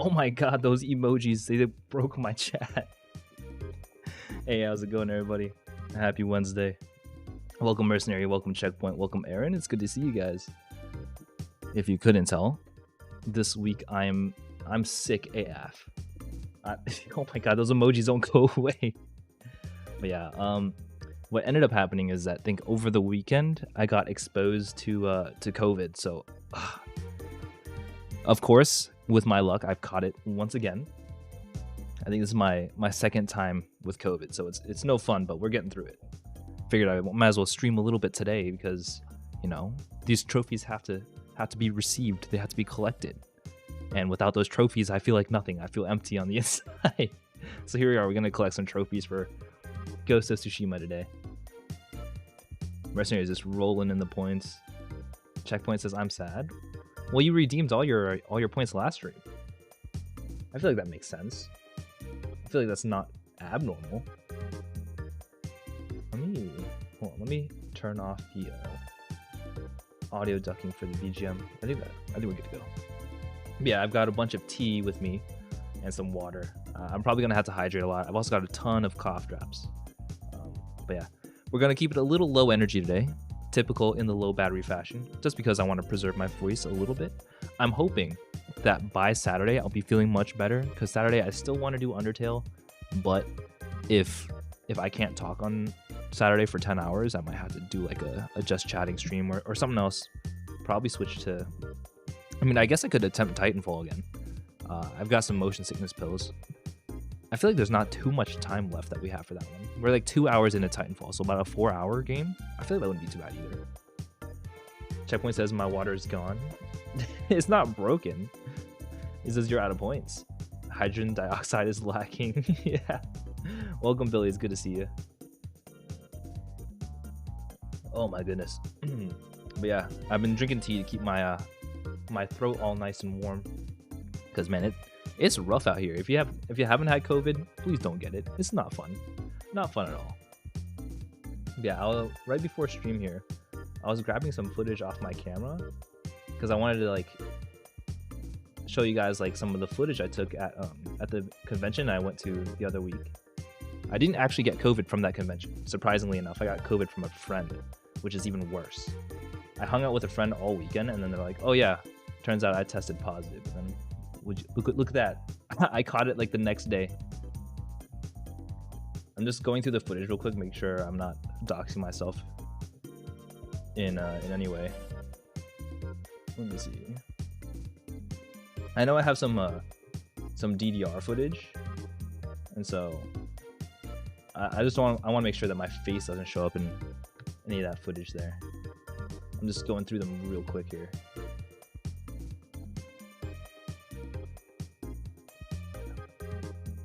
Oh my god, those emojis, they broke my chat. Hey, how's it going, everybody? Happy Wednesday. Welcome, Mercenary. Welcome, Checkpoint. Welcome, Aaron. It's good to see you guys. If you couldn't tell, this week I'm sick AF. Oh my god, those emojis don't go away. But yeah, what ended up happening is that I think over the weekend I got exposed to COVID. So, of course, with my luck, I've caught it once again. I think this is my second time with COVID, so it's no fun, but we're getting through it. Figured I might as well stream a little bit today because, you know, these trophies have to be received. They have to be collected. And without those trophies, I feel like nothing. I feel empty on the inside. So here we are. We're going to collect some trophies for Ghost of Tsushima today. Mercenary is just rolling in the points. Checkpoint says, I'm sad. Well, you redeemed all your points last stream. I feel like that makes sense. I feel like that's not abnormal. Let me turn off the audio ducking for the BGM. I think we're good to go. Yeah, I've got a bunch of tea with me and some water. I'm probably gonna have to hydrate a lot. I've also got a ton of cough drops. But yeah, we're gonna keep it a little low energy today, typical in the low battery fashion, just because I want to preserve my voice a little bit. I'm hoping that by Saturday I'll be feeling much better, because Saturday I still want to do Undertale, but if I can't talk on Saturday for 10 hours, I might have to do like a just chatting stream or something else. Probably switch to, I mean, I guess I could attempt Titanfall again. I've got some motion sickness pills. I feel like there's not too much time left that we have for that one. We're like 2 hours into Titanfall, so about a 4-hour game. I feel like that wouldn't be too bad either. Checkpoint says my water is gone. It's not broken. It says you're out of points. Hydrogen dioxide is lacking. Yeah. Welcome, Billy. It's good to see you. Oh my goodness. But yeah, I've been drinking tea to keep my my throat all nice and warm. Cause man, it's rough out here. If you haven't had COVID, please don't get it. It's not fun. Not fun at all. Yeah, right before stream here, I was grabbing some footage off my camera because I wanted to like show you guys like some of the footage I took at the convention I went to the other week. I didn't actually get COVID from that convention. Surprisingly enough, I got COVID from a friend, which is even worse. I hung out with a friend all weekend, and then they're like, "Oh yeah, turns out I tested positive." And look at that. I caught it like the next day. I'm just going through the footage real quick, make sure I'm not doxing myself in any way. Let me see. I know I have some DDR footage, and so I want to make sure that my face doesn't show up in any of that footage there. I'm just going through them real quick here.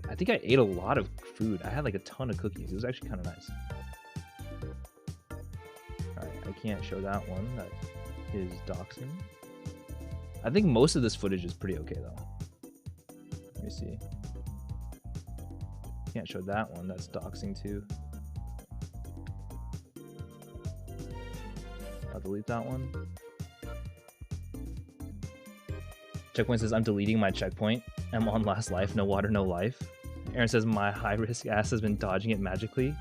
I think I ate a lot of food. I had like a ton of cookies. It was actually kind of nice. Alright, I can't show that one. That is doxing. I think most of this footage is pretty okay though. Let me see. Can't show that one. That's doxing too. I'll delete that one. Checkpoint says I'm deleting my checkpoint. I'm on last life. No water, no life. Aaron says my high risk ass has been dodging it magically.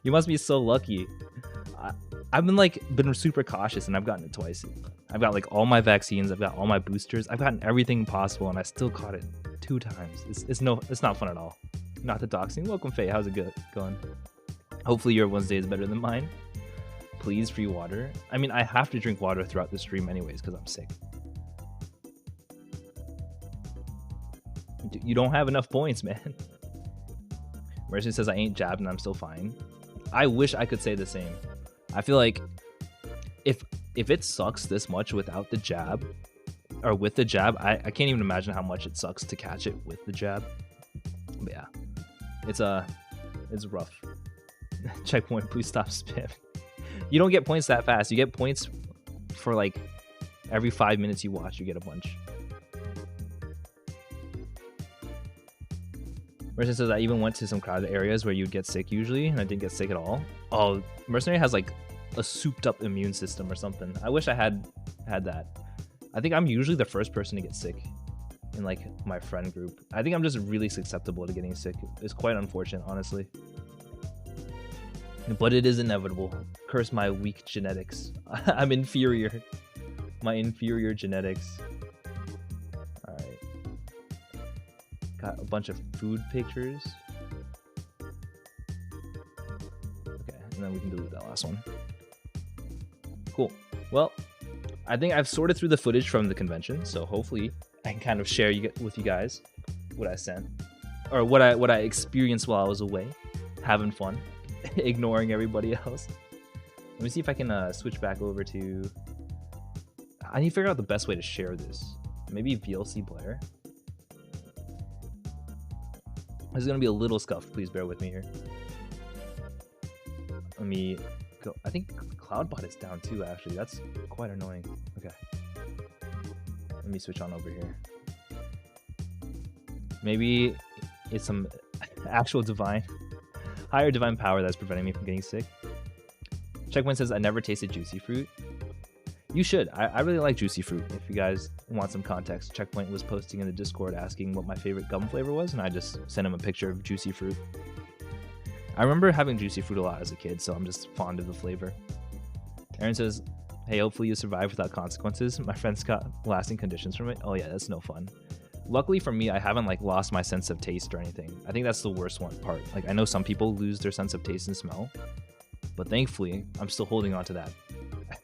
You must be so lucky. I've been super cautious and I've gotten it twice. I've got like all my vaccines. I've got all my boosters. I've gotten everything possible and I still caught it 2 times. It's not fun at all. Not the doxing. Welcome, Faye. How's it going? Hopefully your Wednesday is better than mine. Please, free water. I mean, I have to drink water throughout the stream anyways because I'm sick. You don't have enough points, man. Mercy says I ain't jabbed and I'm still fine. I wish I could say the same. I feel like if it sucks this much without the jab, or with the jab, I can't even imagine how much it sucks to catch it with the jab. But yeah, it's rough. Checkpoint, please stop spamming. You don't get points that fast. You get points for like every 5 minutes you watch, you get a bunch. Mercenary says I even went to some crowded areas where you'd get sick usually, and I didn't get sick at all. Oh, Mercenary has like a souped up immune system or something. I wish I had that. I think I'm usually the first person to get sick in like my friend group. I think I'm just really susceptible to getting sick. It's quite unfortunate, honestly. But it is inevitable. Curse my weak genetics. I'm inferior. My inferior genetics. Alright. Got a bunch of food pictures. Okay, and then we can delete that last one. Cool. Well, I think I've sorted through the footage from the convention, so hopefully I can kind of share with you guys what I sent. Or what I experienced while I was away. Having fun. Ignoring everybody else. Let me see if I can switch back over to... I need to figure out the best way to share this. Maybe VLC player. This is going to be a little scuffed. Please bear with me here. Let me go. I think CloudBot is down too, actually. That's quite annoying. Okay. Let me switch on over here. Maybe it's some actual higher divine power that's preventing me from getting sick. Checkpoint says, I never tasted juicy fruit. You should. I really like juicy fruit. If you guys want some context, Checkpoint was posting in the Discord asking what my favorite gum flavor was, and I just sent him a picture of juicy fruit. I remember having juicy fruit a lot as a kid, so I'm just fond of the flavor. Aaron says, hey, hopefully you survive without consequences. My friends got lasting conditions from it. Oh yeah, that's no fun. Luckily for me, I haven't like lost my sense of taste or anything. I think that's the worst part. Like, I know some people lose their sense of taste and smell, but thankfully, I'm still holding on to that.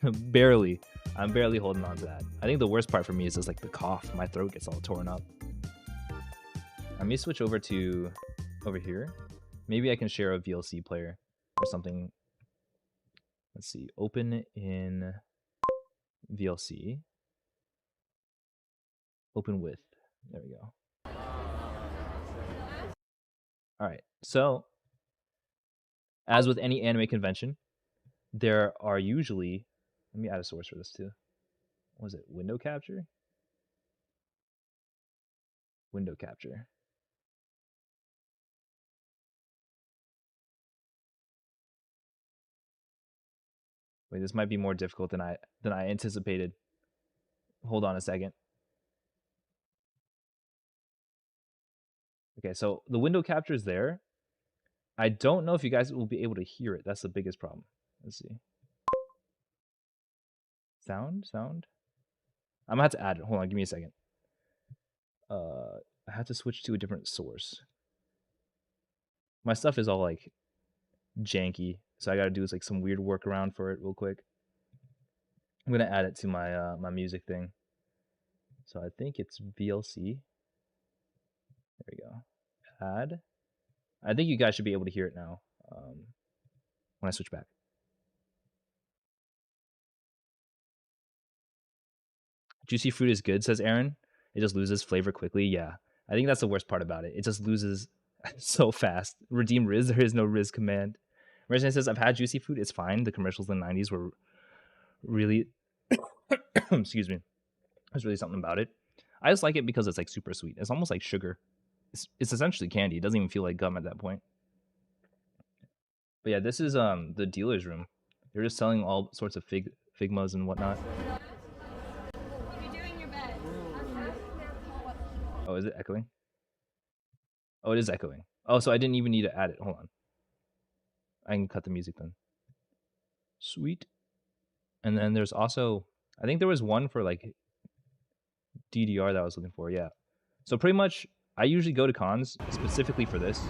Barely. I'm barely holding on to that. I think the worst part for me is just like the cough. My throat gets all torn up. Let me switch over to over here. Maybe I can share a VLC player or something. Let's see. Open in VLC. Open with. There we go. All right. So, as with any anime convention, there are usually... Let me add a source for this too. What was it? Window capture? Window capture. Wait, this might be more difficult than I anticipated. Hold on a second. Okay, so the window capture is there. I don't know if you guys will be able to hear it. That's the biggest problem. Let's see. Sound? I'm gonna have to add it. Hold on, give me a second. I have to switch to a different source. My stuff is all like janky, so I gotta do like some weird workaround for it real quick. I'm gonna add it to my my music thing. So I think it's VLC. There we go. Add. I think you guys should be able to hear it now when I switch back. Juicy fruit is good, says Aaron. It just loses flavor quickly. Yeah, I think that's the worst part about it. It just loses so fast. Redeem Riz. There is no Riz command. Merchant says, I've had juicy fruit. It's fine. The commercials in the 90s were really... Excuse me. There's really something about it. I just like it because it's like super sweet. It's almost like sugar. It's essentially candy. It doesn't even feel like gum at that point. But yeah, this is the dealer's room. They're just selling all sorts of Figmas and whatnot. Oh, is it echoing? Oh, it is echoing. Oh, so I didn't even need to add it. Hold on. I can cut the music then. Sweet. And then there's also, I think there was one for like DDR that I was looking for. Yeah. So pretty much, I usually go to cons specifically for this.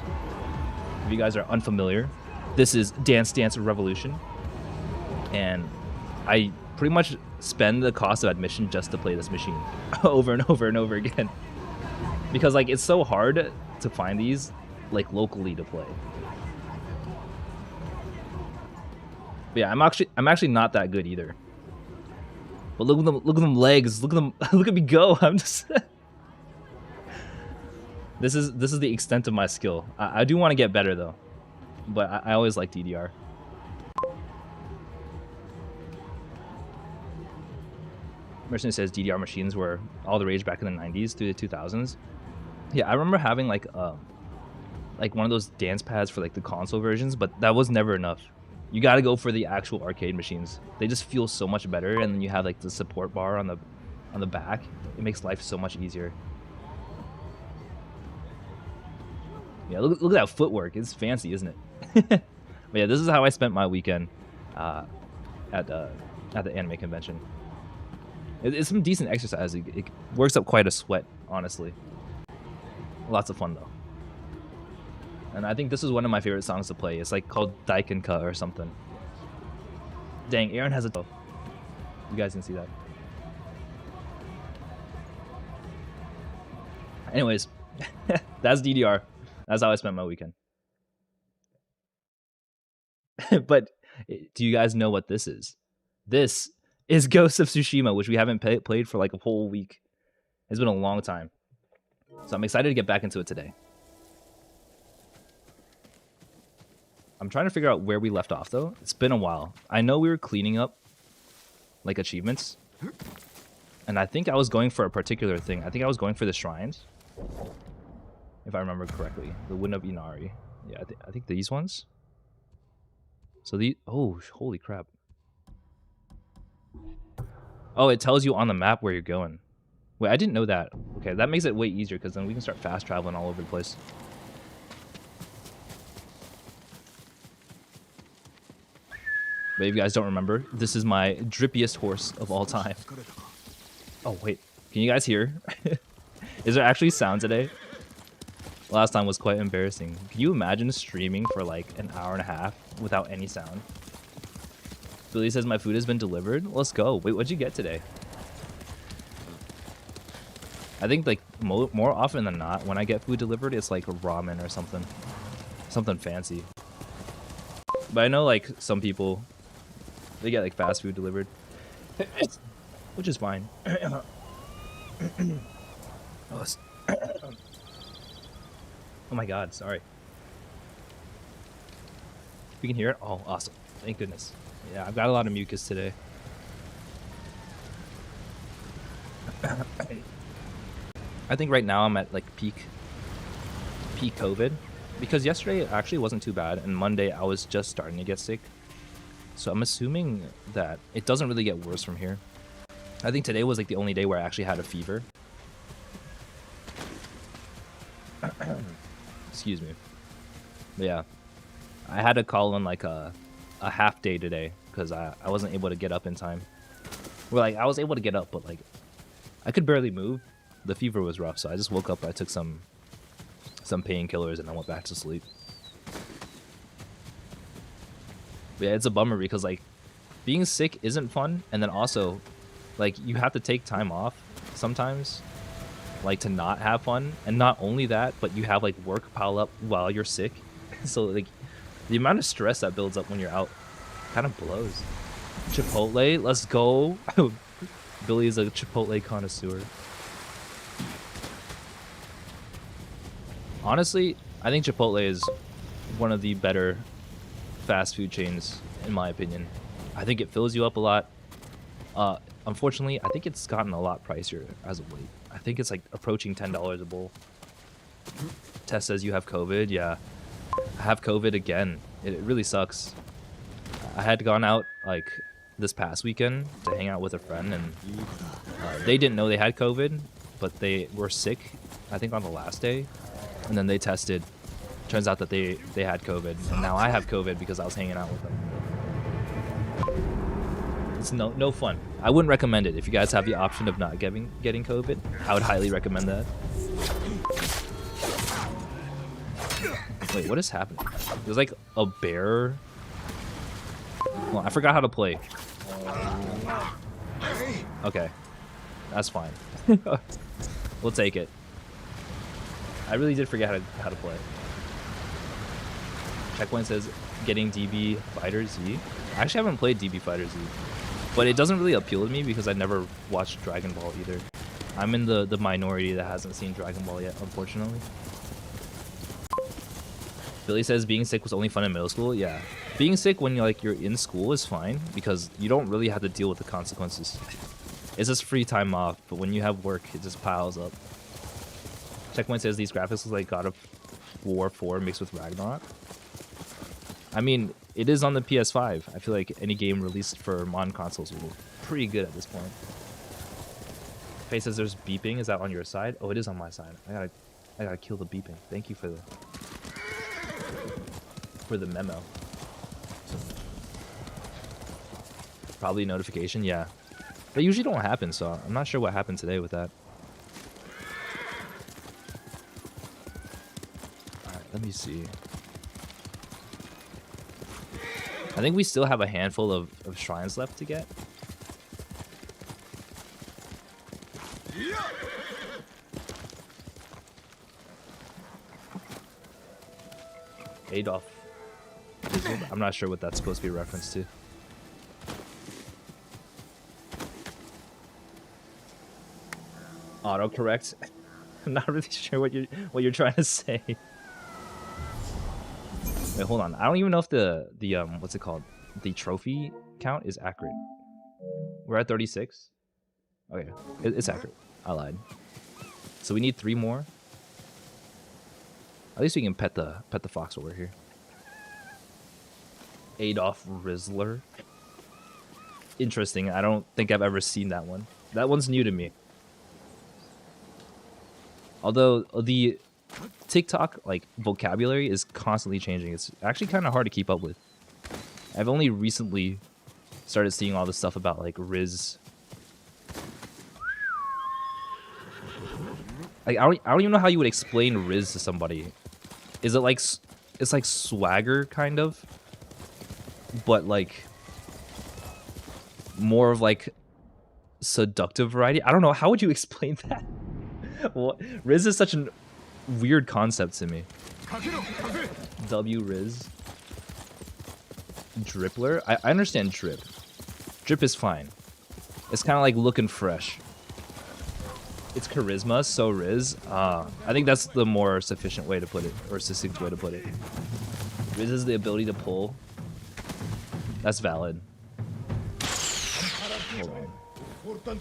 If you guys are unfamiliar, this is Dance Dance Revolution. And I pretty much spend the cost of admission just to play this machine over and over and over again. Because like it's so hard to find these like locally to play. But yeah, I'm actually not that good either. But look at them legs. Look at them. Look at me go. I'm just This is the extent of my skill. I do want to get better though. But I always like DDR. Merchant says DDR machines were all the rage back in the 90s through the 2000s. Yeah, I remember having like one of those dance pads for like the console versions, but that was never enough. You got to go for the actual arcade machines. They just feel so much better, and then you have like the support bar on the back. It makes life so much easier. Yeah, look at that footwork. It's fancy, isn't it? But yeah, this is how I spent my weekend at the anime convention. It's some decent exercise. It works up quite a sweat, honestly. Lots of fun though. And I think this is one of my favorite songs to play. It's like called Daikenka or something. Dang, Aaron has a toe. You guys can see that. Anyways, that's DDR. That's how I spent my weekend. But do you guys know what this is? This is Ghost of Tsushima, which we haven't played for like a whole week. It's been a long time. So I'm excited to get back into it today. I'm trying to figure out where we left off, though. It's been a while. I know we were cleaning up, like, achievements. And I think I was going for a particular thing. I think I was going for the shrines. If I remember correctly. The Wind of Inari. Yeah, I think these ones. So the... Oh, holy crap. Oh, it tells you on the map where you're going. Wait, I didn't know that. Okay, that makes it way easier, because then we can start fast traveling all over the place. But if you guys don't remember, this is my drippiest horse of all time. Oh, wait. Can you guys hear? Is there actually sound today? Last time was quite embarrassing. Can you imagine streaming for like an hour and a half without any sound? Billy says my food has been delivered. Let's go. Wait, what'd you get today? I think like more often than not, when I get food delivered, it's like ramen or something. Something fancy. But I know like some people... They get like fast food delivered, which is fine. Oh my god, sorry. You can hear it? Oh, awesome. Thank goodness. Yeah, I've got a lot of mucus today. I think right now I'm at like peak COVID. Because yesterday it actually wasn't too bad, and Monday I was just starting to get sick. So I'm assuming that it doesn't really get worse from here. I think today was like the only day where I actually had a fever. Excuse me. But yeah, I had to call in like a half day today because I wasn't able to get up in time. Well, like I was able to get up, but like I could barely move. The fever was rough, so I just woke up. I took some painkillers and I went back to sleep. But yeah, it's a bummer because like being sick isn't fun, and then also like you have to take time off sometimes, like to not have fun. And not only that, but you have like work pile up while you're sick. So like the amount of stress that builds up when you're out kind of blows. Chipotle, let's go. Billy is a Chipotle connoisseur. Honestly, I think Chipotle is one of the better fast food chains, in my opinion. I think it fills you up a lot. Unfortunately, I think it's gotten a lot pricier as of late. I think it's like approaching $10 a bowl. Tess says you have COVID. Yeah, I have COVID again. It really sucks. I had gone out like this past weekend to hang out with a friend, and they didn't know they had COVID, but they were sick, I think on the last day, and then they tested. Turns out that they had COVID, and now I have COVID because I was hanging out with them. It's no fun. I wouldn't recommend it. If you guys have the option of not getting COVID, I would highly recommend that. Wait, what is happening? There's like a bear. Well, I forgot how to play. Okay, that's fine. We'll take it. I really did forget how to play. Checkpoint says getting DB Fighter Z. I actually haven't played DB Fighter Z, but it doesn't really appeal to me because I never watched Dragon Ball either. I'm in the minority that hasn't seen Dragon Ball yet, unfortunately. Billy says being sick was only fun in middle school. Yeah, being sick when you're in school is fine because you don't really have to deal with the consequences. It's just free time off, but when you have work, it just piles up. Checkpoint says these graphics look like God of War 4 mixed with Ragnarok. I mean, it is on the PS5. I feel like any game released for modern consoles will be pretty good at this point. Faye says there's beeping. Is that on your side? Oh, it is on my side. I gotta kill the beeping. Thank you for for the memo. Probably a notification, yeah. They usually don't happen, so I'm not sure what happened today with that. Alright, let me see. I think we still have a handful of shrines left to get. Adolf. I'm not sure what that's supposed to be a reference to. Autocorrect. I'm not really sure what you're trying to say. Wait, hold on. I don't even know if the what's it called? The trophy count is accurate. We're at 36. Okay, it's accurate. I lied. So we need 3 more. At least we can pet the fox over here. Adolf Rizzler. Interesting. I don't think I've ever seen that one. That one's new to me. Although the TikTok like vocabulary is constantly changing. It's actually kind of hard to keep up with. I've only recently started seeing all this stuff about like Riz. Like I don't even know how you would explain Riz to somebody. Is it like it's like swagger kind of, but like more of like seductive variety? I don't know. How would you explain that? What? Riz is such a weird concept to me. W Riz. Drippler? I understand drip. Drip is fine. It's kind of like looking fresh. It's charisma, so Riz. I think that's the more sufficient way to put it, or succinct way to put it. Riz is the ability to pull. That's valid. Hold on.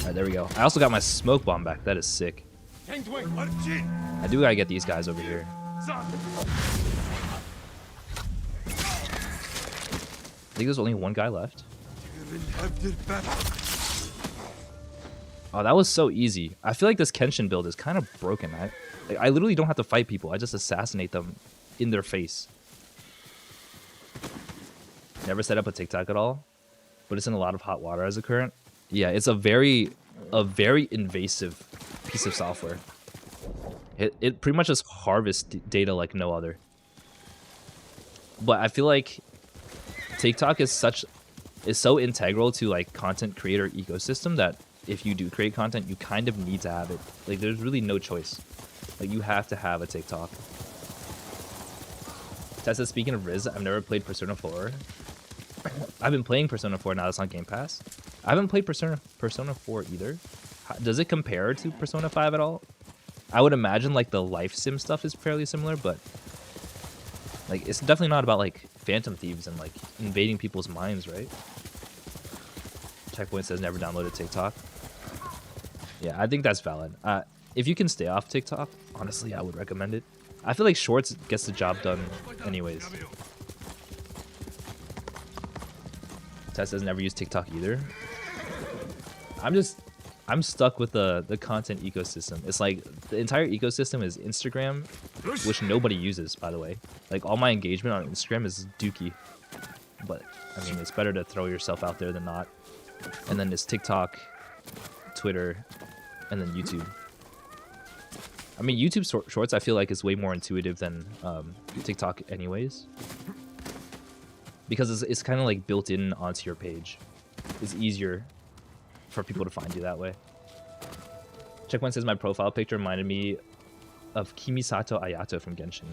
Alright, there we go. I also got my smoke bomb back. That is sick. I do gotta get these guys over here. I think there's only one guy left. Oh, that was so easy. I feel like this Kenshin build is kind of broken. I literally don't have to fight people. I just assassinate them in their face. Never set up a TikTok at all, but it's in a lot of hot water as a current. Yeah, it's a very invasive piece of software. It pretty much just harvests data like no other. But I feel like TikTok is so integral to like content creator ecosystem that if you do create content, you kind of need to have it. Like there's really no choice. Like you have to have a TikTok. Tessa, speaking of Riz, I've never played Persona 4. I've been playing Persona 4 now that's on Game Pass. I haven't played Persona 4 either. Does it compare to Persona 5 at all? I would imagine like the life sim stuff is fairly similar, but like it's definitely not about like Phantom Thieves and like invading people's minds, right? Checkpoint says never downloaded TikTok. Yeah, I think that's valid. If you can stay off TikTok, honestly, I would recommend it. I feel like Shorts gets the job done anyways. Tess has never used TikTok either. I'm stuck with the content ecosystem. It's like the entire ecosystem is Instagram, which nobody uses, by the way. Like all my engagement on Instagram is dookie. But I mean, it's better to throw yourself out there than not. And then it's TikTok, Twitter, and then YouTube. I mean, YouTube Shorts I feel like is way more intuitive than TikTok anyways. Because it's kind of like built in onto your page. It's easier for people to find you that way. Checkpoint says my profile picture reminded me of Kimisato Ayato from Genshin.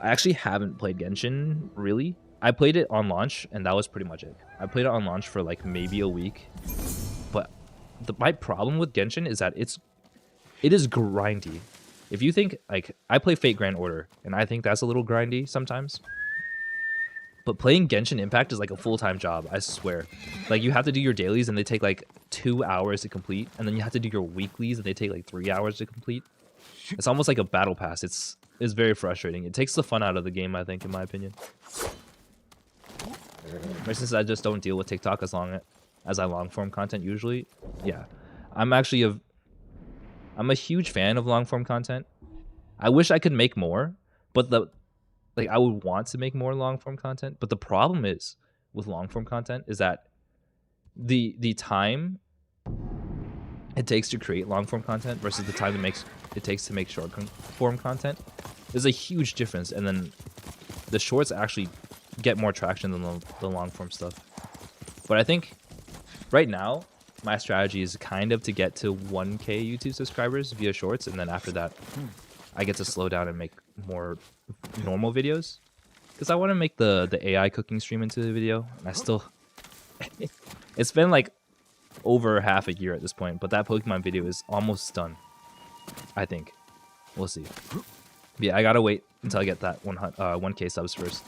I actually haven't played Genshin, really. I played it on launch, and that was pretty much it. I played it on launch for like maybe a week. But my problem with Genshin is that it is grindy. If you think, like, I play Fate Grand Order, and I think that's a little grindy sometimes. But playing Genshin Impact is like a full-time job, I swear. Like, you have to do your dailies, and they take like 2 hours to complete. And then you have to do your weeklies, and they take like 3 hours to complete. It's almost like a battle pass. It's very frustrating. It takes the fun out of the game, I think, in my opinion. Since I just don't deal with TikTok as I long-form content usually. Yeah. I'm actually I'm a huge fan of long form content. I wish I could make more, but I would want to make more long form content. But the problem is with long form content is that the time it takes to create long form content versus the time it takes to make short form content is a huge difference. And then the shorts actually get more traction than the long form stuff. But I think right now my strategy is kind of to get to 1K YouTube subscribers via shorts, and then after that I get to slow down and make more normal videos, because I want to make the AI cooking stream into the video. And I still it's been like over half a year at this point, but that Pokemon video is almost done, I think. We'll see. But yeah, I gotta wait until I get that 1K subs first,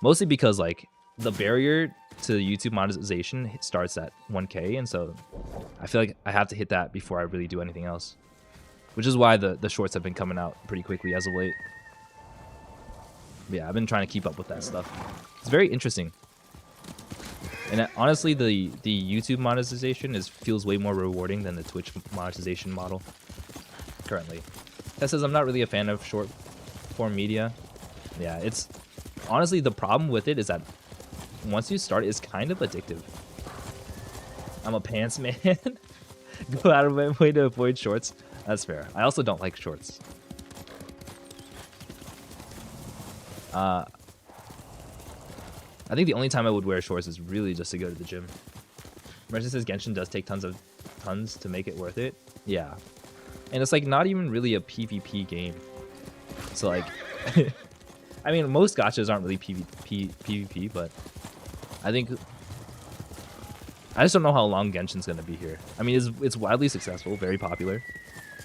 mostly because like the barrier to YouTube monetization starts at 1K, and so I feel like I have to hit that before I really do anything else, which is why the shorts have been coming out pretty quickly as of late. But yeah, I've been trying to keep up with that stuff. It's very interesting. And honestly, the YouTube monetization feels way more rewarding than the Twitch monetization model currently. That says I'm not really a fan of short form media. Yeah, it's honestly, the problem with it is that once you start, it's kind of addictive. I'm a pants man. Go out of my way to avoid shorts. That's fair. I also don't like shorts. I think the only time I would wear shorts is really just to go to the gym. Merchant says Genshin does take tons to make it worth it. Yeah. And it's like not even really a PvP game. So like I mean, most gachas aren't really PvP, but I think I just don't know how long Genshin's gonna be here. I mean, it's widely successful, very popular,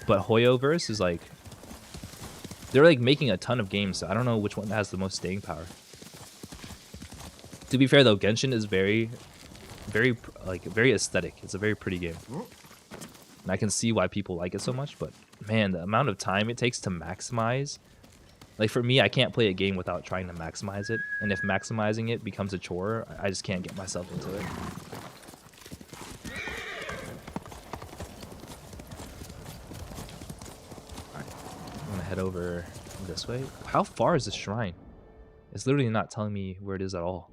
but Hoyoverse is like they're like making a ton of games, so I don't know which one has the most staying power. To be fair though, Genshin is very aesthetic. It's a very pretty game, and I can see why people like it so much. But man, the amount of time it takes to maximize. Like for me, I can't play a game without trying to maximize it. And if maximizing it becomes a chore, I just can't get myself into it. Alright, I'm gonna head over this way. How far is this shrine? It's literally not telling me where it is at all.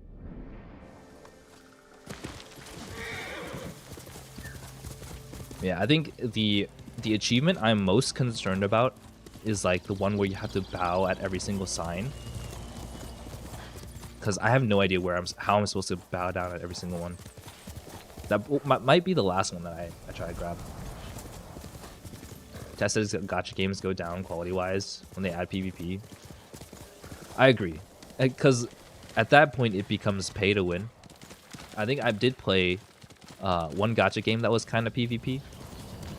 Yeah, I think the achievement I'm most concerned about is like the one where you have to bow at every single sign, because I have no idea how I'm supposed to bow down at every single one. That might be the last one that I try to grab. Tess says gacha games go down quality wise when they add PvP. I agree, because at that point it becomes pay to win. I think I did play one gacha game that was kind of PvP,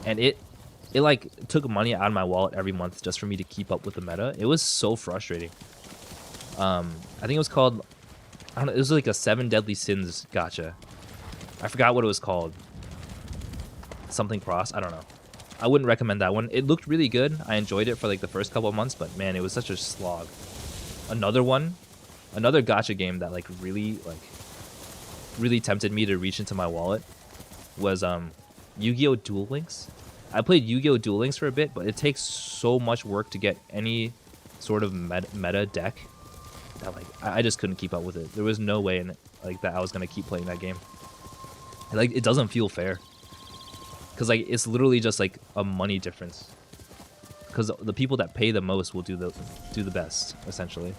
and it like took money out of my wallet every month just for me to keep up with the meta. It was so frustrating. I think it was called, I don't know, it was like a 7 Deadly Sins gacha. I forgot what it was called. Something Cross, I don't know. I wouldn't recommend that one. It looked really good. I enjoyed it for like the first couple of months, but man, it was such a slog. Another gacha game that like really tempted me to reach into my wallet was Yu-Gi-Oh! Duel Links. I played Yu-Gi-Oh! Duel Links for a bit, but it takes so much work to get any sort of meta deck that like I just couldn't keep up with it. There was no way in like that I was gonna keep playing that game. Like it doesn't feel fair, because like it's literally just like a money difference. Because the people that pay the most will do the best essentially.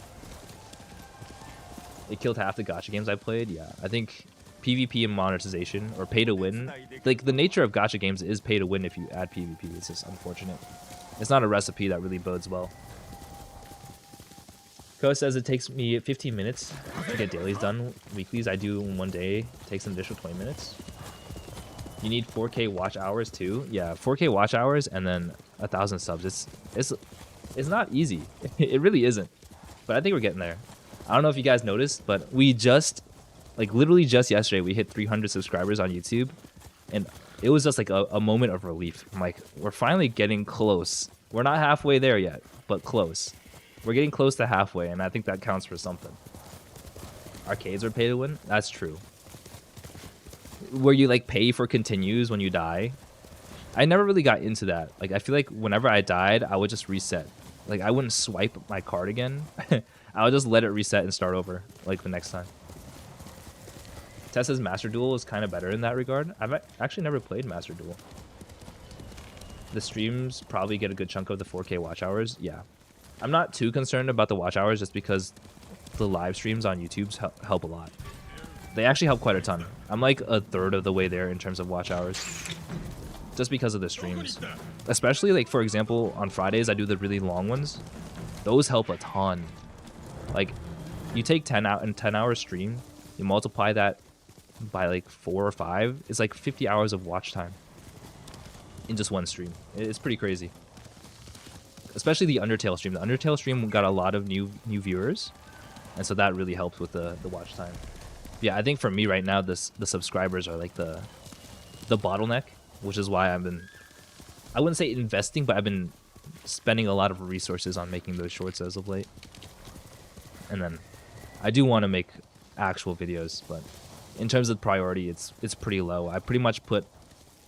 It killed half the gacha games I played. Yeah, I think PvP and monetization, or pay to win, like the nature of gacha games is pay to win if you add PvP. It's just unfortunate. It's not a recipe that really bodes well. Ko says it takes me 15 minutes to get dailies done. Weeklies I do in one day. Takes an additional 20 minutes. You need 4K watch hours too. Yeah, 4K watch hours and then 1,000 subs. It's not easy. It really isn't. But I think we're getting there. I don't know if you guys noticed, but we just, like literally just yesterday, we hit 300 subscribers on YouTube, and it was just like a moment of relief. I'm like, we're finally getting close. We're not halfway there yet, but close. We're getting close to halfway, and I think that counts for something. Arcades are pay to win? That's true. Where you like pay for continues when you die. I never really got into that. Like, I feel like whenever I died, I would just reset. Like, I wouldn't swipe my card again. I would just let it reset and start over, like, the next time. Tessa's Master Duel is kind of better in that regard. I've actually never played Master Duel. The streams probably get a good chunk of the 4K watch hours. Yeah. I'm not too concerned about the watch hours just because the live streams on YouTube help a lot. They actually help quite a ton. I'm like a third of the way there in terms of watch hours. Just because of the streams. Especially, like, for example, on Fridays, I do the really long ones. Those help a ton. Like, you take 10 hour stream, you multiply that by like 4 or 5, it's like 50 hours of watch time in just one stream. It's pretty crazy. Especially the Undertale stream. The Undertale stream got a lot of new viewers, and so that really helped with the watch time. Yeah, I think for me right now, the subscribers are like the bottleneck, which is why I've been, I wouldn't say investing, but I've been spending a lot of resources on making those shorts as of late. And then I do want to make actual videos, but in terms of priority, it's pretty low. I pretty much put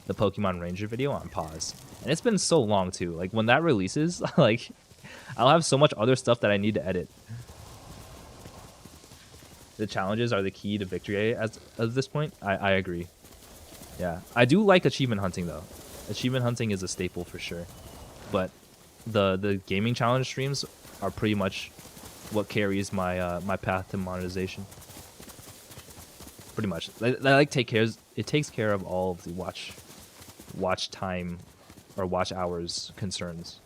the Pokemon Ranger video on pause, and it's been so long too. Like, when that releases, like, I'll have so much other stuff that I need to edit. The challenges are the key to victory at this point. I agree. Yeah, I do like achievement hunting though. Achievement hunting is a staple for sure, but the gaming challenge streams are pretty much what carries my my path to monetization. Pretty much, it takes care of all of the watch time or watch hours concerns.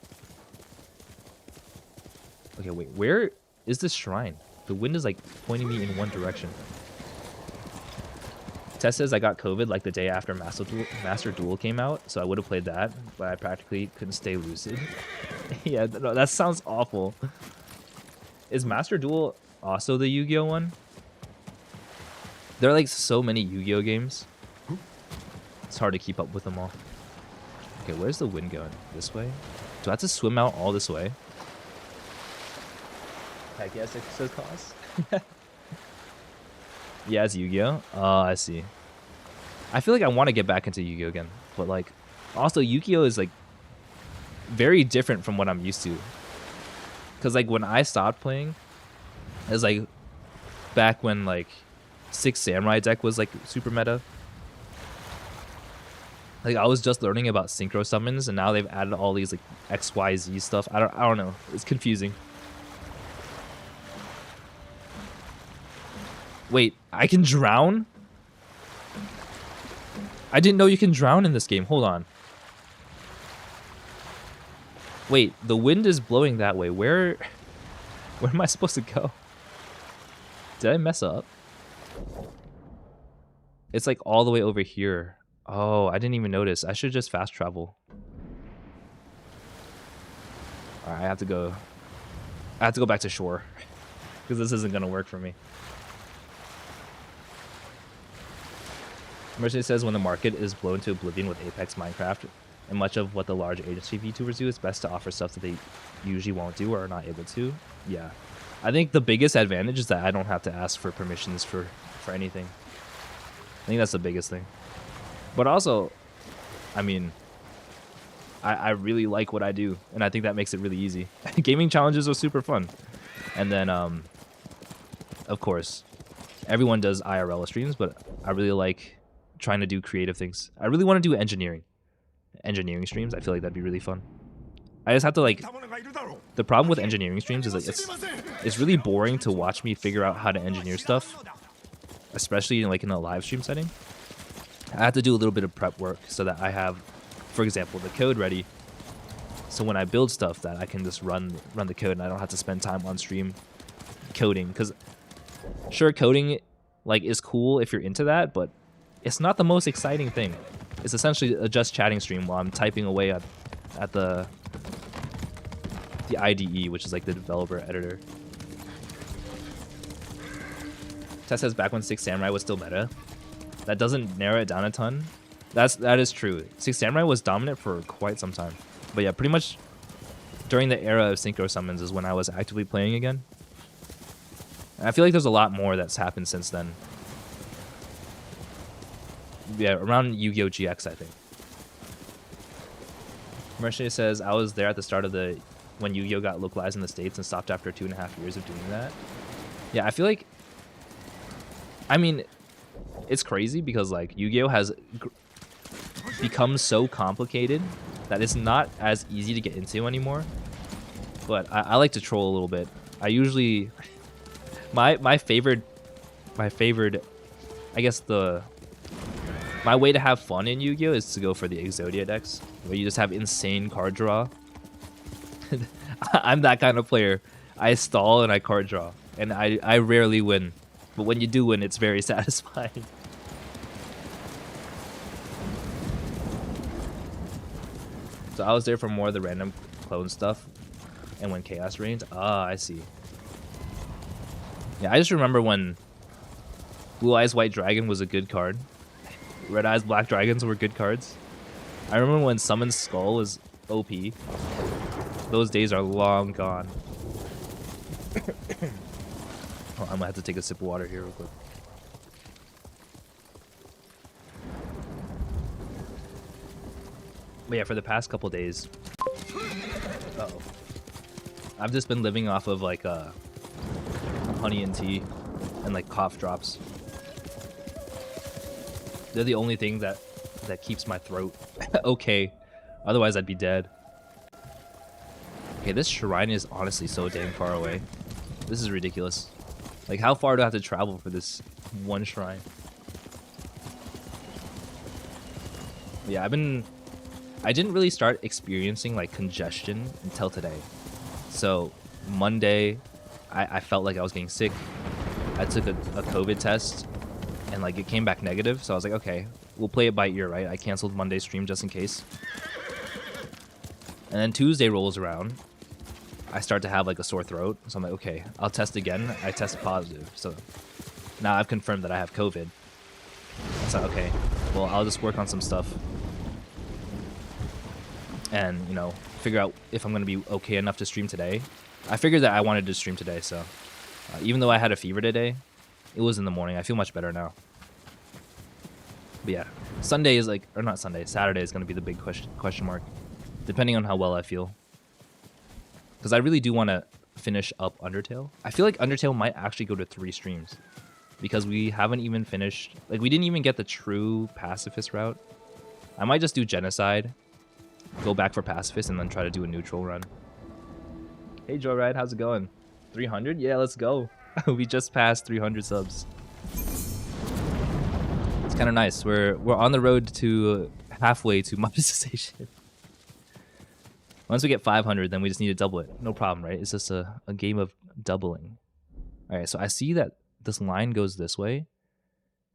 Okay, wait, where is this shrine? The wind is like pointing me in one direction. Tess says I got COVID like the day after Master Duel came out, so I would have played that, but I practically couldn't stay lucid. Yeah, no, that sounds awful. Is Master Duel also the Yu-Gi-Oh one? There are like so many Yu-Gi-Oh games. It's hard to keep up with them all. Okay, where's the wind going? This way? Do I have to swim out all this way? Heck yes, it says cause. Yeah, it's Yu-Gi-Oh. Oh, I see. I feel like I want to get back into Yu-Gi-Oh again, but like, also Yu-Gi-Oh is like very different from what I'm used to. Cause like when I stopped playing, it was like back when like 6 Samurai deck was like super meta. Like, I was just learning about synchro summons, and now they've added all these like XYZ stuff. I don't know. It's confusing. Wait, I can drown? I didn't know you can drown in this game. Hold on. Wait, the wind is blowing that way. Where am I supposed to go? Did I mess up? It's like all the way over here. Oh, I didn't even notice. I should just fast travel. Alright, I have to go back to shore. Because this isn't gonna work for me. Merchant says when the market is blown to oblivion with Apex Minecraft, and much of what the large agency VTubers do, it's best to offer stuff that they usually won't do or are not able to. Yeah. I think the biggest advantage is that I don't have to ask for permissions for anything. I think that's the biggest thing. But also, I mean, I really like what I do, and I think that makes it really easy. Gaming challenges are super fun. And then, of course, everyone does IRL streams, but I really like trying to do creative things. I really want to do engineering streams. I feel like that'd be really fun. I just have to like, the problem with engineering streams is like it's really boring to watch me figure out how to engineer stuff, especially like in a live stream setting. I have to do a little bit of prep work so that I have, for example, the code ready. So when I build stuff, that I can just run the code and I don't have to spend time on stream coding. Because sure, coding like is cool if you're into that, but it's not the most exciting thing. It's essentially a just chatting stream while I'm typing away at the IDE, which is like the developer editor. Tess says back when 6 Samurai was still meta. That doesn't narrow it down a ton. That is true. 6 Samurai was dominant for quite some time. But yeah, pretty much during the era of synchro summons is when I was actively playing again. And I feel like there's a lot more that's happened since then. Yeah, around Yu-Gi-Oh! GX, I think. Merchant says, I was there at the start of the when Yu-Gi-Oh got localized in the States and stopped after 2.5 years of doing that. Yeah, I feel like, I mean, it's crazy because like Yu-Gi-Oh has become so complicated that it's not as easy to get into anymore. But I like to troll a little bit. I usually, my favorite, I guess my way to have fun in Yu-Gi-Oh is to go for the Exodia decks, where you just have insane card draw. I'm that kind of player. I stall and I card draw, and I rarely win, but when you do win, it's very satisfying. So I was there for more of the random clone stuff, and when Chaos reigns. Ah, I see. Yeah, I just remember when Blue Eyes White Dragon was a good card. Red Eyes Black Dragons were good cards. I remember when Summon Skull was OP. Those days are long gone. Oh, I'm gonna have to take a sip of water here real quick. But yeah, for the past couple days, uh-oh, I've just been living off of like honey and tea and like cough drops. They're the only thing that keeps my throat okay. Otherwise, I'd be dead. Okay, this shrine is honestly so dang far away. This is ridiculous. Like, how far do I have to travel for this one shrine? Yeah, I didn't really start experiencing like congestion until today. So Monday, I felt like I was getting sick. I took a COVID test and like it came back negative. So I was like, okay, we'll play it by ear, right? I canceled Monday's stream just in case. And then Tuesday rolls around. I start to have like a sore throat. So I'm like, okay, I'll test again. I tested positive. So now I've confirmed that I have COVID. So okay, well, I'll just work on some stuff. And, you know, figure out if I'm going to be okay enough to stream today. I figured that I wanted to stream today, so even though I had a fever today, it was in the morning. I feel much better now. But yeah, Sunday is like, or not Sunday, Saturday is going to be the big question mark, depending on how well I feel. Because I really do want to finish up Undertale. I feel like Undertale might actually go to 3 streams because we haven't even finished, like we didn't even get the true pacifist route. I might just do Genocide, go back for pacifist, and then try to do a neutral run. Hey Joyride, how's it going? 300? Yeah, let's go. We just passed 300 subs. It's kind of nice. We're on the road to halfway to monetization. Once we get 500, then we just need to double it. No problem, right? It's just a game of doubling. All right, so I see that this line goes this way,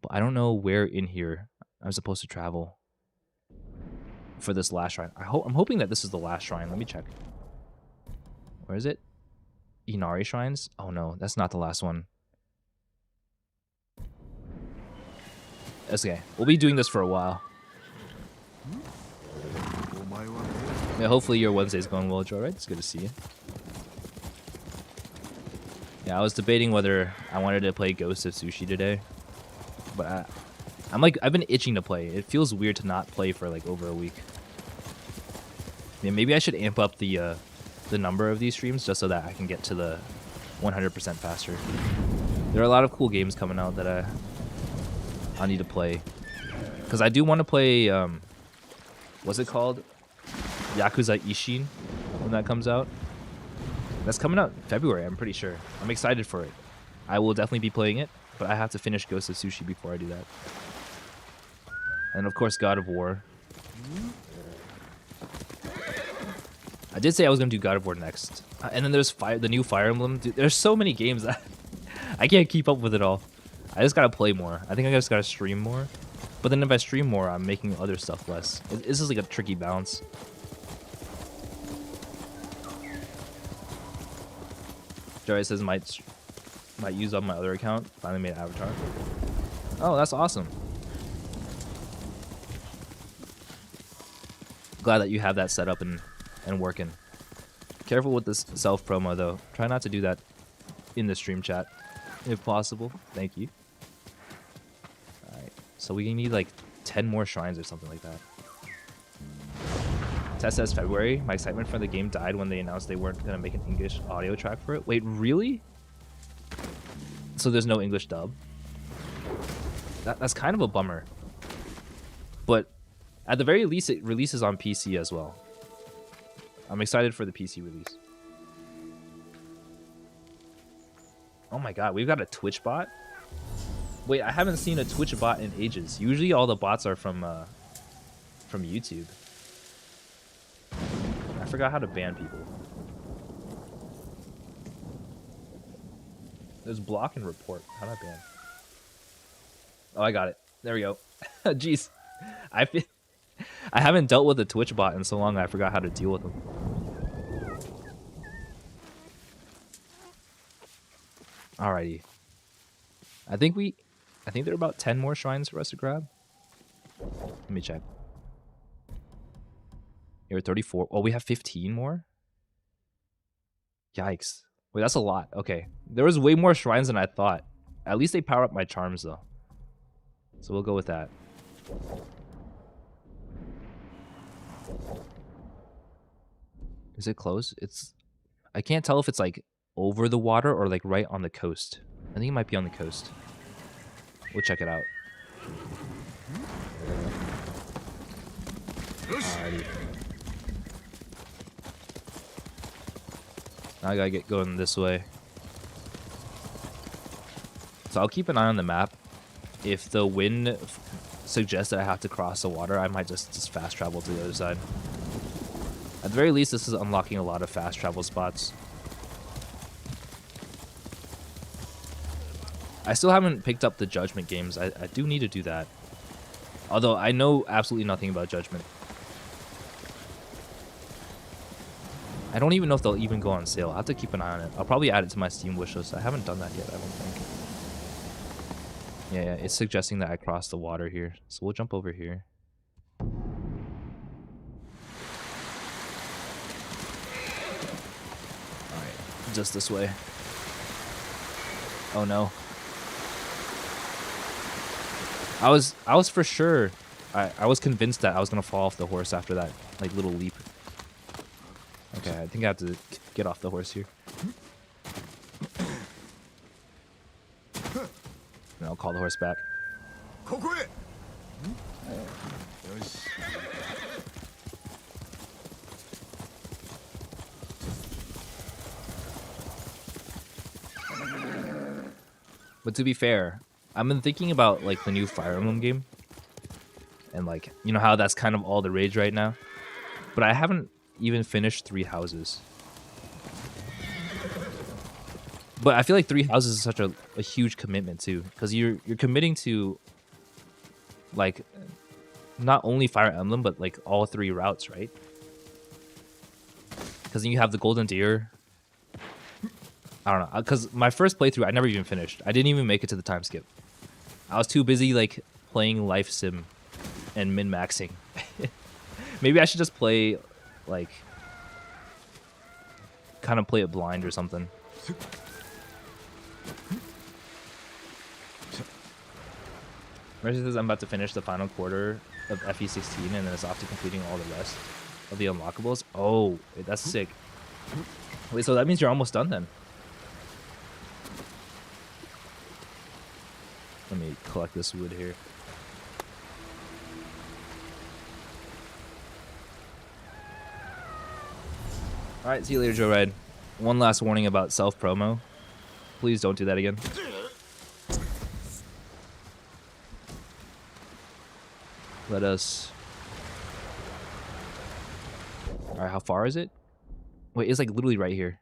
but I don't know where in here I'm supposed to travel for this last shrine. I'm hoping that this is the last shrine. Let me check. Where is it? Inari shrines? Oh no, that's not the last one. That's okay. We'll be doing this for a while. Yeah, hopefully your Wednesday's going well, Joe, right? It's good to see you. Yeah, I was debating whether I wanted to play Ghost of Tsushima today, but I've been itching to play. It feels weird to not play for like over a week. Yeah, maybe I should amp up the number of these streams just so that I can get to the 100% faster. There are a lot of cool games coming out that I need to play. Because I do want to play, what's it called? Yakuza Ishin, when that comes out. That's coming out in February, I'm pretty sure. I'm excited for it. I will definitely be playing it, but I have to finish Ghost of Tsushima before I do that. And of course, God of War. I did say I was going to do God of War next. And then there's the new Fire Emblem. Dude, there's so many games that I can't keep up with it all. I just got to play more. I think I just got to stream more. But then if I stream more, I'm making other stuff less. This is like a tricky balance. Joey says might use on my other account. Finally made an avatar. Oh, that's awesome. Glad that you have that set up and working. Careful with this self promo though. Try not to do that in the stream chat, if possible. Thank you. All right, so we need like 10 more shrines or something like that. Tess says February. My excitement for the game died when they announced they weren't gonna make an English audio track for it. Wait, really? So there's no English dub? That's kind of a bummer. But at the very least, it releases on PC as well. I'm excited for the PC release. Oh my god, we've got a Twitch bot? Wait, I haven't seen a Twitch bot in ages. Usually all the bots are from YouTube. I forgot how to ban people. There's block and report. How do I ban? Oh, I got it. There we go. Jeez. I haven't dealt with a Twitch bot in so long I forgot how to deal with them. Alrighty. I think there are about 10 more shrines for us to grab. Let me check. Here are 34. Oh, we have 15 more? Yikes. Wait, that's a lot. Okay. There was way more shrines than I thought. At least they power up my charms, though. So we'll go with that. Is it close? I can't tell if it's like over the water or like right on the coast. I think it might be on the coast. We'll check it out. Alrighty. Now I gotta get going this way. So I'll keep an eye on the map. If the wind suggests that I have to cross the water, I might just fast travel to the other side. At the very least, this is unlocking a lot of fast travel spots. I still haven't picked up the Judgment games. I do need to do that. Although I know absolutely nothing about Judgment. I don't even know if they'll even go on sale. I'll have to keep an eye on it. I'll probably add it to my Steam wishlist. I haven't done that yet, I don't think. Yeah, it's suggesting that I cross the water here. So we'll jump over here. Alright, just this way. Oh no. I was for sure. I was convinced that I was gonna fall off the horse after that like little leap. Okay, I think I have to get off the horse here. And I'll call the horse back. But to be fair, I've been thinking about like the new Fire Emblem game. And like, you know how that's kind of all the rage right now? But I haven't even finished 3 houses. But I feel like 3 houses is such a huge commitment too, because you're committing to like not only Fire Emblem but like all 3 routes, right? Because then you have the Golden Deer. I don't know, because my first playthrough I never even finished. I didn't even make it to the time skip. I was too busy like playing Life Sim and min-maxing. Maybe I should just play like kind of play it blind or something. Mercy says I'm about to finish the final quarter of FE16 and then it's off to completing all the rest of the unlockables. Oh, wait, that's sick. Wait, so that means you're almost done then. Let me collect this wood here. Alright, see you later, Joe Ride. One last warning about self-promo. Please don't do that again. Let us... Alright, how far is it? Wait, it's like literally right here.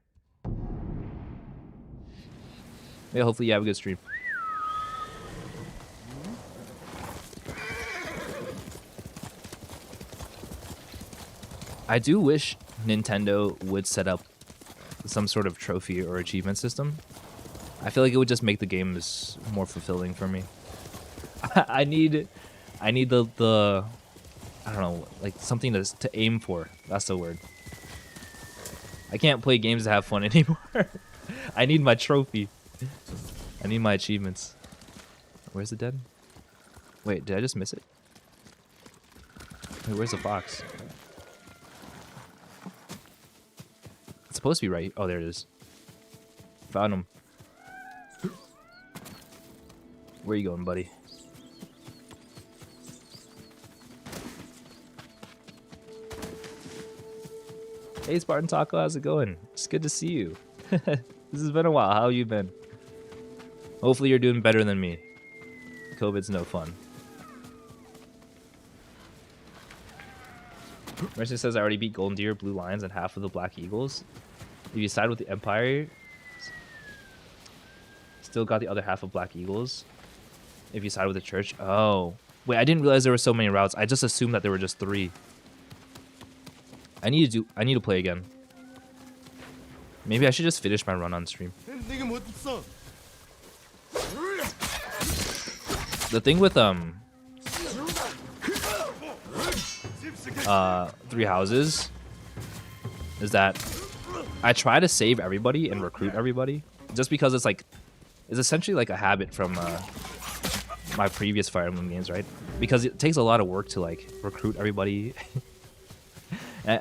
Yeah, hopefully you have a good stream. I do wish Nintendo would set up some sort of trophy or achievement system. I feel like it would just make the games more fulfilling for me. I need the I don't know, like something to aim for. That's the word. I can't play games to have fun anymore. I need my trophy. I need my achievements. Where's the dead? Wait, did I just miss it? Wait, where's the fox? supposed to be right. Oh, there it is. Found him. Where you going, buddy? Hey, Spartan Taco, how's it going? It's good to see you. This has been a while. How have you been? Hopefully you're doing better than me. COVID's no fun. Mercy says I already beat Golden Deer, Blue Lions, and half of the Black Eagles. If you side with the Empire, still got the other half of Black Eagles. If you side with the Church, oh wait, I didn't realize there were so many routes. I just assumed that there were just 3. I need to play again. Maybe I should just finish my run on stream. The thing with 3 houses is that I try to save everybody and recruit everybody, just because it's essentially like a habit from my previous Fire Emblem games, right? Because it takes a lot of work to like recruit everybody.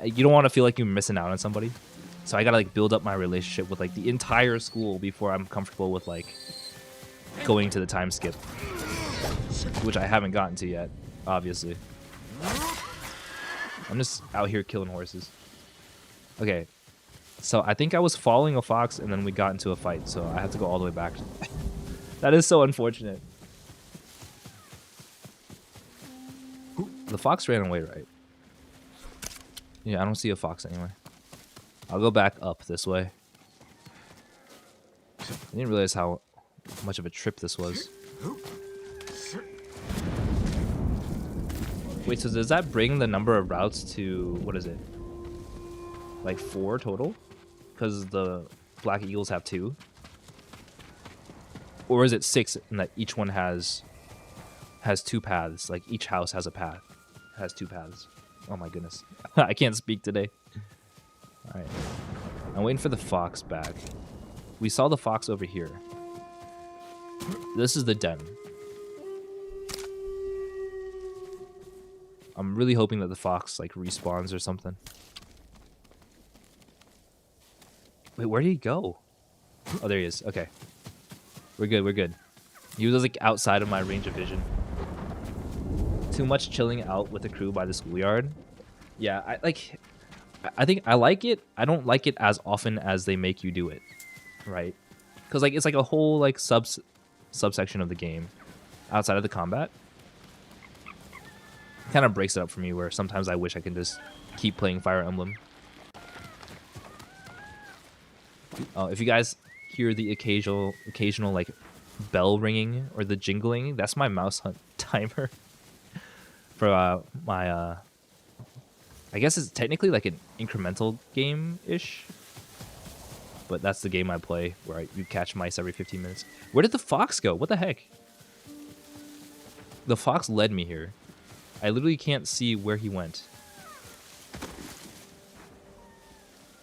You don't want to feel like you're missing out on somebody, so I gotta like build up my relationship with like the entire school before I'm comfortable with like going to the time skip, which I haven't gotten to yet, obviously. I'm just out here killing horses. Okay, so I think I was following a fox and then we got into a fight, so I have to go all the way back. That is so unfortunate. The fox ran away, right? Yeah, I don't see a fox anyway. I'll go back up this way. I didn't realize how much of a trip this was. Wait, so does that bring the number of routes to, what is it? Like 4 total? Because the Black Eagles have 2? Or is it 6 and that each one has 2 paths? Like each house has a path. Has 2 paths. Oh my goodness. I can't speak today. Alright. I'm waiting for the fox back. We saw the fox over here. This is the den. I'm really hoping that the fox like respawns or something. Wait, where did he go? Oh, there he is. Okay. We're good, we're good. He was like outside of my range of vision. Too much chilling out with the crew by the schoolyard. Yeah, I think I like it. I don't like it as often as they make you do it, right? Because like it's like a whole like subsection of the game outside of the combat. Kind of breaks it up for me, where sometimes I wish I can just keep playing Fire Emblem. If you guys hear the occasional like bell ringing or the jingling, that's my mouse hunt timer. For my I guess it's technically like an incremental game-ish, but that's the game I play where you catch mice every 15 minutes. Where did the fox go? What the heck? The fox led me here. I literally can't see where he went.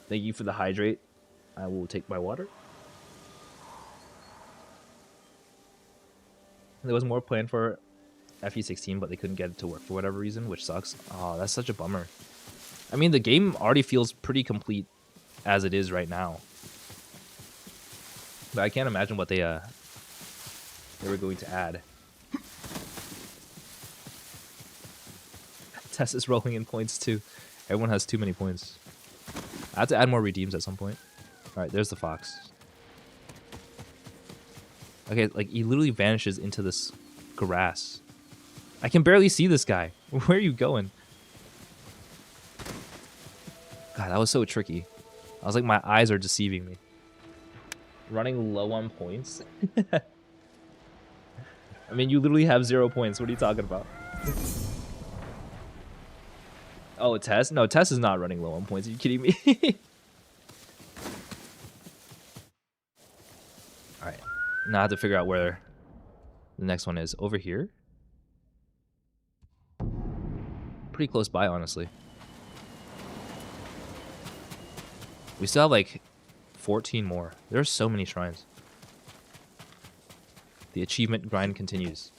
Thank you for the hydrate. I will take my water. There was more planned for FE16, but they couldn't get it to work for whatever reason, which sucks. Oh, that's such a bummer. I mean, the game already feels pretty complete as it is right now. But I can't imagine what they were going to add. Tess is rolling in points too. Everyone has too many points. I have to add more redeems at some point. Alright, there's the fox. Okay, like he literally vanishes into this grass. I can barely see this guy. Where are you going? God, that was so tricky. I was like, my eyes are deceiving me. Running low on points? I mean, you literally have 0 points. What are you talking about? Oh, Tess? No, Tess is not running low on points. Are you kidding me? Alright. Now I have to figure out where the next one is. Over here? Pretty close by, honestly. We still have like 14 more. There's so many shrines. The achievement grind continues.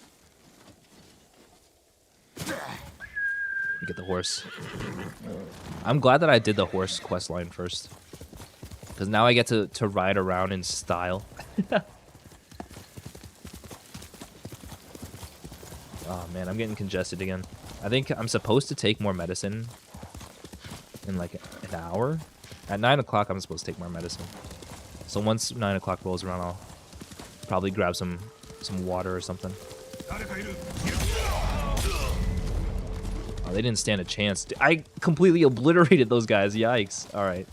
Get the horse. I'm glad that I did the horse quest line first. Because now I get to ride around in style. Oh man, I'm getting congested again. I think I'm supposed to take more medicine in like an hour. At 9 o'clock, I'm supposed to take more medicine. So once 9 o'clock rolls around, I'll probably grab some water or something. Oh, they didn't stand a chance. I completely obliterated those guys. Yikes. All right.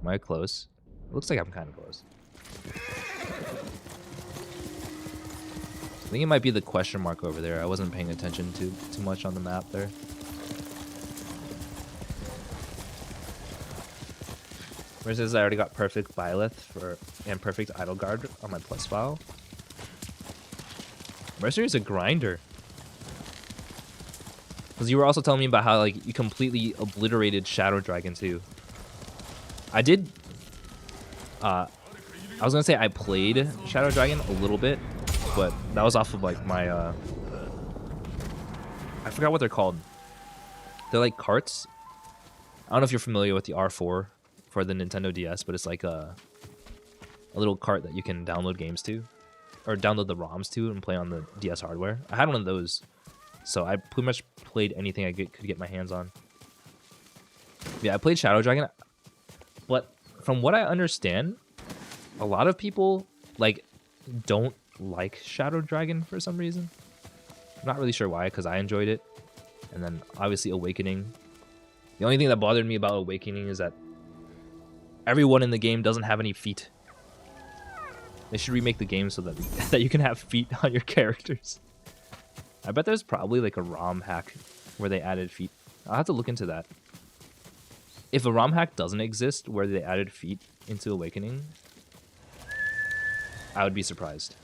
Am I close? It looks like I'm kind of close. I think it might be the question mark over there. I wasn't paying attention too much on the map there. Where it says I already got perfect Byleth and perfect idle guard on my plus file. Mercenary is a grinder. Because you were also telling me about how like you completely obliterated Shadow Dragon too. I did. I was gonna say I played Shadow Dragon a little bit, but that was off of like my. I forgot what they're called. They're like carts. I don't know if you're familiar with the R4 for the Nintendo DS, but it's like a little cart that you can download games to, or download the ROMs to and play on the DS hardware. I had one of those, so I pretty much played anything I could get my hands on. Yeah, I played Shadow Dragon, but from what I understand, a lot of people like don't like Shadow Dragon for some reason. I'm not really sure why, because I enjoyed it, and then obviously Awakening. The only thing that bothered me about Awakening is that everyone in the game doesn't have any feet. They should remake the game so that you can have feet on your characters. I bet there's probably like a ROM hack where they added feet. I'll have to look into that. If a ROM hack doesn't exist where they added feet into Awakening, I would be surprised.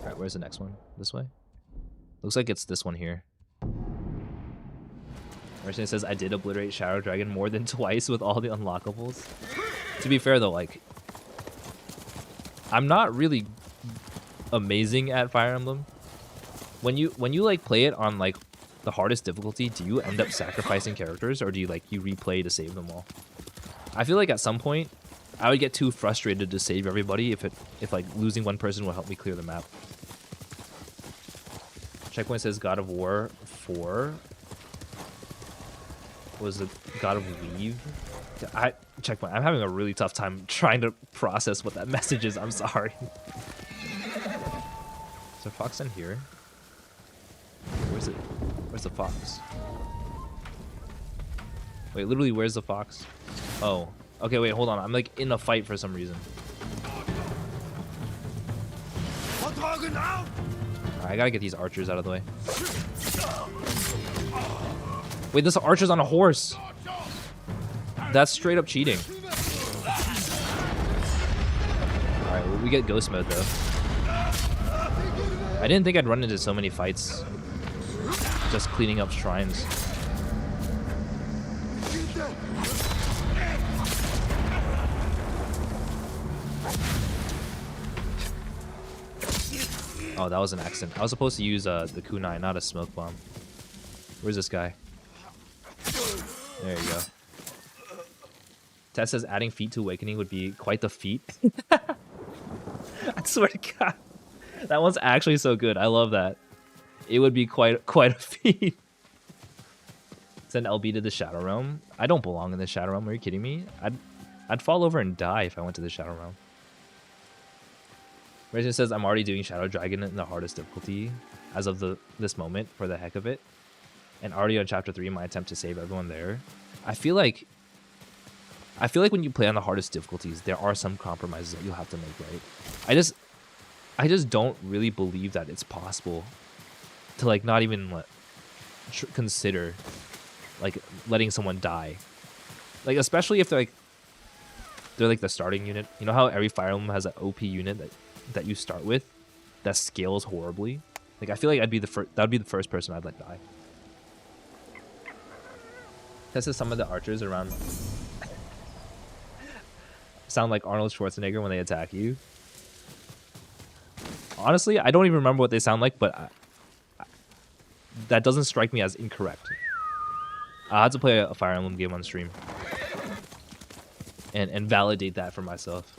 Alright, where's the next one? This way? Looks like it's this one here. Merchant says, I did obliterate Shadow Dragon more than twice with all the unlockables. To be fair though, like, I'm not really amazing at Fire Emblem. When you like play it on like the hardest difficulty, do you end up sacrificing characters, or do you replay to save them all? I feel like at some point I would get too frustrated to save everybody if like losing one person will help me clear the map. Checkpoint says God of War 4 was the God of Weave. Checkpoint. I'm having a really tough time trying to process what that message is. I'm sorry. Is there a fox in here? Where's it? Where's the fox? Wait, literally, where's the fox? Oh. Okay, wait, hold on. I'm like in a fight for some reason. Alright, I gotta get these archers out of the way. Wait, this archer's on a horse. That's straight up cheating. Alright, well, we get ghost mode though. I didn't think I'd run into so many fights just cleaning up shrines. Oh, that was an accident. I was supposed to use the kunai, not a smoke bomb. Where's this guy? There you go. Ted says adding feet to Awakening would be quite the feat. I swear to God. That one's actually so good. I love that. It would be quite a feat. Send LB to the Shadow Realm. I don't belong in the Shadow Realm. Are you kidding me? I'd fall over and die if I went to the Shadow Realm. Resident says I'm already doing Shadow Dragon in the hardest difficulty as of this moment for the heck of it, and already on chapter 3 in my attempt to save everyone there. I feel like when you play on the hardest difficulties, there are some compromises that you'll have to make, right? I just don't really believe that it's possible to like not even consider like letting someone die, like especially if they're like the starting unit. You know how every Fire Emblem has an OP unit that you start with that scales horribly. Like I feel like that'd be the first person I'd let die. This is some of the archers around sound like Arnold Schwarzenegger when they attack you. Honestly, I don't even remember what they sound like, but that doesn't strike me as incorrect. I had to play a Fire Emblem game on stream and validate that for myself.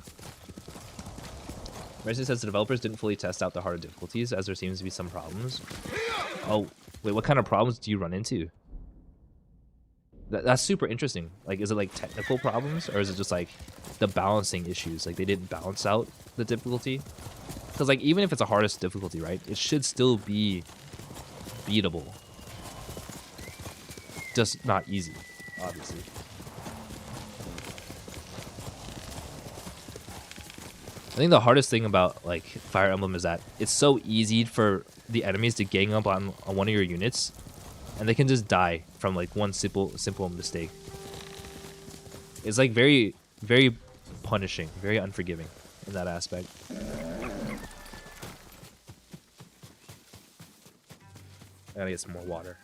Mercy says the developers didn't fully test out the harder difficulties as there seems to be some problems. Oh, wait, what kind of problems do you run into? That's super interesting. Like, is it like technical problems, or is it just like the balancing issues? Like they didn't balance out the difficulty? Because like even if it's a hardest difficulty, right, it should still be beatable. Just not easy, obviously. I think the hardest thing about like Fire Emblem is that it's so easy for the enemies to gang up on one of your units, and they can just die from like one simple mistake. It's like very punishing, very unforgiving in that aspect. I gotta get some more water.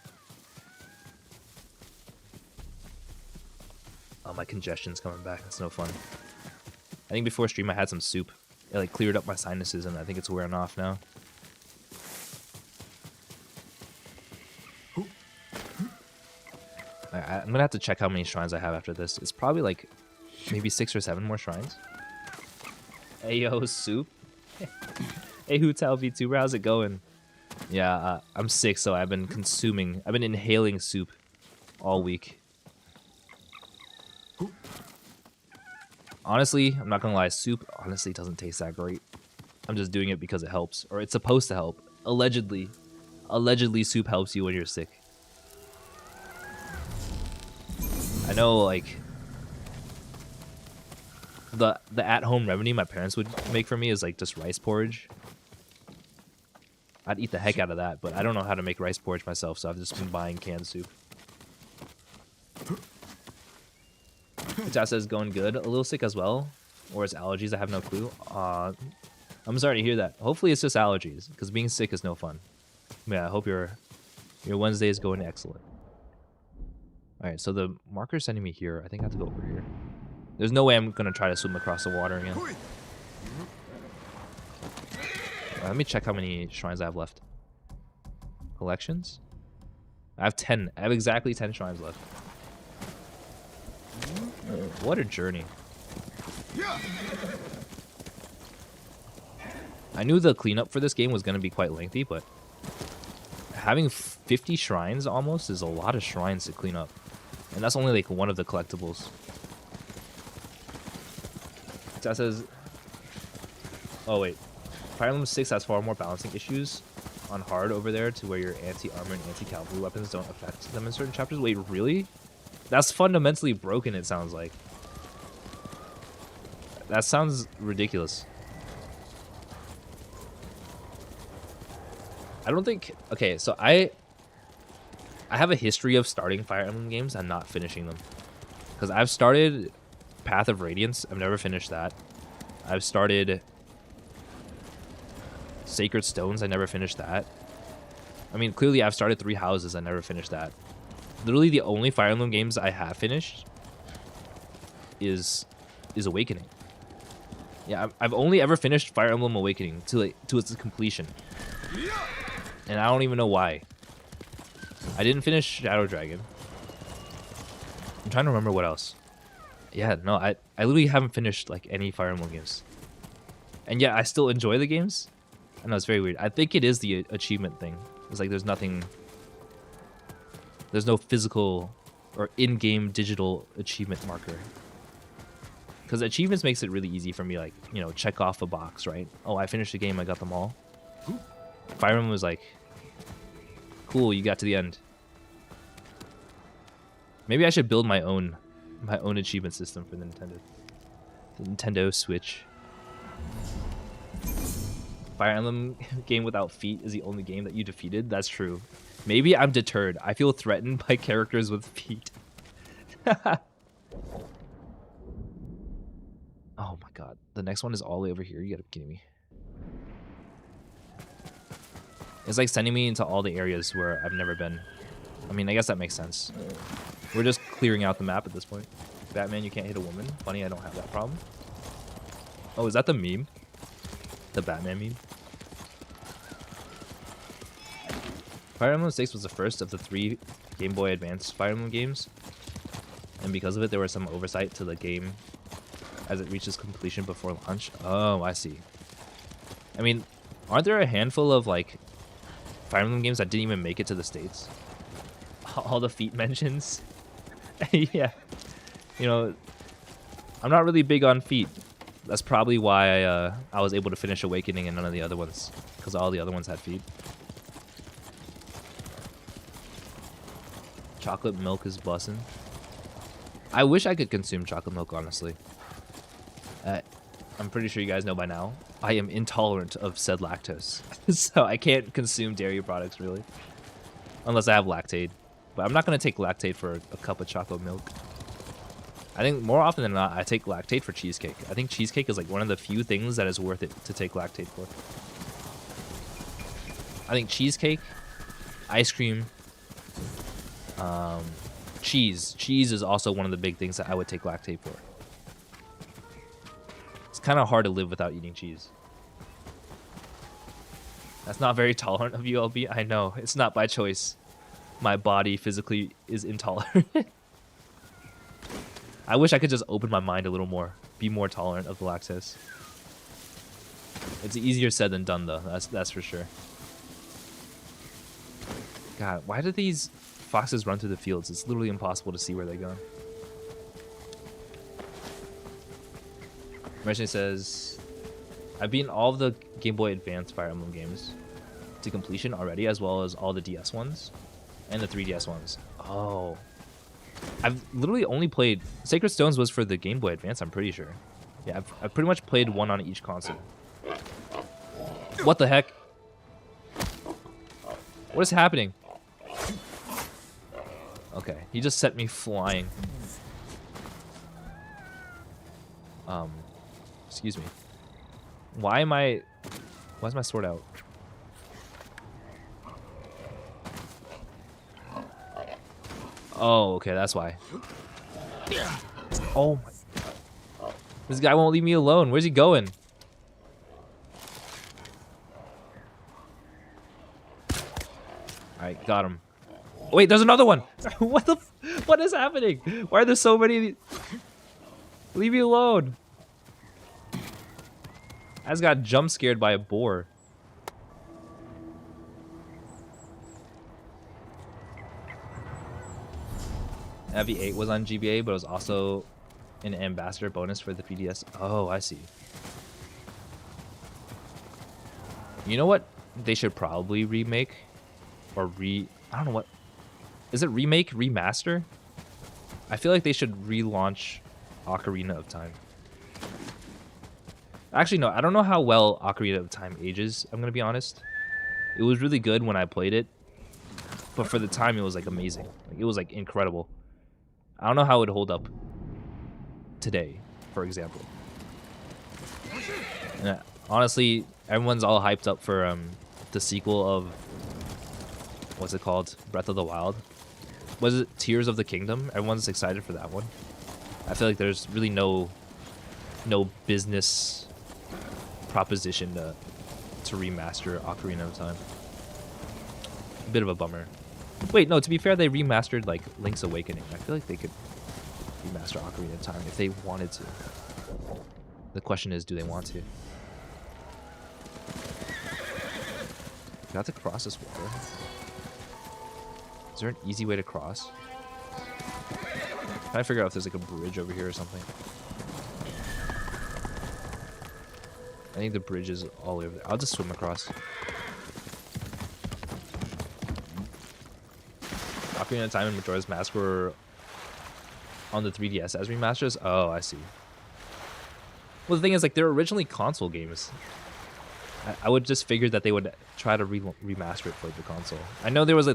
Oh, my congestion's coming back. It's no fun. I think before stream I had some soup. It like cleared up my sinuses, and I think it's wearing off now. I'm gonna have to check how many shrines I have after this. It's probably like maybe 6 or 7 more shrines. Hey yo, soup. Hey Hootao VTuber, how's it going? Yeah, I'm sick, so I've been inhaling soup all week. Honestly, I'm not gonna lie, soup honestly doesn't taste that great. I'm just doing it because it helps, or it's supposed to help. Allegedly soup helps you when you're sick. I know, like, the at-home remedy my parents would make for me is like just rice porridge. I'd eat the heck out of that, but I don't know how to make rice porridge myself, so I've just been buying canned soup. Chat says going good. A little sick as well, or it's allergies. I have no clue. I'm sorry to hear that. Hopefully it's just allergies, because being sick is no fun. Yeah, I hope your Wednesday is going excellent. All right, so the marker's sending me here. I think I have to go over here. There's no way I'm gonna try to swim across the water again. Let me check how many shrines I have left. Collections? I have 10. I have exactly 10 shrines left. What a journey. I knew the cleanup for this game was going to be quite lengthy, but having 50 shrines almost is a lot of shrines to clean up. And that's only like one of the collectibles. That says... Oh wait. Fire Emblem 6 has far more balancing issues on hard over there to where your anti-armor and anti-cavalry weapons don't affect them in certain chapters. Wait, really? That's fundamentally broken, it sounds like. That sounds ridiculous. I don't think... Okay, so I have a history of starting Fire Emblem games and not finishing them. Because I've started Path of Radiance. I've never finished that. I've started Sacred Stones. I never finished that. I mean, clearly I've started Three Houses. I never finished that. Literally the only Fire Emblem games I have finished is Awakening. Yeah, I've only ever finished Fire Emblem Awakening to its completion. And I don't even know why. I didn't finish Shadow Dragon. I'm trying to remember what else. Yeah, no, I literally haven't finished like any Fire Emblem games. And yet I still enjoy the games. I know it's very weird. I think it is the achievement thing. It's like there's no physical or in-game digital achievement marker. Because achievements makes it really easy for me, like, you know, check off a box, right? Oh, I finished the game, I got them all. Fire Emblem was like, cool, you got to the end. Maybe I should build my own achievement system for the Nintendo Switch. Fire Emblem game without feet is the only game that you defeated. That's true. Maybe I'm deterred. I feel threatened by characters with feet. Oh my god. The next one is all the way over here. You gotta be kidding me. It's like sending me into all the areas where I've never been. I mean, I guess that makes sense. We're just clearing out the map at this point. Batman, you can't hit a woman. Funny, I don't have that problem. Oh, is that the meme? The Batman meme? Fire Emblem 6 was the first of the 3 Game Boy Advance Fire Emblem games, and because of it, there was some oversight to the game as it reaches completion before launch. Oh, I see. I mean, aren't there a handful of like Fire Emblem games that didn't even make it to the States? All the feat mentions. Yeah. You know, I'm not really big on feat. That's probably why I was able to finish Awakening and none of the other ones, because all the other ones had feat. Chocolate milk is bussin'. I wish I could consume chocolate milk, honestly. I'm pretty sure you guys know by now, I am intolerant of said lactose. So I can't consume dairy products, really. Unless I have lactate. But I'm not going to take lactate for a cup of chocolate milk. I think more often than not, I take lactate for cheesecake. I think cheesecake is like one of the few things that is worth it to take lactate for. I think cheesecake, ice cream, cheese. Cheese is also one of the big things that I would take lactate for. It's kind of hard to live without eating cheese. That's not very tolerant of you, LB. I know. It's not by choice. My body physically is intolerant. I wish I could just open my mind a little more. Be more tolerant of the lactose. It's easier said than done, though. That's for sure. God, why do these foxes run through the fields? It's literally impossible to see where they're going. Merchant says, I've beaten all of the Game Boy Advance Fire Emblem games to completion already, as well as all the DS ones and the 3DS ones. Oh. I've literally only played... Sacred Stones was for the Game Boy Advance, I'm pretty sure. Yeah, I've pretty much played one on each console. What the heck? What is happening? Okay, he just set me flying. Excuse me. Why is my sword out? Oh, okay, that's why. Oh my. This guy won't leave me alone. Where's he going? Alright, got him. Wait, there's another one! What is happening? Why are there so many? Leave me alone. I just got jump scared by a boar. FE8 was on GBA, but it was also an ambassador bonus for the 3DS. Oh, I see. You know what they should probably remake? Or I don't know what... Is it remake? Remaster? I feel like they should relaunch Ocarina of Time. Actually, no. I don't know how well Ocarina of Time ages, I'm going to be honest. It was really good when I played it. But for the time, it was like amazing. Like, it was like incredible. I don't know how it would hold up today, for example. And honestly, everyone's all hyped up for the sequel of... What's it called? Breath of the Wild. Was it Tears of the Kingdom? Everyone's excited for that one. I feel like there's really no business proposition to remaster Ocarina of Time. A bit of a bummer. Wait, no, to be fair, they remastered like Link's Awakening. I feel like they could remaster Ocarina of Time if they wanted to. The question is, do they want to? Got to cross this water. Is there an easy way to cross? Trying to figure out if there's like a bridge over here or something. I think the bridge is all over there. I'll just swim across. Ocarina of Time and Majora's Mask were on the 3DS as remasters? Oh, I see. Well, the thing is, like, they're originally console games. I would just figure that they would try to remaster it for the console. I know there was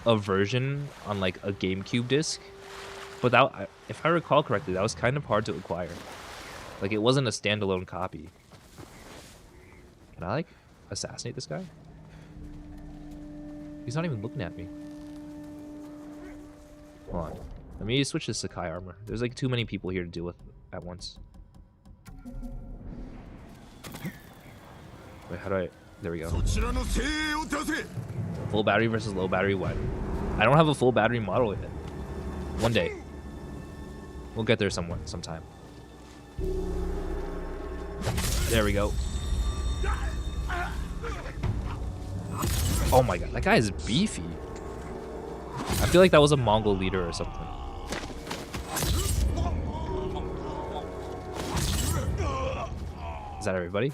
a version on like a GameCube disc, but that, if I recall correctly, that was kind of hard to acquire. Like, it wasn't a standalone copy. Can I like assassinate this guy? He's not even looking at me. Hold on. Let me switch to Sakai armor. There's like too many people here to deal with at once. Wait, how do I... There we go. Full battery versus low battery, what? I don't have a full battery model yet. One day. We'll get there sometime. There we go. Oh my god, that guy is beefy. I feel like that was a Mongol leader or something. Is that everybody?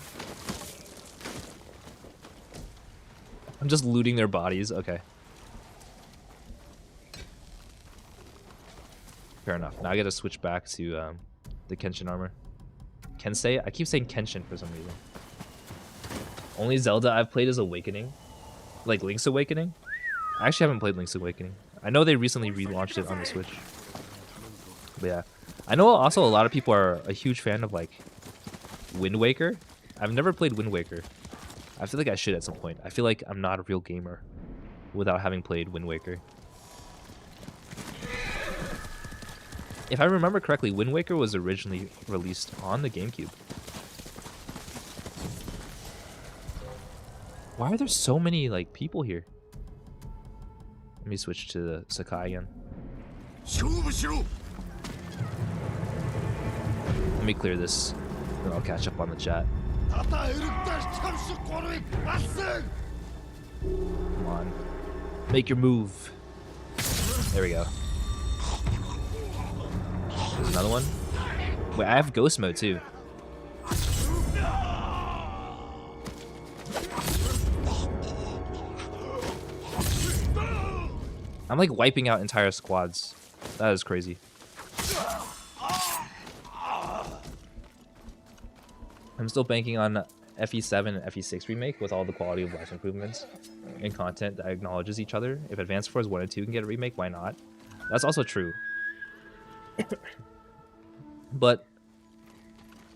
I'm just looting their bodies. Okay. Fair enough. Now I gotta switch back to the Kenshin armor. Kensei? I keep saying Kenshin for some reason. Only Zelda I've played is Awakening. Like Link's Awakening. I actually haven't played Link's Awakening. I know they recently relaunched it on the Switch. But yeah. I know also a lot of people are a huge fan of like Wind Waker. I've never played Wind Waker. I feel like I should at some point. I feel like I'm not a real gamer without having played Wind Waker. If I remember correctly, Wind Waker was originally released on the GameCube. Why are there so many like people here? Let me switch to the Sakai again. Let me clear this, then I'll catch up on the chat. Come on. Make your move. There we go. There's another one. Wait, I have ghost mode too. I'm like wiping out entire squads. That is crazy. I'm still banking on FE7 and FE6 remake with all the quality of life improvements and content that acknowledges each other. If Advanced Wars 1 and 2 can get a remake, why not? That's also true. But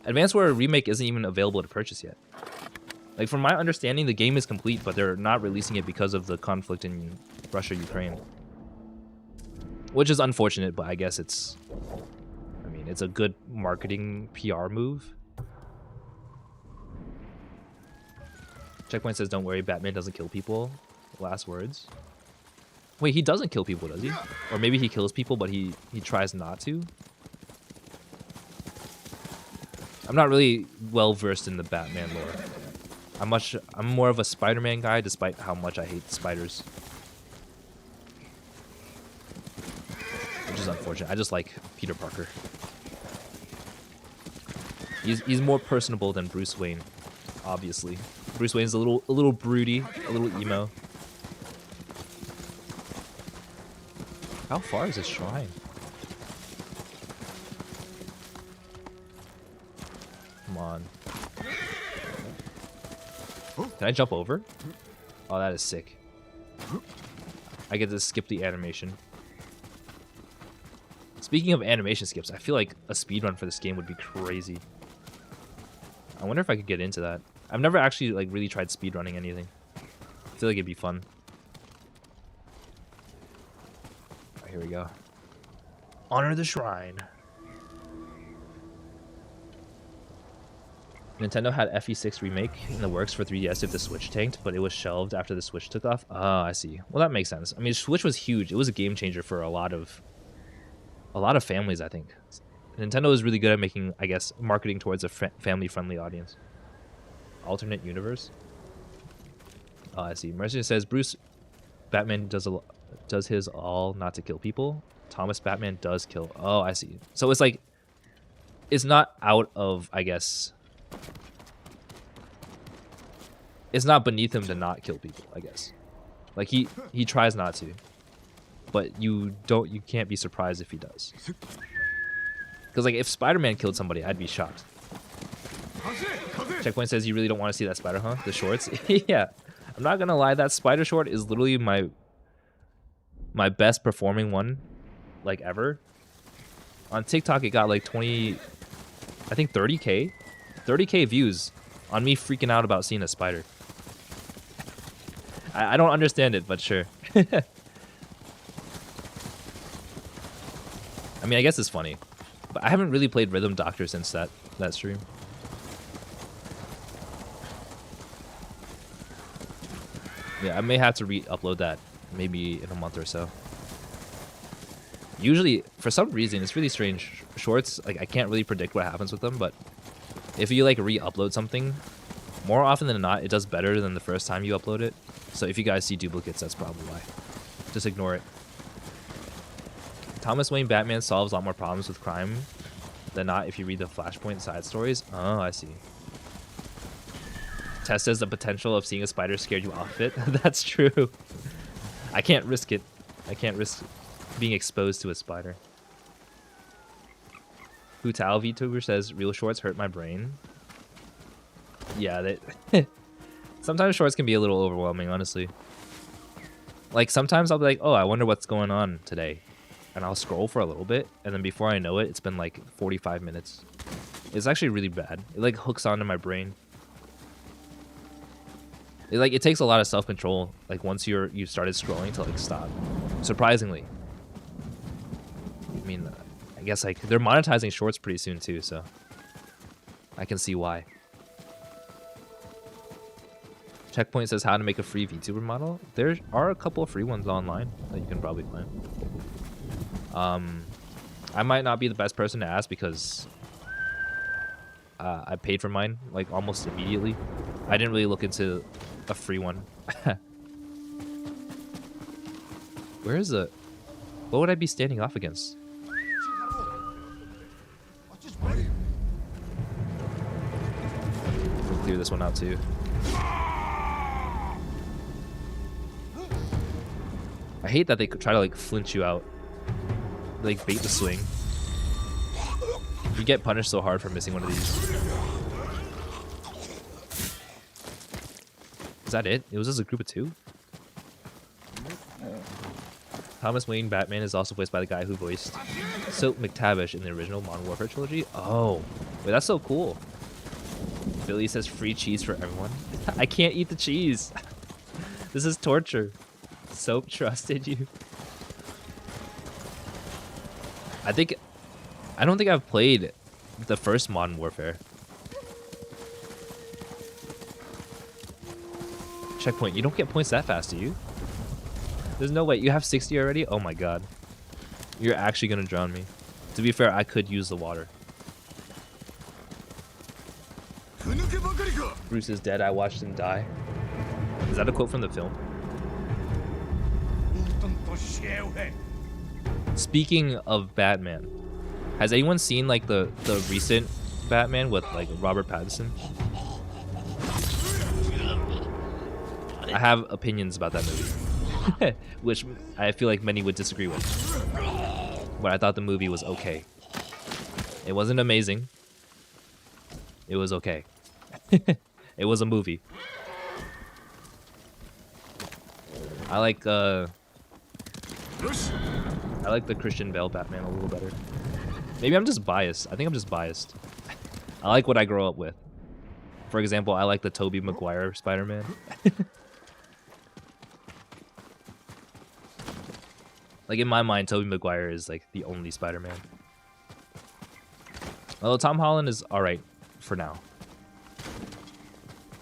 Advanced Wars remake isn't even available to purchase yet. Like from my understanding, the game is complete, but they're not releasing it because of the conflict in Russia-Ukraine. Which is unfortunate, but I guess it's... I mean, it's a good marketing PR move. Checkpoint says, don't worry, Batman doesn't kill people. Last words. Wait, he doesn't kill people, does he? Or maybe he kills people, but he tries not to? I'm not really well versed in the Batman lore. I'm more of a Spider-Man guy, despite how much I hate spiders. Which is unfortunate. I just like Peter Parker. He's more personable than Bruce Wayne, obviously. Bruce Wayne's a little broody, a little emo. How far is this shrine? Come on. Can I jump over? Oh, that is sick. I get to skip the animation. Speaking of animation skips, I feel like a speedrun for this game would be crazy. I wonder if I could get into that. I've never actually like really tried speedrunning anything. I feel like it'd be fun. Alright, here we go. Honor the shrine. Nintendo had FE6 remake in the works for 3DS if the Switch tanked, but it was shelved after the Switch took off. Oh, I see. Well, that makes sense. I mean, Switch was huge. It was a game changer for a lot of families, I think. Nintendo is really good at making, I guess, marketing towards a family-friendly audience. Alternate universe? Oh, I see. Mercer says, Bruce Batman does his all not to kill people. Thomas Batman does kill. Oh, I see. So it's like, it's not out of, I guess... It's not beneath him to not kill people, I guess. Like he tries not to, but you can't be surprised if he does. Because like if Spider-Man killed somebody, I'd be shocked. Checkpoint says you really don't want to see that spider, huh? The shorts? Yeah, I'm not gonna lie, that spider short is literally my best performing one, like ever. On TikTok, it got like 20, I think 30k views on me freaking out about seeing a spider. I don't understand it, but sure. I mean, I guess it's funny. But I haven't really played Rhythm Doctor since that stream. Yeah, I may have to re-upload that maybe in a month or so. Usually, for some reason, it's really strange. Shorts, like I can't really predict what happens with them, but if you like re-upload something, more often than not, it does better than the first time you upload it. So if you guys see duplicates, that's probably why. Just ignore it. Thomas Wayne Batman solves a lot more problems with crime than not if you read the Flashpoint side stories. Oh, I see. Test says the potential of seeing a spider scared you off it. That's true. I can't risk it. I can't risk being exposed to a spider. Hutao VTuber says, real shorts hurt my brain. Yeah, that sometimes shorts can be a little overwhelming, honestly. Like, sometimes I'll be like, oh, I wonder what's going on today. And I'll scroll for a little bit, and then before I know it, it's been like 45 minutes. It's actually really bad. It like hooks onto my brain. It takes a lot of self-control, like once you've started scrolling, to like stop. Surprisingly. I mean, I guess like they're monetizing shorts pretty soon too, so I can see why. Checkpoint says how to make a free VTuber model. There are a couple of free ones online that you can probably find. I might not be the best person to ask because I paid for mine like almost immediately. I didn't really look into a free one. Where is it? What would I be standing off against? We'll clear this one out too. I hate that they could try to like flinch you out. Like bait the swing. You get punished so hard for missing one of these. Is that it? It was just a group of 2? Thomas Wayne Batman is also voiced by the guy who voiced Silk McTavish in the original Modern Warfare trilogy. Oh, wait, that's so cool. Billy says free cheese for everyone. I can't eat the cheese. This is torture. Soap trusted you. I don't think I've played the first Modern Warfare. Checkpoint, you don't get points that fast, do you? There's no way. You have 60 already? Oh my god. You're actually gonna drown me. To be fair, I could use the water. Bruce is dead, I watched him die. Is that a quote from the film? Speaking of Batman, has anyone seen like the recent Batman with like Robert Pattinson? I have opinions about that movie, which I feel like many would disagree with. But I thought the movie was okay. It wasn't amazing. It was okay. It was a movie. I like the Christian Bale Batman a little better. Maybe I'm just biased. I think I'm just biased. I like what I grow up with. For example, I like the Tobey Maguire Spider-Man. Like in my mind, Tobey Maguire is like the only Spider-Man. Although Tom Holland is alright for now.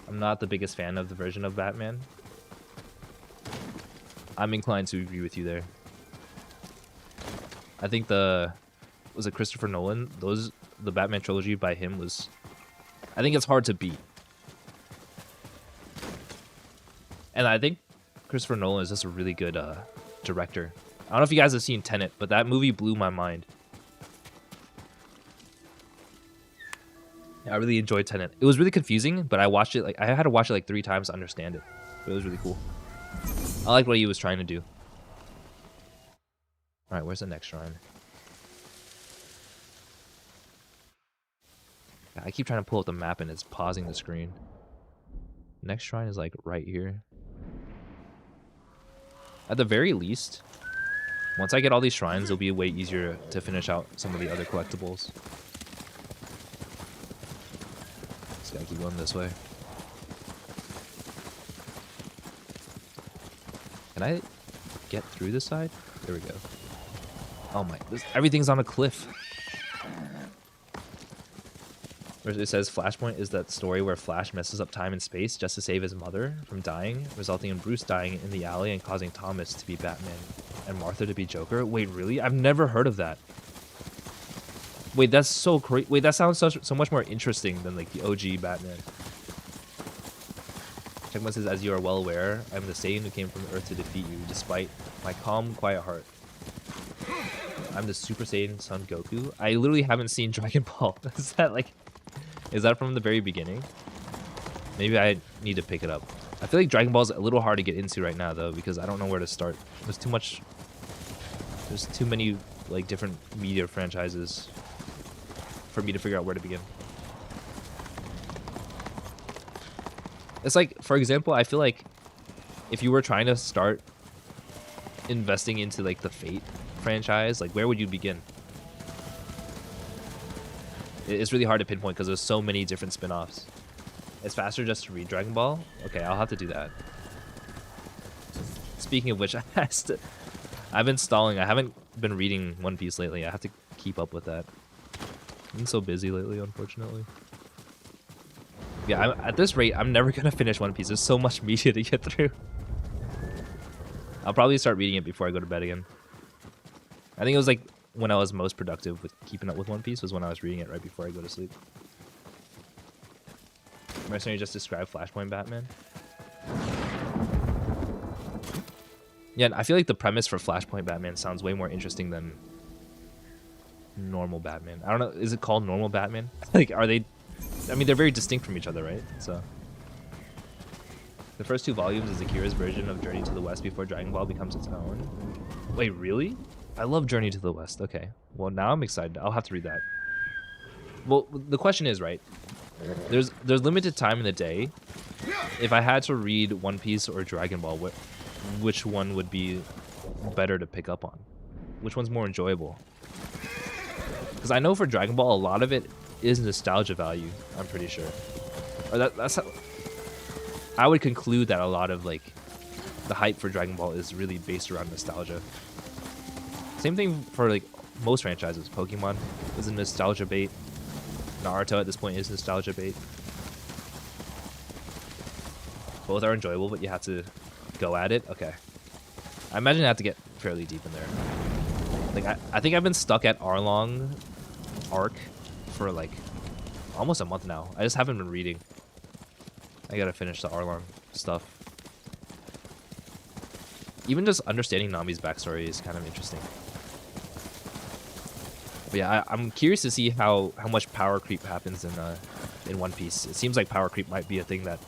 I'm not the biggest fan of the version of Batman. I'm inclined to agree with you there. I think was it Christopher Nolan? The Batman trilogy by him was, I think it's hard to beat. And I think Christopher Nolan is just a really good director. I don't know if you guys have seen Tenet, but that movie blew my mind. Yeah, I really enjoyed Tenet. It was really confusing, but I had to watch it like 3 times to understand it. But it was really cool. I like what he was trying to do. Alright, where's the next shrine? I keep trying to pull up the map and it's pausing the screen. Next shrine is like right here. At the very least, once I get all these shrines, it'll be way easier to finish out some of the other collectibles. Just gotta keep going this way. Can I get through this side? There we go. Oh my, everything's on a cliff. It says Flashpoint is that story where Flash messes up time and space just to save his mother from dying, resulting in Bruce dying in the alley and causing Thomas to be Batman and Martha to be Joker. Wait, really? I've never heard of that. Wait, that's so crazy. Wait, that sounds so much more interesting than like the OG Batman. Checkmate says, as you are well aware, I'm the Saiyan who came from Earth to defeat you, despite my calm, quiet heart. I'm the Super Saiyan Son Goku. I literally haven't seen Dragon Ball. Is that from the very beginning? Maybe I need to pick it up. I feel like Dragon Ball is a little hard to get into right now though, because I don't know where to start. There's too many like different media franchises for me to figure out where to begin. It's like, for example, I feel like if you were trying to start investing into like the Fate franchise, like where would you begin? It's really hard to pinpoint because there's so many different spin-offs. It's faster just to read Dragon Ball? Okay, I'll have to do that. Speaking of which, I've been stalling. I haven't been reading One Piece lately. I have to keep up with that. I've been so busy lately, unfortunately. Yeah, at this rate, I'm never going to finish One Piece. There's so much media to get through. I'll probably start reading it before I go to bed again. I think it was like when I was most productive with keeping up with One Piece was when I was reading it right before I go to sleep. Mercenary just described Flashpoint Batman. Yeah, I feel like the premise for Flashpoint Batman sounds way more interesting than normal Batman. I don't know, is it called normal Batman? Like, are they... I mean, they're very distinct from each other, right? So... The first two volumes is Akira's version of Journey to the West before Dragon Ball becomes its own. Wait, really? I love Journey to the West. Okay. Well, now I'm excited. I'll have to read that. Well, the question is, right? There's limited time in the day. If I had to read One Piece or Dragon Ball, which one would be better to pick up on? Which one's more enjoyable? Because I know for Dragon Ball, a lot of it is nostalgia value. I'm pretty sure. Or that's how, I would conclude that a lot of like the hype for Dragon Ball is really based around nostalgia. Same thing for like most franchises. Pokemon is a nostalgia bait. Naruto at this point is nostalgia bait. Both are enjoyable, but you have to go at it. Okay. I imagine I have to get fairly deep in there. Like I think I've been stuck at Arlong arc for like almost a month now. I just haven't been reading. I gotta finish the Arlong stuff. Even just understanding Nami's backstory is kind of interesting. But yeah, I'm curious to see how much power creep happens in One Piece. It seems like power creep might be a thing that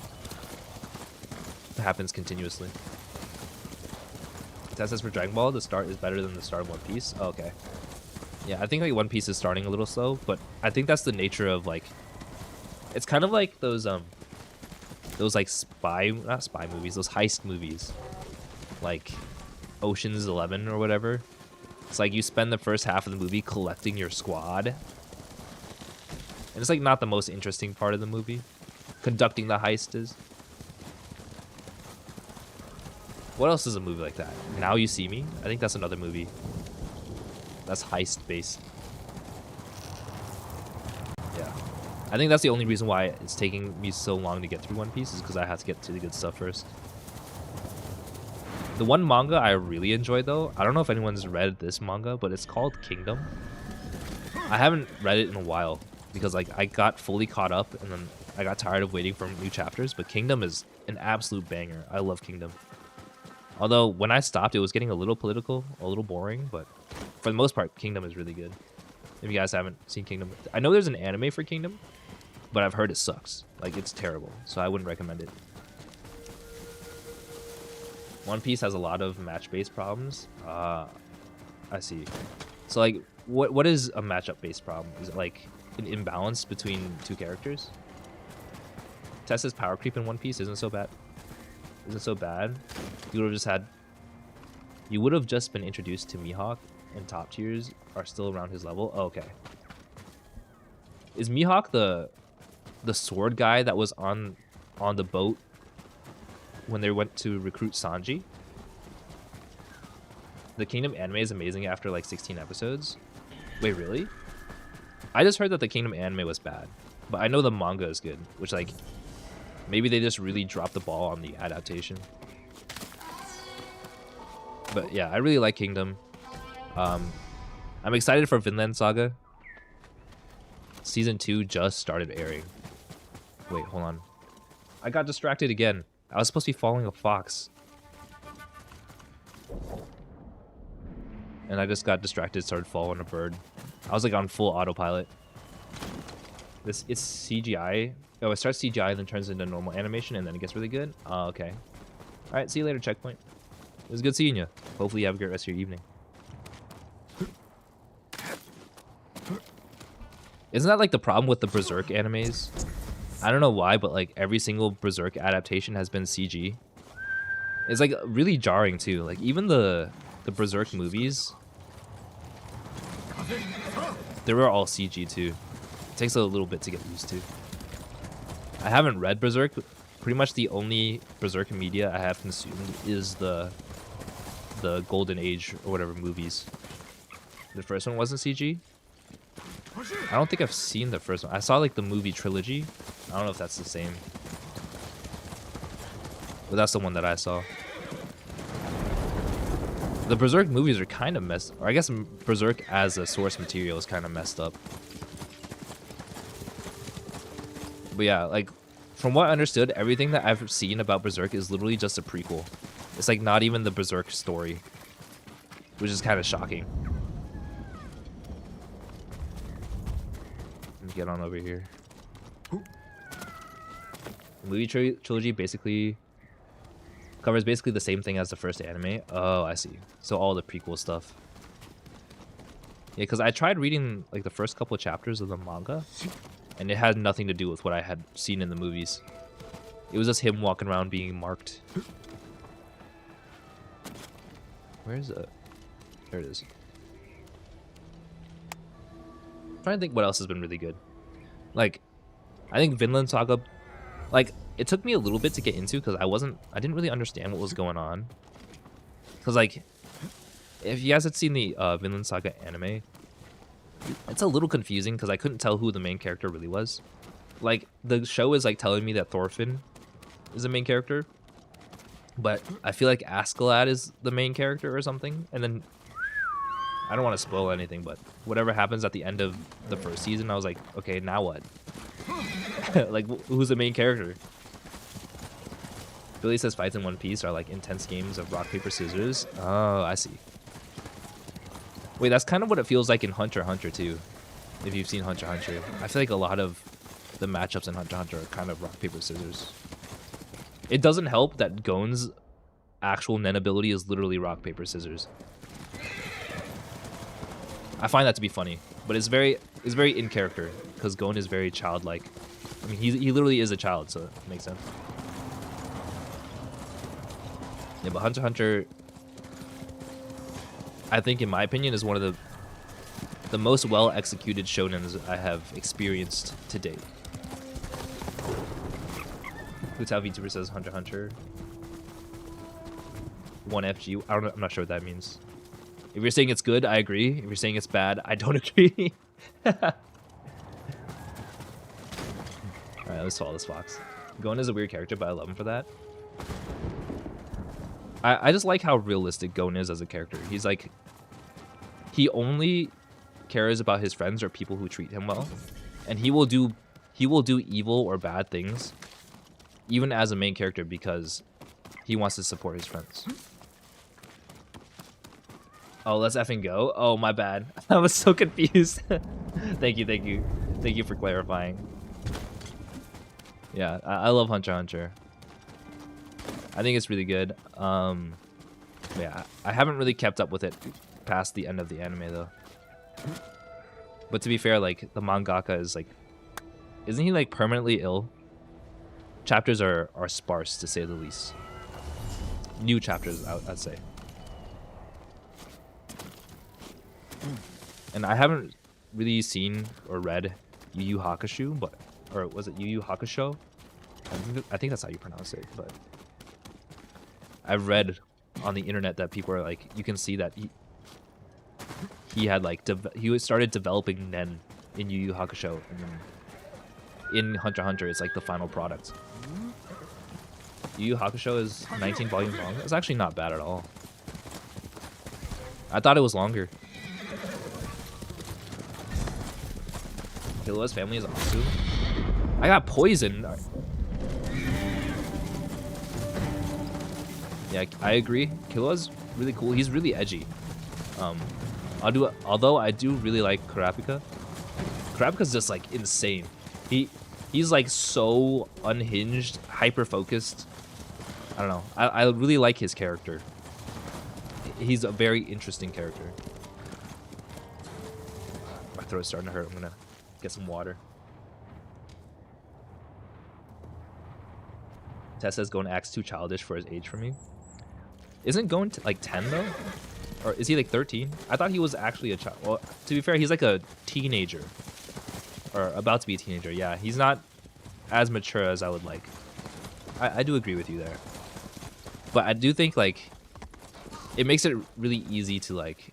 happens continuously. Test says for Dragon Ball, the start is better than the start of One Piece. Oh, okay. Yeah, I think like One Piece is starting a little slow, but I think that's the nature of like, it's kind of like those like not spy movies, those heist movies, like Ocean's 11 or whatever. It's like you spend the first half of the movie collecting your squad, and it's like not the most interesting part of the movie. Conducting the heist is. What else is a movie like that? Now You See Me? I think that's another movie that's heist based. Yeah. I think that's the only reason why it's taking me so long to get through One Piece is because I have to get to the good stuff first. The one manga I really enjoyed though, I don't know if anyone's read this manga, but it's called Kingdom. I haven't read it in a while because like I got fully caught up and then I got tired of waiting for new chapters, but Kingdom is an absolute banger. I love Kingdom. Although when I stopped, it was getting a little political, a little boring, but for the most part, Kingdom is really good. If you guys haven't seen Kingdom, I know there's an anime for Kingdom, but I've heard it sucks. Like, it's terrible, so I wouldn't recommend it. One Piece has a lot of match-based problems. I see. So, like, what is a matchup-based problem? Is it, like, an imbalance between two characters? Tessa's power creep in One Piece isn't so bad. Isn't so bad. You would have just been introduced to Mihawk, and top tiers are still around his level. Oh, okay. Is Mihawk the sword guy that was on the boat when they went to recruit Sanji? The Kingdom anime is amazing after like 16 episodes. Wait, really? I just heard that the Kingdom anime was bad, but I know the manga is good, which like maybe they just really dropped the ball on the adaptation. But yeah, I really like Kingdom. I'm excited for Vinland Saga. Season 2 just started airing. Wait, hold on. I got distracted again. I was supposed to be following a fox. And I just got distracted, started following a bird. I was like on full autopilot. It's CGI. Oh, it starts CGI and then turns into normal animation and then it gets really good. Oh, okay. Alright, see you later, Checkpoint. It was good seeing you. Hopefully you have a great rest of your evening. Isn't that like the problem with the Berserk animes? I don't know why, but like every single Berserk adaptation has been CG. It's like really jarring too. Like even the Berserk movies, they were all CG too. It takes a little bit to get used to. I haven't read Berserk. Pretty much the only Berserk media I have consumed is the Golden Age or whatever movies. The first one wasn't CG. I don't think I've seen the first one. I saw like the movie trilogy. I don't know if that's the same. But that's the one that I saw. The Berserk movies are kind of messed, or I guess Berserk as a source material is kind of messed up. But yeah, like from what I understood, everything that I've seen about Berserk is literally just a prequel. It's like not even the Berserk story, which is kind of shocking. Let me get on over here. The movie trilogy basically covers basically the same thing as the first anime. Oh, I see. So all the prequel stuff. Yeah, because I tried reading like the first couple of chapters of the manga, and it had nothing to do with what I had seen in the movies. It was just him walking around being marked. Where is it? There it is. I'm trying to think what else has been really good. Like, I think Vinland Saga, like, it took me a little bit to get into because I didn't really understand what was going on. Because, like, if you guys had seen the Vinland Saga anime, it's a little confusing because I couldn't tell who the main character really was. Like, the show is, like, telling me that Thorfinn is the main character, but I feel like Askeladd is the main character or something. And then, I don't want to spoil anything, but whatever happens at the end of the first season, I was like, okay, now what? Like, who's the main character? Billy says fights in One Piece are like intense games of rock, paper, scissors. Oh, I see. Wait, that's kind of what it feels like in Hunter x Hunter too. If you've seen Hunter x Hunter, I feel like a lot of the matchups in Hunter x Hunter are kind of rock, paper, scissors. It doesn't help that Gon's actual Nen ability is literally rock, paper, scissors. I find that to be funny, but it's very in character because Gon is very childlike. I mean, he literally is a child, so it makes sense. Yeah, but Hunter x Hunter, I think, in my opinion, is one of the most well-executed shonens I have experienced to date. Hutao VTuber says Hunter x Hunter. 1FG. I'm not sure what that means. If you're saying it's good, I agree. If you're saying it's bad, I don't agree. Alright, let's follow this fox. Gon is a weird character, but I love him for that. I just like how realistic Gon is as a character. He's like, he only cares about his friends or people who treat him well, and he will do evil or bad things, even as a main character, because he wants to support his friends. Oh, let's effing go. Oh, my bad. I was so confused. Thank you for clarifying. Yeah, I love Hunter x Hunter. I think it's really good. Yeah, I haven't really kept up with it past the end of the anime though. But to be fair, like the mangaka is like, isn't he like permanently ill? Chapters are sparse to say the least. New chapters, I'd say. And I haven't really seen or read Yu Yu Hakusho, or was it Yu Yu Hakusho? I think that's how you pronounce it, but I've read on the internet that people are like, you can see that he had like he started developing Nen in Yu Yu Hakusho, and then in Hunter x Hunter, it's like the final product. Yu Yu Hakusho is 19 volumes long. It's actually not bad at all. I thought it was longer. Killua's family is awesome. I got poisoned. Yeah, I agree. Killua's really cool. He's really edgy. Although I do really like Kurapika. Kurapika's just like insane. He's like so unhinged, hyper focused. I don't know. I really like his character. He's a very interesting character. My throat's starting to hurt. I'm gonna get some water. Tess says going Axe too childish for his age for me. Isn't going to like 10 though? Or is he like 13? I thought he was actually a child. Well, to be fair, he's like a teenager. Or about to be a teenager, yeah. He's not as mature as I would like. I do agree with you there. But I do think like it makes it really easy to like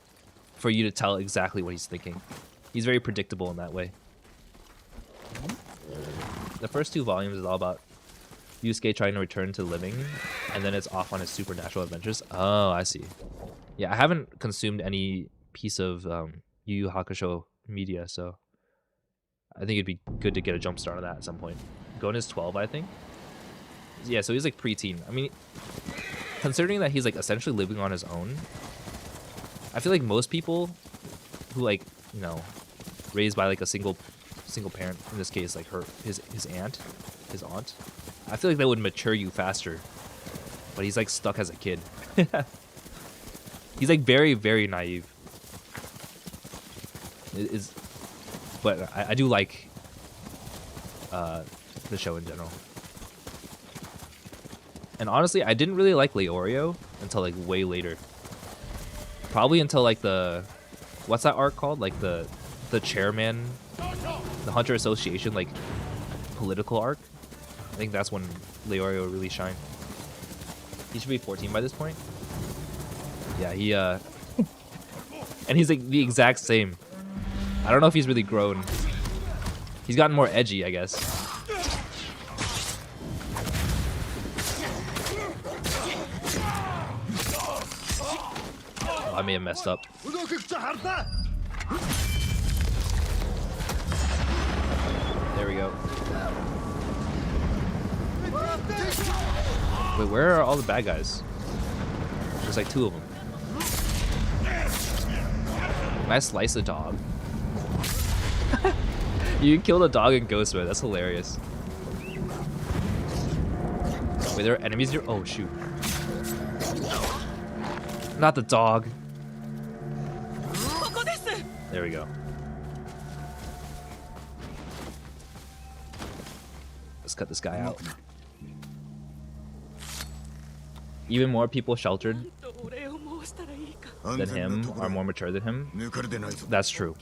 for you to tell exactly what he's thinking. He's very predictable in that way. The first 2 volumes is all about Yusuke trying to return to living, and then it's off on his supernatural adventures. Oh, I see. Yeah, I haven't consumed any piece of Yu Yu Hakusho media, so I think it'd be good to get a jump start on that at some point. Gon is 12, I think. Yeah, so he's like preteen. I mean, considering that he's like essentially living on his own, I feel like most people who like, you know, raised by like a single parent, in this case like his aunt, I feel like that would mature you faster. But he's like stuck as a kid. He's like very, very naive. But I do like the show in general. And honestly, I didn't really like Leorio until like way later. Probably until like the, what's that arc called? Like the chairman, the Hunter Association like political arc. I think that's when Leorio really shined. He should be 14 by this point. Yeah, he and he's like the exact same. I don't know if he's really grown. He's gotten more edgy, I guess. Oh, I may have messed up. There we go. Wait, where are all the bad guys? There's like 2 of them. Can I slice a dog? You killed a dog in Ghost mode. That's hilarious. Wait, there are enemies here? Oh, shoot. Not the dog. There we go. Let's cut this guy out. Even more people sheltered than him are more mature than him. That's true.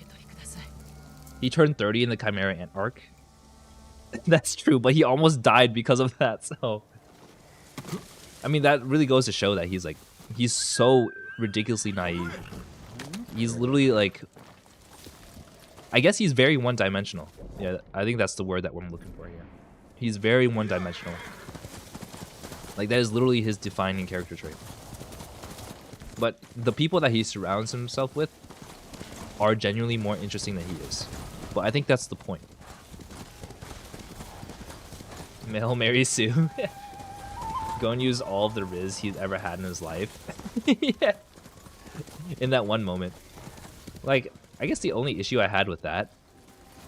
He turned 30 in the Chimera Ant arc. That's true, but he almost died because of that, so... I mean, that really goes to show that he's so ridiculously naive. He's literally like... I guess he's very one-dimensional. Yeah, I think that's the word that I'm looking for here. He's very one-dimensional. Like, that is literally his defining character trait. But the people that he surrounds himself with are genuinely more interesting than he is. But I think that's the point. Hail Mary Sue. Go and use all of the Riz he's ever had in his life. Yeah. In that one moment. Like, I guess the only issue I had with that,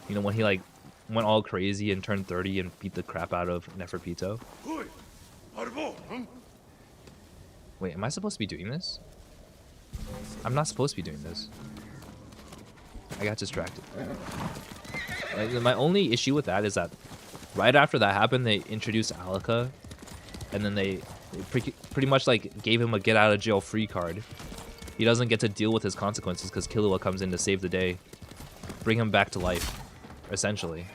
you know, when he like went all crazy and turned 30 and beat the crap out of Neferpito. Wait, am I supposed to be doing this? I'm not supposed to be doing this. I got distracted. Like, my only issue with that is that right after that happened, they introduced Alaka, and then they pretty much like gave him a get out of jail free card. He doesn't get to deal with his consequences because Killua comes in to save the day, bring him back to life, essentially,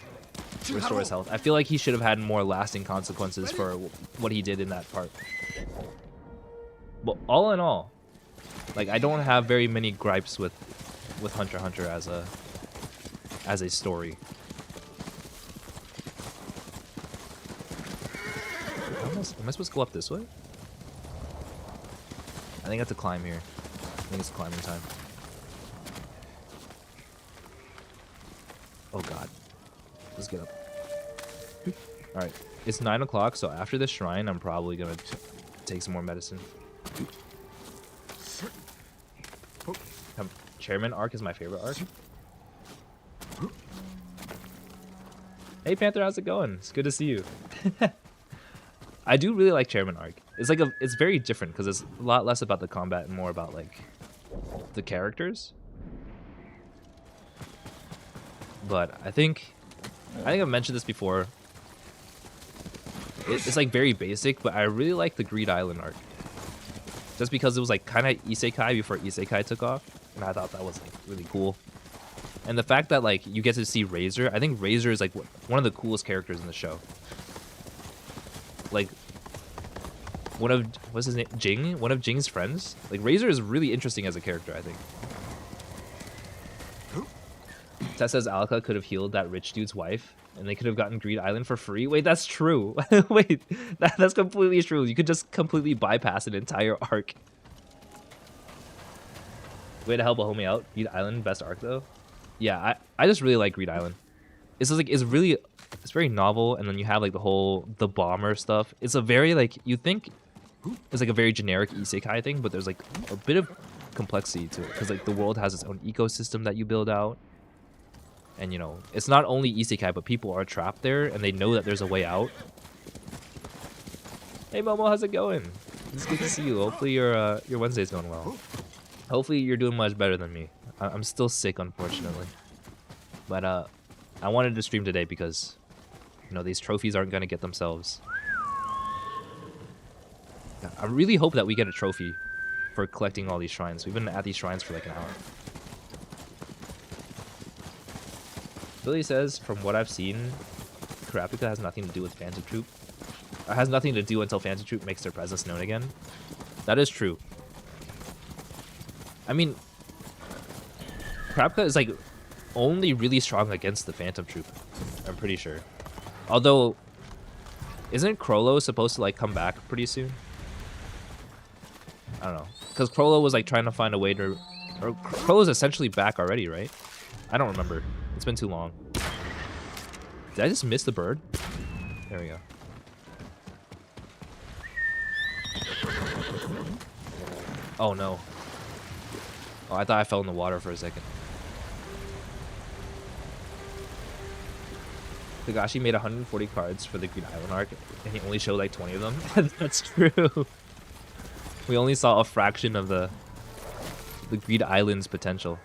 restore his health. I feel like he should have had more lasting consequences for what he did in that part. But all in all, like, I don't have very many gripes with Hunter x Hunter as a story. Am I supposed to go up this way? I think I have to climb here. I think it's climbing time. Oh god. Let's get up. Alright. It's 9 o'clock, so after this shrine, I'm probably gonna take some more medicine. Chairman arc is my favorite arc. Hey Panther, how's it going? It's good to see you. I do really like Chairman arc. It's like it's very different because it's a lot less about the combat and more about like the characters. But I think I've mentioned this before. It's like very basic, but I really like the Greed Island arc. Just because it was like kind of isekai before isekai took off, and I thought that was like really cool. And the fact that like you get to see Razor, I think Razor is like one of the coolest characters in the show. Like what's his name? Jing? One of Jing's friends? Like Razor is really interesting as a character, I think. Tess says Alka could have healed that rich dude's wife, and they could have gotten Greed Island for free. Wait, that's true. Wait, that's completely true. You could just completely bypass an entire arc. Way to help a homie out. Greed Island, best arc though. Yeah, I just really like Greed Island. It's just like it's very novel, and then you have like the bomber stuff. It's a very like you think it's like a very generic isekai thing, but there's like a bit of complexity to it because like the world has its own ecosystem that you build out. And you know, it's not only isekai, but people are trapped there, and they know that there's a way out. Hey Momo, how's it going? It's good to see you. Hopefully your Wednesday's going well. Hopefully you're doing much better than me. I'm still sick, unfortunately. But I wanted to stream today because, you know, these trophies aren't gonna get themselves. I really hope that we get a trophy for collecting all these shrines. We've been at these shrines for like an hour. Billy says, from what I've seen, Kurapika has nothing to do with Phantom Troop. It has nothing to do until Phantom Troop makes their presence known again. That is true. I mean, Kurapika is like only really strong against the Phantom Troop. I'm pretty sure. Although, isn't Krollo supposed to like come back pretty soon? I don't know. Because Krollo was like trying to find a way to... Or Krollo's essentially back already, right? I don't remember. It's been too long. Did I just miss the bird? There we go. Oh no. Oh, I thought I fell in the water for a second. Higashi made 140 cards for the Green Island arc, and he only showed like 20 of them. That's true. We only saw a fraction of the Greed Island's potential.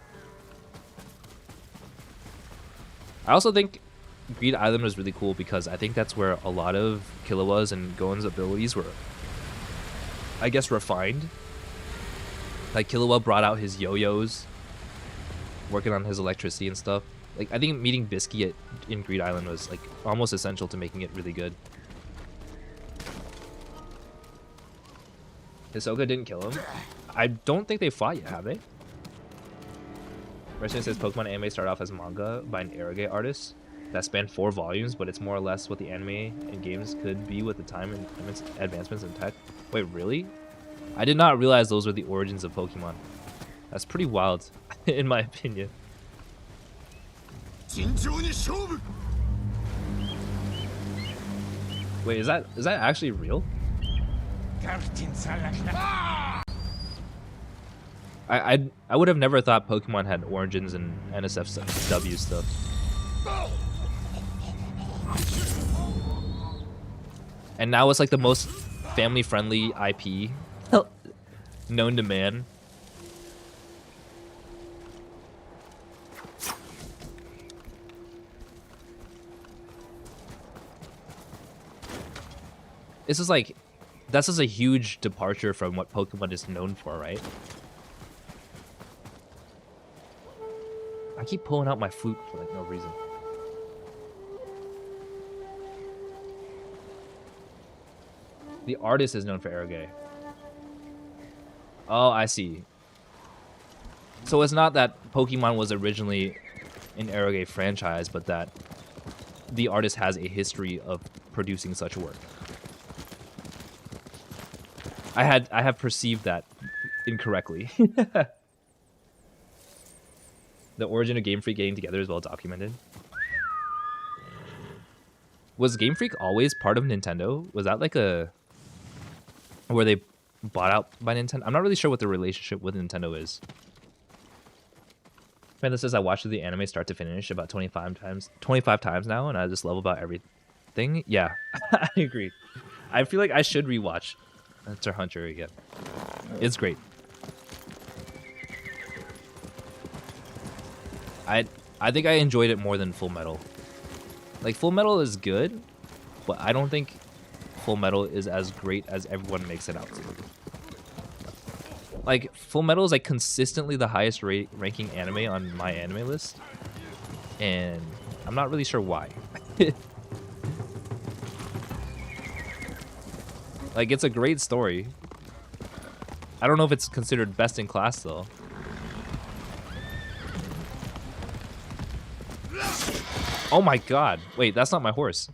I also think Greed Island was really cool because I think that's where a lot of Killua's and Gon's abilities were, I guess, refined. Like Killua brought out his yo-yos, working on his electricity and stuff. Like I think meeting Bisky in Greed Island was like almost essential to making it really good. Hisoka didn't kill him. I don't think they fought yet, have they? Resident says Pokemon anime started off as manga by an eroge artist that spanned 4 volumes, but it's more or less what the anime and games could be with the time and advancements in tech. Wait, really? I did not realize those were the origins of Pokemon. That's pretty wild, in my opinion. Wait, is that actually real? I would have never thought Pokemon had origins in NSFW stuff. And now it's like the most family-friendly IP known to man. This is like, that's just a huge departure from what Pokemon is known for, right? I keep pulling out my flute for like no reason. The artist is known for eroge. Oh, I see. So it's not that Pokemon was originally an eroge franchise, but that the artist has a history of producing such work. I have perceived that incorrectly. The origin of Game Freak getting together is well documented. Was Game Freak always part of Nintendo? Was that like a... were they bought out by Nintendo? I'm not really sure what the relationship with Nintendo is. Man, this says I watched the anime start to finish about 25 times now, and I just love about everything. Yeah, I agree. I feel like I should rewatch Hunter x Hunter again. It's great. I think I enjoyed it more than Full Metal. Like, Full Metal is good, but I don't think Full Metal is as great as everyone makes it out to. Like, Full Metal is like consistently the highest ranking anime on my anime list, and I'm not really sure why. Like, it's a great story. I don't know if it's considered best in class though. Oh my god. Wait, that's not my horse.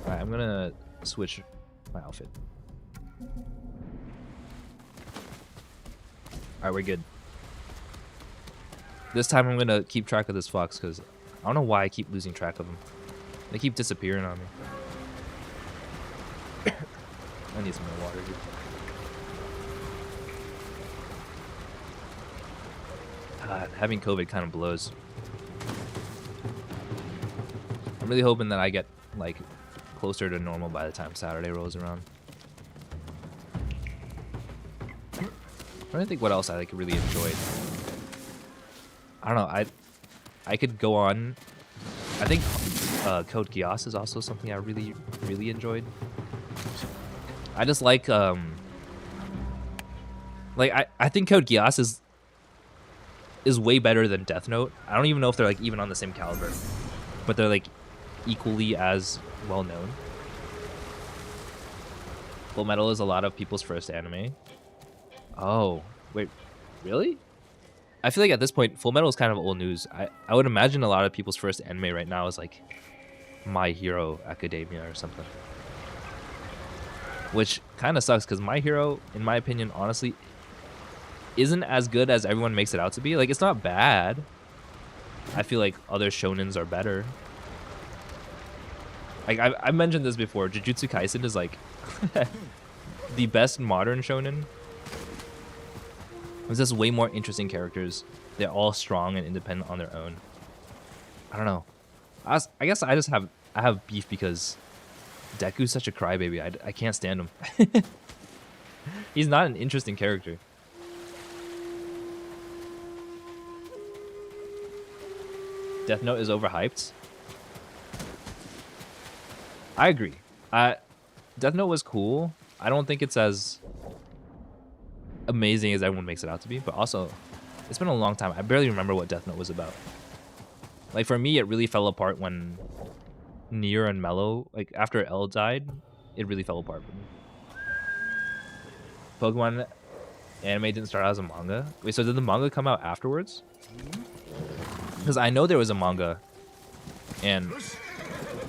Alright, I'm gonna switch my outfit. Alright, we're good. This time I'm gonna keep track of this fox because I don't know why I keep losing track of them. They keep disappearing on me. I need some more water here. God, having COVID kind of blows. I'm really hoping that I get like closer to normal by the time Saturday rolls around. I'm trying to think what else I like really enjoyed. I don't know. I could go on. I think Code Geass is also something I really enjoyed. I just like I think Code Geass is way better than Death Note. I don't even know if they're like even on the same caliber, but they're like equally as well known. Full Metal is a lot of people's first anime. Oh, wait, really? I feel like at this point, Full Metal is kind of old news. I would imagine a lot of people's first anime right now is like My Hero Academia or something. Which kind of sucks because My Hero, in my opinion, honestly, isn't as good as everyone makes it out to be. Like, it's not bad. I feel like other shonens are better. Like, I've mentioned this before. Jujutsu Kaisen is like the best modern shonen. There's just way more interesting characters. They're all strong and independent on their own. I don't know. I guess I have beef because Deku's such a crybaby. I can't stand him. He's not an interesting character. Death Note is overhyped. I agree. Death Note was cool. I don't think it's as amazing as everyone makes it out to be, but also it's been a long time. I barely remember what Death Note was about. Like, for me, it really fell apart when Nier and Mello, like after L died, it really fell apart for me. Pokemon anime didn't start out as a manga. Wait, so did the manga come out afterwards? Because I know there was a manga, and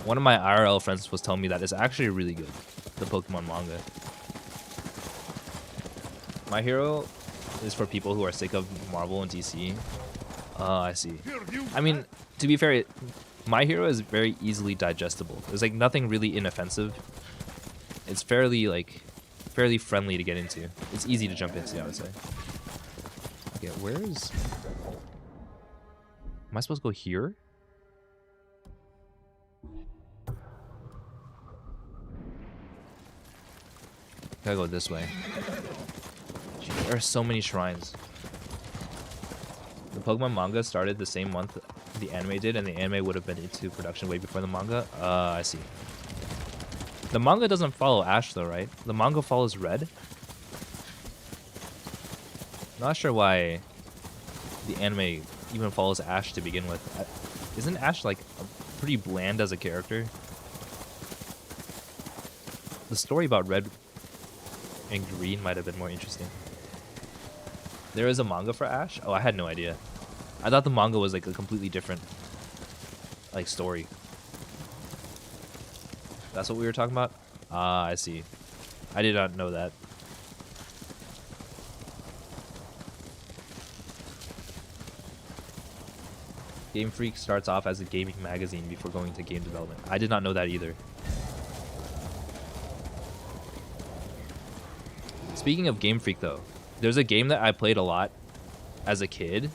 one of my IRL friends was telling me that it's actually really good, the Pokemon manga. My Hero is for people who are sick of Marvel and DC. I see. I mean, to be fair, My Hero is very easily digestible. There's like nothing really inoffensive. It's fairly friendly to get into. It's easy to jump into, I would say. Okay, where is... Am I supposed to go here? Gotta go this way. Jeez, there are so many shrines. The Pokemon manga started the same month the anime did, and the anime would have been into production way before the manga. I see. The manga doesn't follow Ash though, right? The manga follows Red. Not sure why the anime even follows Ash to begin with. Isn't Ash like pretty bland as a character? The story about Red and Green might have been more interesting. There is a manga for Ash? Oh, I had no idea. I thought the manga was like a completely different like story. That's what we were talking about? Ah, I see. I did not know that. Game Freak starts off as a gaming magazine before going to game development. I did not know that either. Speaking of Game Freak though, there's a game that I played a lot as a kid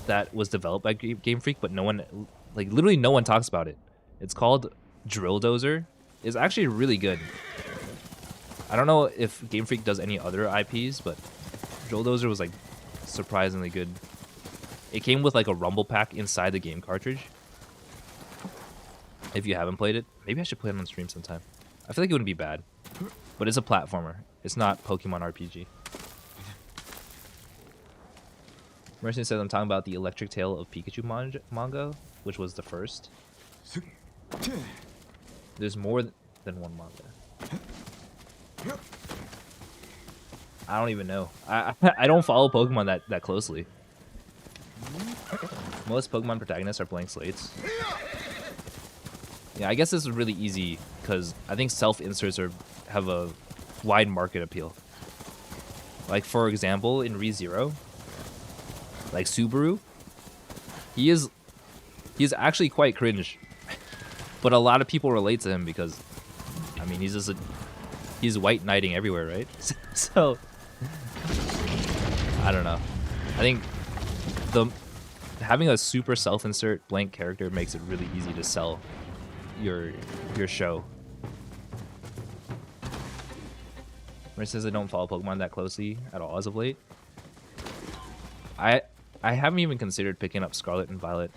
that was developed by Game Freak, but no one, like literally no one talks about it. It's called Drill Dozer. It's actually really good. I don't know if Game Freak does any other IPs, but Drill Dozer was like surprisingly good. It came with like a rumble pack inside the game cartridge. If you haven't played it, maybe I should play it on stream sometime. I feel like it wouldn't be bad, but it's a platformer. It's not Pokemon RPG. Mercy says I'm talking about the Electric Tail of Pikachu manga, which was the first. There's more than one manga. I don't even know. I don't follow Pokemon that closely. Most Pokemon protagonists are blank slates. Yeah, I guess this is really easy because I think self-inserts have a wide market appeal. Like for example, in ReZero, like Subaru, he's actually quite cringe, but a lot of people relate to him because, I mean, he's white knighting everywhere, right? So I don't know. I think having a super self-insert blank character makes it really easy to sell your show. Rich says I don't follow Pokemon that closely at all as of late. I haven't even considered picking up Scarlet and Violet,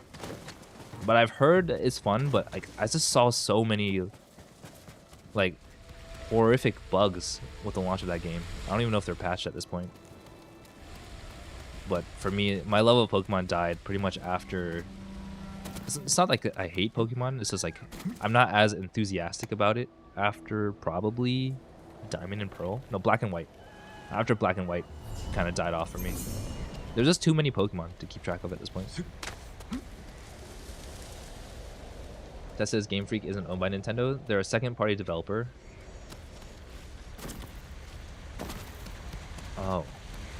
but I've heard it's fun. But like I just saw so many like horrific bugs with the launch of that game. I don't even know if they're patched at this point. But for me, my love of Pokemon died pretty much after. It's not like I hate Pokemon. It's just like I'm not as enthusiastic about it after probably Diamond and Pearl. No, Black and White. After Black and White kind of died off for me. There's just too many Pokemon to keep track of at this point. That says Game Freak isn't owned by Nintendo. They're a second-party developer. Oh.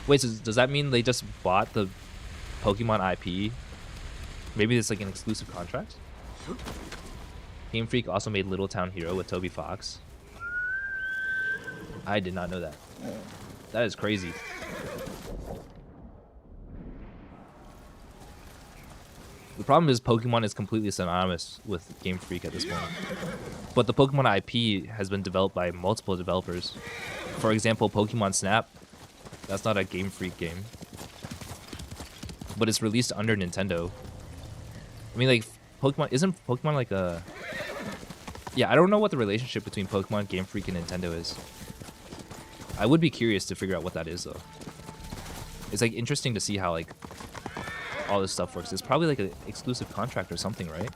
Wait, so does that mean they just bought the Pokemon IP? Maybe it's like an exclusive contract? Game Freak also made Little Town Hero with Toby Fox. I did not know that. That is crazy. The problem is Pokemon is completely synonymous with Game Freak at this point. But the Pokemon IP has been developed by multiple developers. For example, Pokemon Snap. That's not a Game Freak game. But it's released under Nintendo. I mean, like, Pokemon... Isn't Pokemon like a... Yeah, I don't know what the relationship between Pokemon, Game Freak, and Nintendo is. I would be curious to figure out what that is, though. It's, like, interesting to see how, like, all this stuff works. It's probably, like, an exclusive contract or something, right?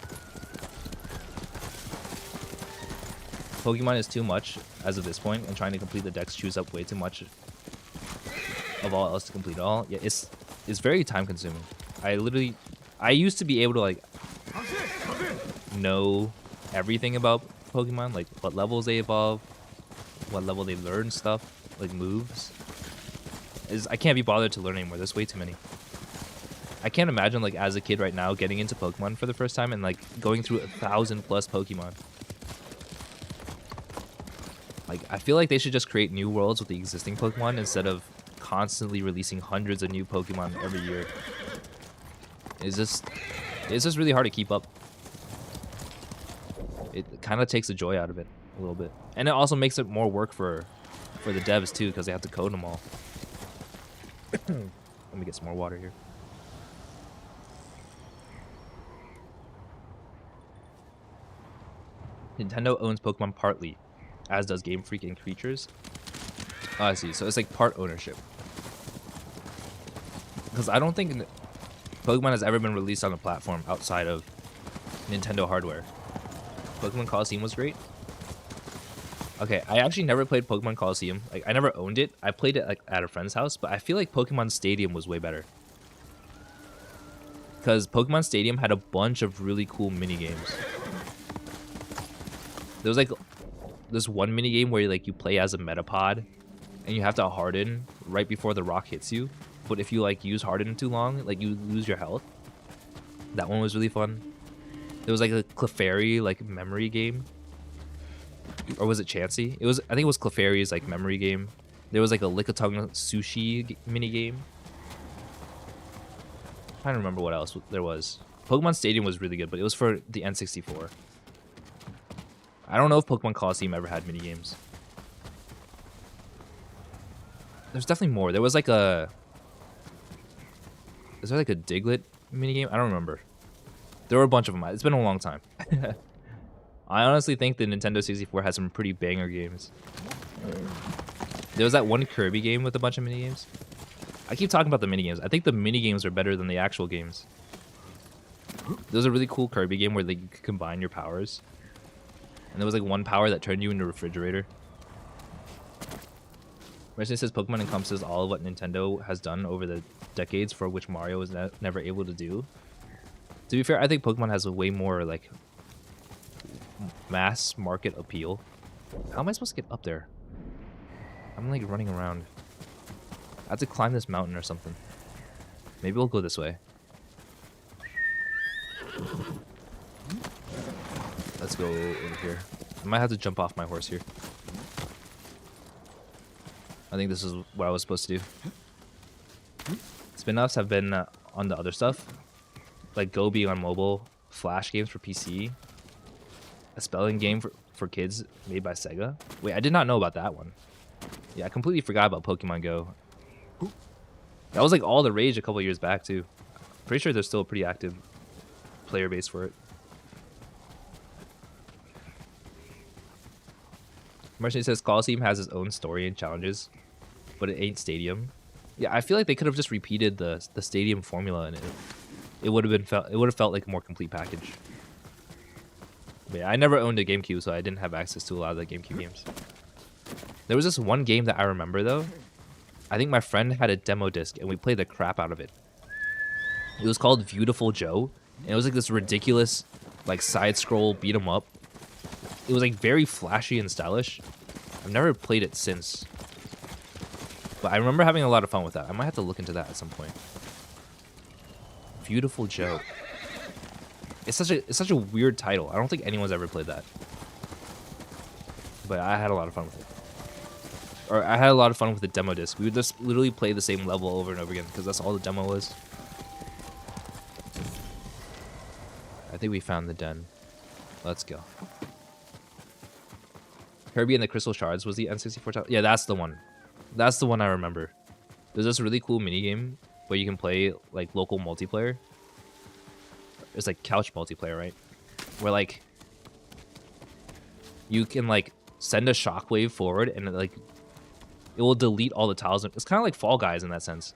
Pokemon is too much as of this point, and trying to complete the dex chews up way too much of all else to complete it all. Yeah, it's very time consuming. I used to be able to like know everything about Pokemon, like what levels they evolve, what level they learn stuff, like moves. I can't be bothered to learn anymore. There's way too many. I can't imagine like as a kid right now getting into Pokemon for the first time and like going through 1,000+ Pokemon. Like I feel like they should just create new worlds with the existing Pokemon instead of constantly releasing hundreds of new Pokemon every year. It's just really hard to keep up. It kind of takes the joy out of it a little bit, and it also makes it more work for the devs too because they have to code them all. Let me get some more water here. Nintendo owns Pokemon partly, as does Game Freak and Creatures. Oh, I see. So it's like part ownership. Because I don't think Pokemon has ever been released on a platform outside of Nintendo hardware. Pokemon Coliseum was great. Okay, I actually never played Pokemon Coliseum. Like, I never owned it. I played it like at a friend's house, but I feel like Pokemon Stadium was way better. Because Pokemon Stadium had a bunch of really cool mini games. There was like this one mini game where like you play as a metapod, and you have to harden right before the rock hits you. But if you like use harden too long, like you lose your health. That one was really fun. There was like a Clefairy like memory game, or was it Chansey? It was. I think it was Clefairy's like memory game. There was like a Lickitung sushi mini game. I'm trying to remember what else there was. Pokemon Stadium was really good, but it was for the N64. I don't know if Pokemon Coliseum ever had mini games. There's definitely more. There was like a. Is there like a Diglett minigame? I don't remember. There were a bunch of them. It's been a long time. I honestly think the Nintendo 64 has some pretty banger games. There was that one Kirby game with a bunch of minigames. I keep talking about the minigames. I think the minigames are better than the actual games. There's a really cool Kirby game where you could combine your powers. And there was like one power that turned you into a refrigerator. Mercy says Pokemon encompasses all of what Nintendo has done over the decades for which Mario was never able to do. To be fair, I think Pokemon has a way more like mass market appeal. How am I supposed to get up there? I'm like running around. I have to climb this mountain or something. Maybe we'll go this way. Let's go over here. I might have to jump off my horse here. I think this is what I was supposed to do. Spin-offs have been on the other stuff. Like Go being on mobile, Flash games for PC, a spelling game for kids made by Sega. Wait, I did not know about that one. Yeah, I completely forgot about Pokemon Go. That was like all the rage a couple years back too. Pretty sure there's still a pretty active player base for it. Merchant says Coliseum has its own story and challenges, but it ain't Stadium. Yeah, I feel like they could have just repeated the Stadium formula and it would have felt like a more complete package. But yeah, I never owned a GameCube, so I didn't have access to a lot of the GameCube games. There was this one game that I remember though. I think my friend had a demo disc and we played the crap out of it. It was called Beautiful Joe, and it was like this ridiculous like side scroll beat 'em up. It was like very flashy and stylish. I've never played it since, but I remember having a lot of fun with that. I might have to look into that at some point. Beautiful Joe. It's such a weird title. I don't think anyone's ever played that, but I had a lot of fun with it. Or I had a lot of fun with the demo disc. We would just literally play the same level over and over again because that's all the demo was. I think we found the den. Let's go. Kirby and the Crystal Shards was the N64 title. Yeah, that's the one. That's the one I remember. There's this really cool minigame where you can play like local multiplayer. It's like couch multiplayer, right? Where like you can like send a shockwave forward and like it will delete all the tiles. It's kind of like Fall Guys in that sense.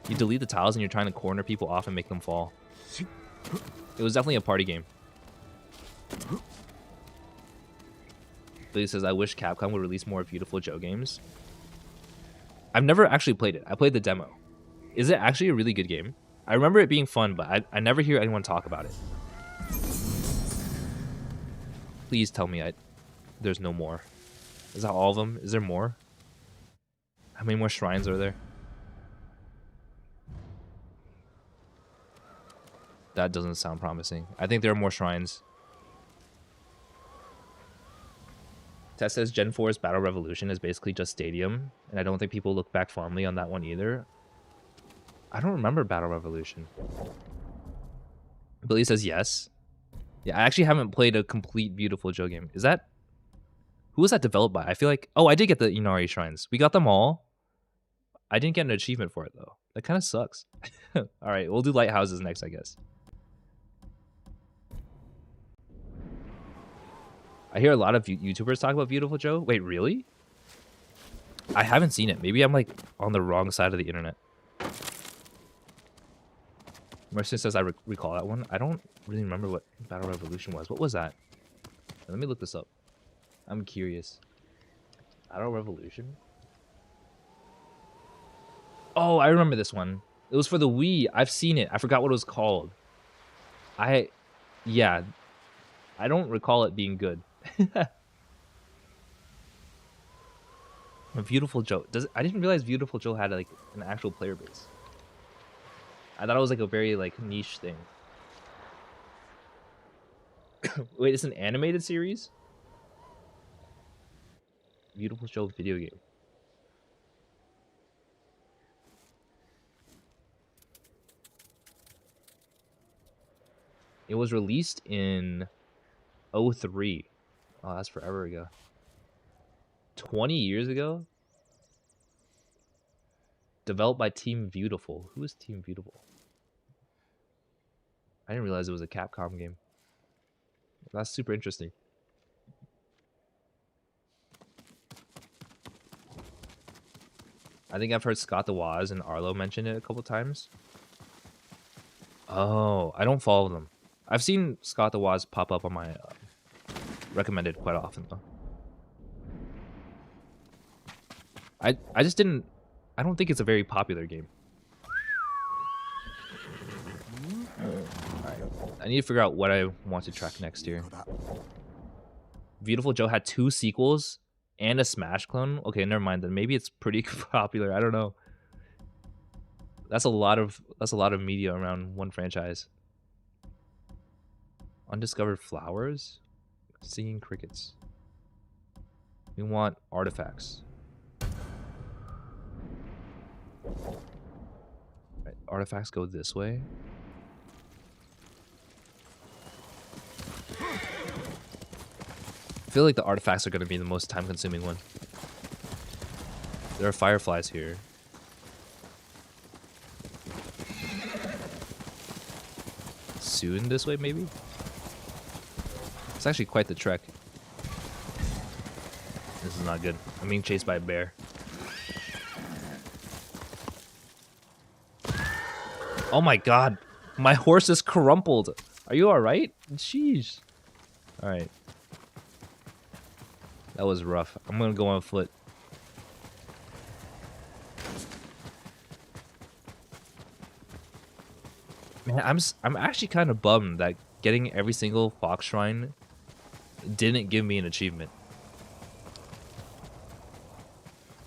You delete the tiles and you're trying to corner people off and make them fall. It was definitely a party game. Billy says, I wish Capcom would release more Beautiful Joe games. I've never actually played it. I played the demo. Is it actually a really good game? I remember it being fun, but I never hear anyone talk about it. Please tell me there's no more. Is that all of them? Is there more? How many more shrines are there? That doesn't sound promising. I think there are more shrines. Tess says Gen 4's Battle Revolution is basically just Stadium, and I don't think people look back fondly on that one either. I don't remember Battle Revolution. Billy says yes. Yeah, I actually haven't played a complete Beautiful Joe game. Is that... Who was that developed by? I feel like... Oh, I did get the Inari Shrines. We got them all. I didn't get an achievement for it, though. That kind of sucks. Alright, we'll do Lighthouses next, I guess. I hear a lot of YouTubers talk about Beautiful Joe. Wait, really? I haven't seen it. Maybe I'm like on the wrong side of the internet. Mercy says I recall that one. I don't really remember what Battle Revolution was. What was that? Let me look this up. I'm curious. Battle Revolution? Oh, I remember this one. It was for the Wii. I've seen it. I forgot what it was called. Yeah. I don't recall it being good. Beautiful Joe. I didn't realize Beautiful Joe had like an actual player base. I thought it was like a very like niche thing. Wait, it's an animated series? Beautiful Joe video game. It was released in 03. Oh, that's forever ago. 20 years ago? Developed by Team Beautiful. Who is Team Beautiful? I didn't realize it was a Capcom game. That's super interesting. I think I've heard Scott the Waz and Arlo mention it a couple times. Oh, I don't follow them. I've seen Scott the Waz pop up on my recommended quite often though. I just didn't. I don't think it's a very popular game. Alright, I need to figure out what I want to track next here. Beautiful Joe had 2 sequels and a Smash clone. Okay, never mind then. Maybe it's pretty popular. I don't know. That's a lot of media around one franchise. Undiscovered flowers, singing crickets. We want artifacts. Right, artifacts go this way. I feel like the artifacts are going to be the most time-consuming one. There are fireflies here. Soon this way, maybe? It's actually quite the trek. This is not good. I'm being chased by a bear. Oh my god. My horse is crumpled. Are you alright? Sheesh. Alright. That was rough. I'm gonna go on foot. Man, I'm actually kind of bummed that getting every single fox shrine didn't give me an achievement.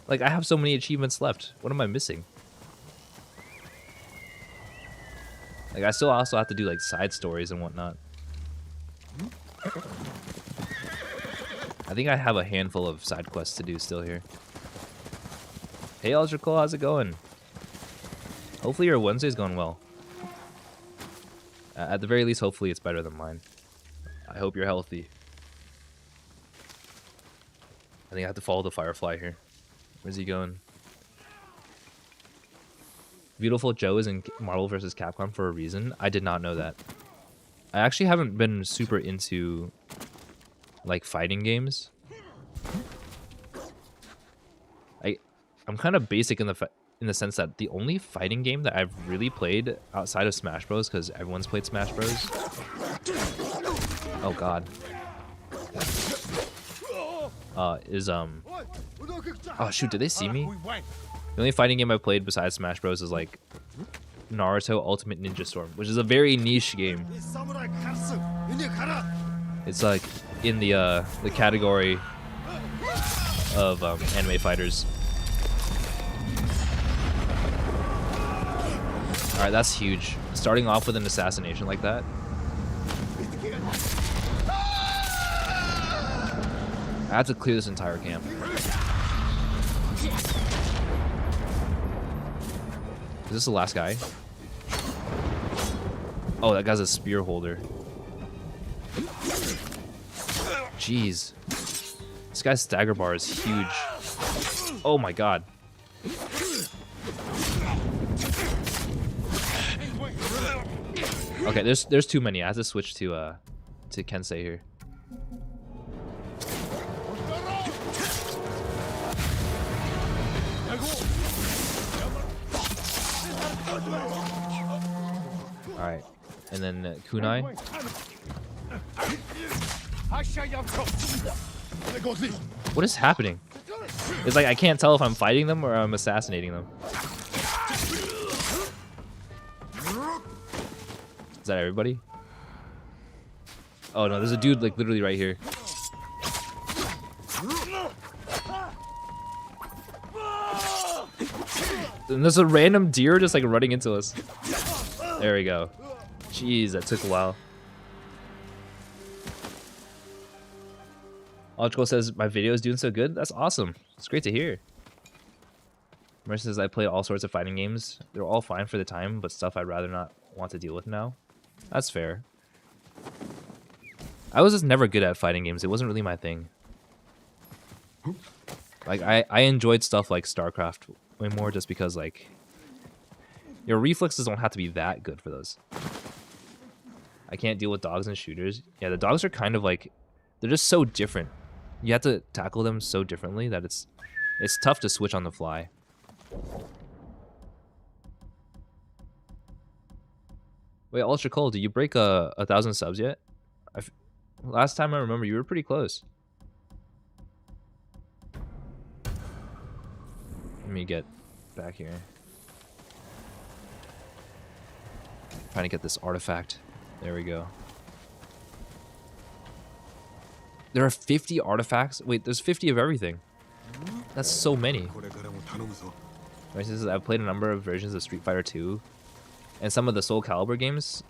Like, I have so many achievements left. What am I missing? Like, I still also have to do, like, side stories and whatnot. I think I have a handful of side quests to do still here. Hey, Ultracool, how's it going? Hopefully your Wednesday's going well. At the very least, hopefully it's better than mine. I hope you're healthy. I think I have to follow the Firefly here. Where's he going? Beautiful Joe is in Marvel vs. Capcom for a reason. I did not know that. I actually haven't been super into like fighting games. I'm kind of basic in the sense that the only fighting game that I've really played outside of Smash Bros, because everyone's played Smash Bros. Oh god. Oh shoot, did they see me? The only fighting game I played besides Smash Bros is like Naruto Ultimate Ninja Storm, which is a very niche game. It's like in the category of anime fighters. Alright, that's huge. Starting off with an assassination like that. I have to clear this entire camp. Is this the last guy? Oh, that guy's a spear holder. Jeez. This guy's stagger bar is huge. Oh my god. Okay, there's too many. I have to switch to Kensei here. Alright, and then kunai. What is happening? It's like I can't tell if I'm fighting them or I'm assassinating them. Is that everybody? Oh no, there's a dude like literally right here. And there's a random deer just like running into us. There we go. Jeez, that took a while. Logical says, my video is doing so good. That's awesome. It's great to hear. Mercy says, I play all sorts of fighting games. They're all fine for the time, but stuff I'd rather not want to deal with now. That's fair. I was just never good at fighting games. It wasn't really my thing. Like, I enjoyed stuff like StarCraft way more just because, like, your reflexes don't have to be that good for those. I can't deal with dogs and shooters. Yeah, the dogs are kind of like, they're just so different. You have to tackle them so differently that it's tough to switch on the fly. Wait, Ultra Cold, did you break 1,000 subs yet? Last time I remember, you were pretty close. Let me get back here. Trying to get this artifact. There we go. There are 50 artifacts? Wait, there's 50 of everything. That's so many. Right, says, I've played a number of versions of Street Fighter 2 and some of the Soul Calibur games,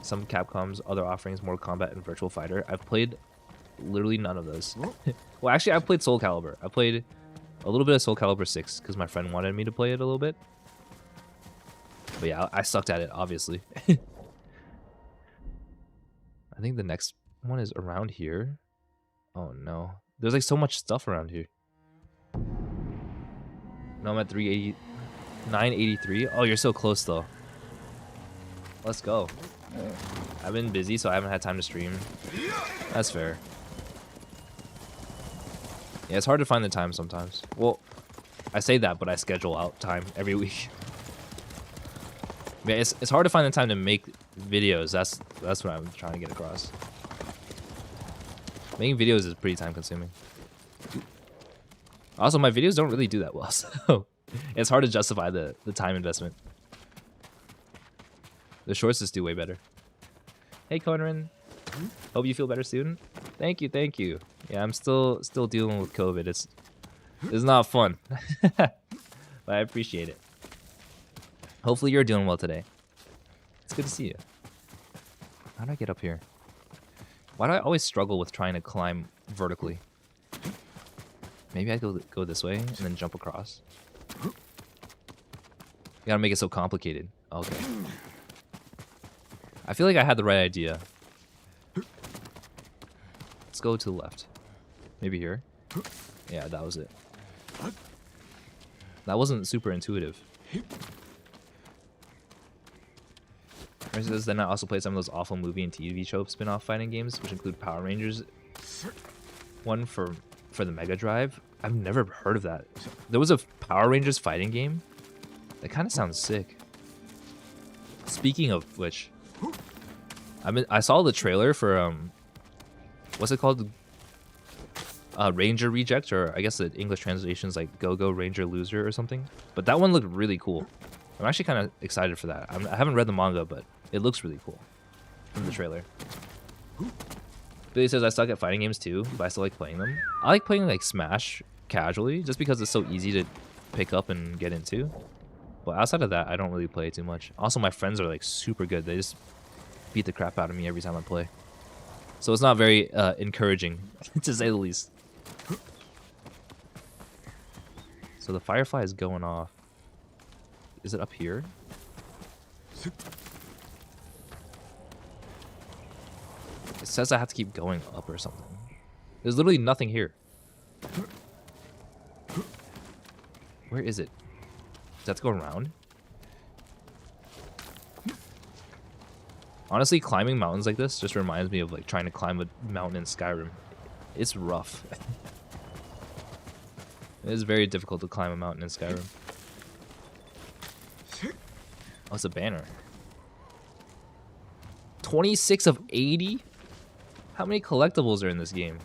some Capcom's other offerings, Mortal Kombat and Virtual Fighter. I've played literally none of those. Well, actually, I've played Soul Calibur. I played a little bit of Soul Calibur 6 because my friend wanted me to play it a little bit. But yeah, I sucked at it, obviously. I think the next one is around here. Oh no. There's like so much stuff around here. No, I'm at 380, 983. Oh, you're so close though. Let's go. I've been busy, so I haven't had time to stream. That's fair. Yeah, it's hard to find the time sometimes. Well, I say that, but I schedule out time every week. Yeah, it's hard to find the time to make videos. That's what I'm trying to get across. Making videos is pretty time consuming. Also, my videos don't really do that well, so it's hard to justify the time investment. The shorts just do way better. Hey, Conran. Hope you feel better soon. Thank you, thank you. Yeah, I'm still dealing with COVID. It's not fun, but I appreciate it. Hopefully you're doing well today. It's good to see you. How do I get up here? Why do I always struggle with trying to climb vertically? Maybe I go this way and then jump across. You gotta make it so complicated. Okay. I feel like I had the right idea. Let's go to the left. Maybe here. Yeah, that was it. That wasn't super intuitive. Then I also played some of those awful movie and TV show spin-off fighting games, which include Power Rangers. One for the Mega Drive. I've never heard of that. There was a Power Rangers fighting game? That kind of sounds sick. Speaking of which, I saw the trailer for what's it called? Ranger Reject, or I guess the English translation is like Go Go Ranger Loser or something. But that one looked really cool. I'm actually kind of excited for that. I haven't read the manga, but it looks really cool from the trailer. Billy says, I suck at fighting games too, but I still like playing them. I like playing like Smash casually, just because it's so easy to pick up and get into. But outside of that, I don't really play too much. Also, my friends are like super good. They just beat the crap out of me every time I play. So it's not very encouraging, to say the least. So the Firefly is going off. Is it up here? It says I have to keep going up or something. There's literally nothing here. Where is it? Does that have to go around? Honestly, climbing mountains like this just reminds me of like trying to climb a mountain in Skyrim. It's rough. It is very difficult to climb a mountain in Skyrim. Oh, it's a banner. 26 of 80? How many collectibles are in this game?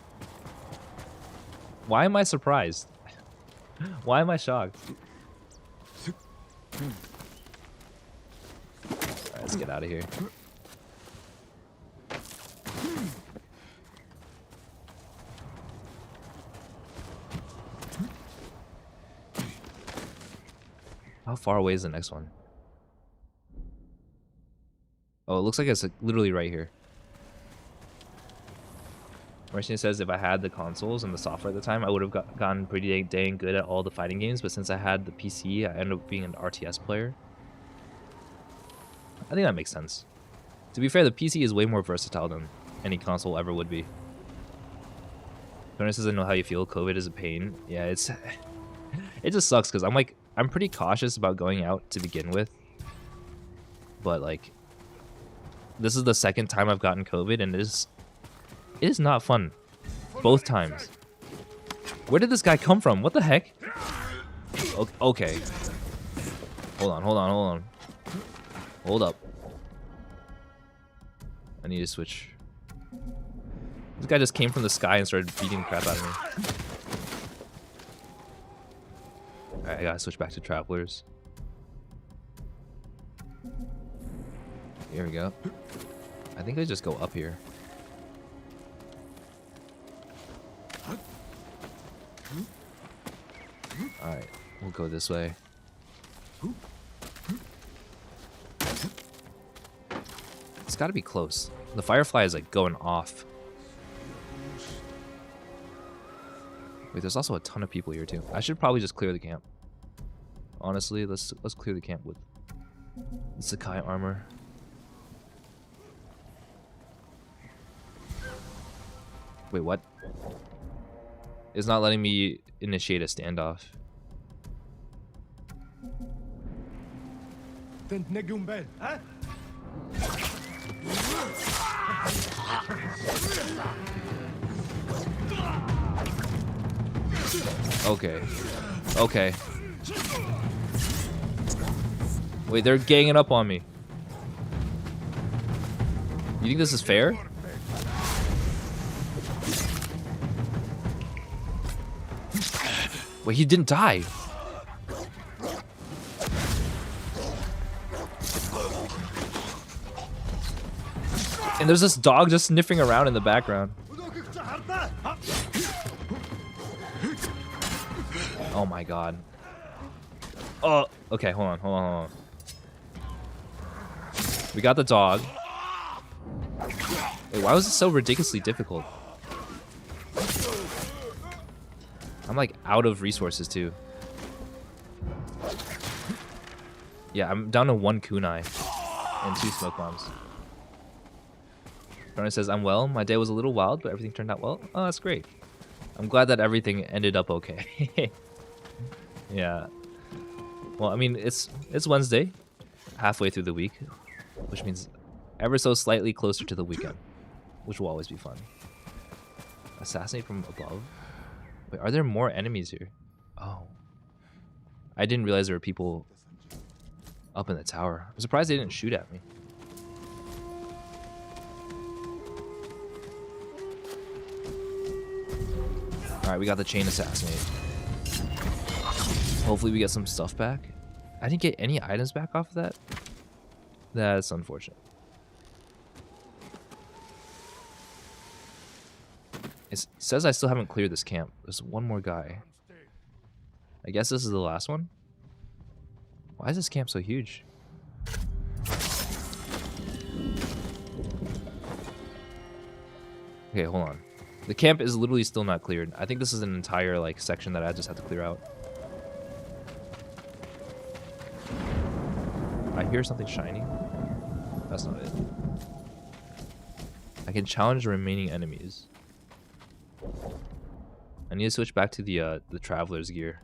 Why am I surprised? Why am I shocked? Alright, let's get out of here. How far away is the next one? Oh, it looks like it's like literally right here. Marcin says if I had the consoles and the software at the time, I would have gotten pretty dang good at all the fighting games. But since I had the PC, I ended up being an RTS player. I think that makes sense. To be fair, the PC is way more versatile than any console ever would be. Tony says I know how you feel. COVID is a pain. Yeah, it just sucks because I'm pretty cautious about going out to begin with. But like, this is the second time I've gotten COVID, and it is not fun. Both times. Where did this guy come from? What the heck? Okay. Hold on. Hold up. I need to switch. This guy just came from the sky and started beating the crap out of me. Alright, I gotta switch back to travelers. Here we go. I think I just go up here. Alright, we'll go this way. It's gotta be close. The firefly is like going off. Wait, there's also a ton of people here too. I should probably just clear the camp. Honestly, let's clear the camp with the Sakai armor. Wait, what? It's not letting me initiate a standoff. Okay. Wait, they're ganging up on me. You think this is fair? Wait, he didn't die. And there's this dog just sniffing around in the background. Oh my god. Oh, okay, hold on. We got the dog. Wait, why was it so ridiculously difficult? I'm like out of resources too. Yeah, I'm down to 1 kunai and 2 smoke bombs. Rona says, I'm well. My day was a little wild, but everything turned out well. Oh, that's great. I'm glad that everything ended up okay. Yeah. Well, I mean, it's Wednesday, halfway through the week, which means ever so slightly closer to the weekend, which will always be fun. Assassinate from above? Wait, are there more enemies here? Oh. I didn't realize there were people up in the tower. I'm surprised they didn't shoot at me. Alright, we got the chain assassinate. Hopefully we get some stuff back. I didn't get any items back off of that. That's unfortunate. It says I still haven't cleared this camp. There's one more guy. I guess this is the last one? Why is this camp so huge? Okay, hold on. The camp is literally still not cleared. I think this is an entire like section that I just have to clear out. I hear something shiny. That's not it. I can challenge the remaining enemies. I need to switch back to the traveler's gear.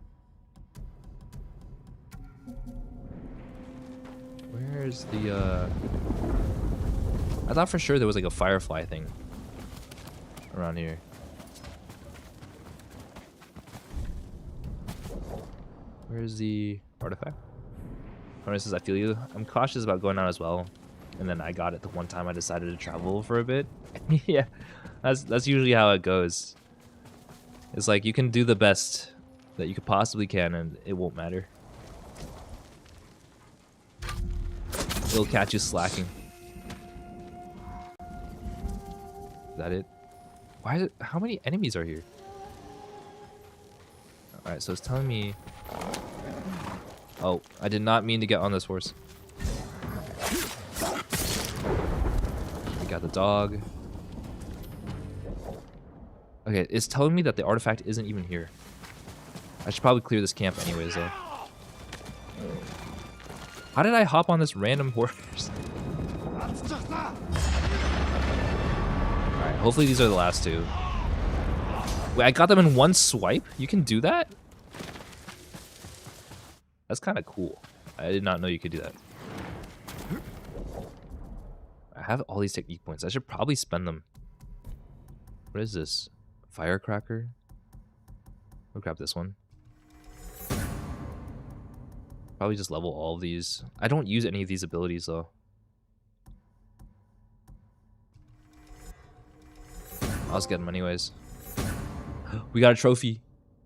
Where's the I thought for sure there was like a firefly thing around here. Where's the artifact? Tony says, I feel you. I'm cautious about going out as well. And then I got it the one time I decided to travel for a bit. Yeah, that's usually how it goes. It's like you can do the best that you could possibly can and it won't matter. It'll catch you slacking. Is that it? Why is it? How many enemies are here? Alright, so it's telling me... Oh, I did not mean to get on this horse. We got the dog. Okay, it's telling me that the artifact isn't even here. I should probably clear this camp anyways, though. How did I hop on this random horse? Alright, hopefully these are the last two. Wait, I got them in one swipe? You can do that? That's kind of cool. I did not know you could do that. I have all these technique points. I should probably spend them. What is this? Firecracker? We'll grab this one. Probably just level all of these. I don't use any of these abilities though. I'll just get them anyways. We got a trophy.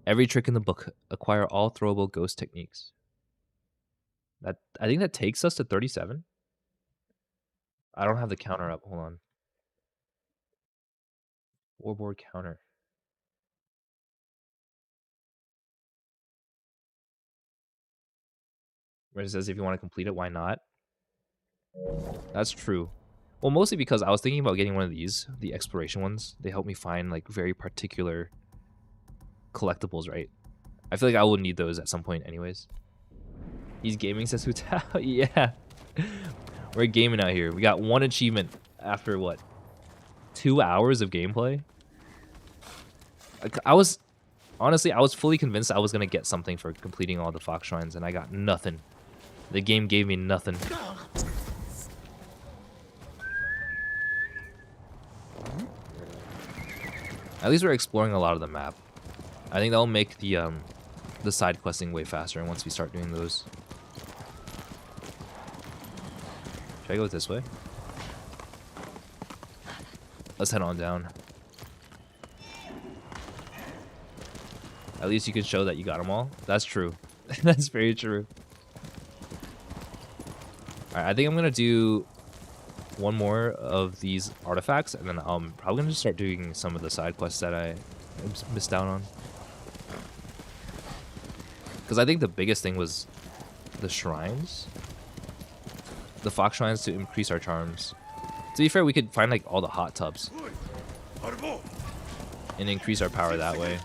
Every trick in the book. Acquire all throwable ghost techniques. I think that takes us to 37. I don't have the counter up. Hold on. Warboard counter. Where it says if you want to complete it, why not? That's true. Well, mostly because I was thinking about getting one of these, the exploration ones. They help me find like very particular collectibles, right? I feel like I will need those at some point anyways. He's gaming, says Hutao. Yeah. We're gaming out here. We got one achievement after what? 2 hours of gameplay? Honestly, I was fully convinced I was going to get something for completing all the Fox Shrines, and I got nothing. The game gave me nothing. At least we're exploring a lot of the map. I think that'll make the side questing way faster once we start doing those. Should I go this way? Let's head on down. At least you can show that you got them all. That's true. That's very true. Alright, I think I'm gonna do one more of these artifacts, and then I'm probably gonna just start doing some of the side quests that I missed out on. Because I think the biggest thing was the shrines. The Fox Shrines to increase our charms. To be fair, we could find like all the hot tubs and increase our power that way.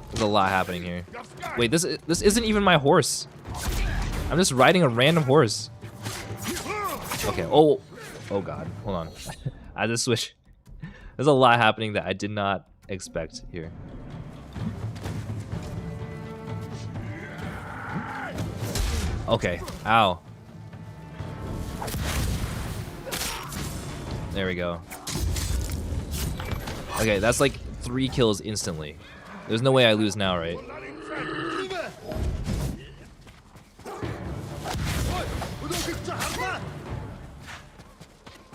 There's a lot happening here. Wait, this isn't even my horse. I'm just riding a random horse. Okay. Oh god. Hold on. I just switch. There's a lot happening that I did not expect here. Okay. Ow. There we go. Okay, that's like 3 kills instantly. There's no way I lose now, right?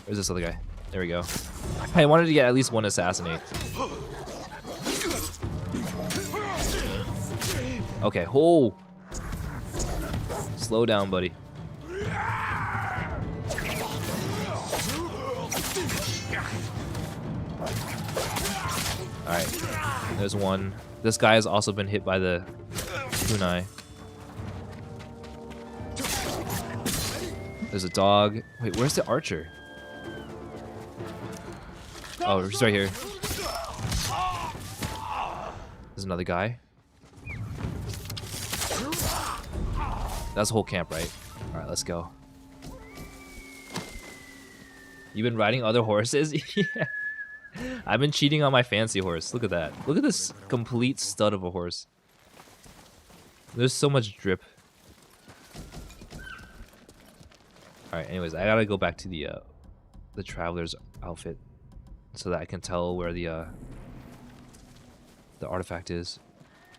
Where's this other guy? There we go. I wanted to get at least one assassinate. Okay, oh! Slow down, buddy. Alright, there's one. This guy has also been hit by the kunai. There's a dog. Wait, where's the archer? Oh, he's right here. There's another guy. That's the whole camp, right? Alright, let's go. You've been riding other horses? Yeah. I've been cheating on my fancy horse. Look at that. Look at this complete stud of a horse. There's so much drip. Alright, anyways, I gotta go back to the traveler's outfit so that I can tell where the artifact is.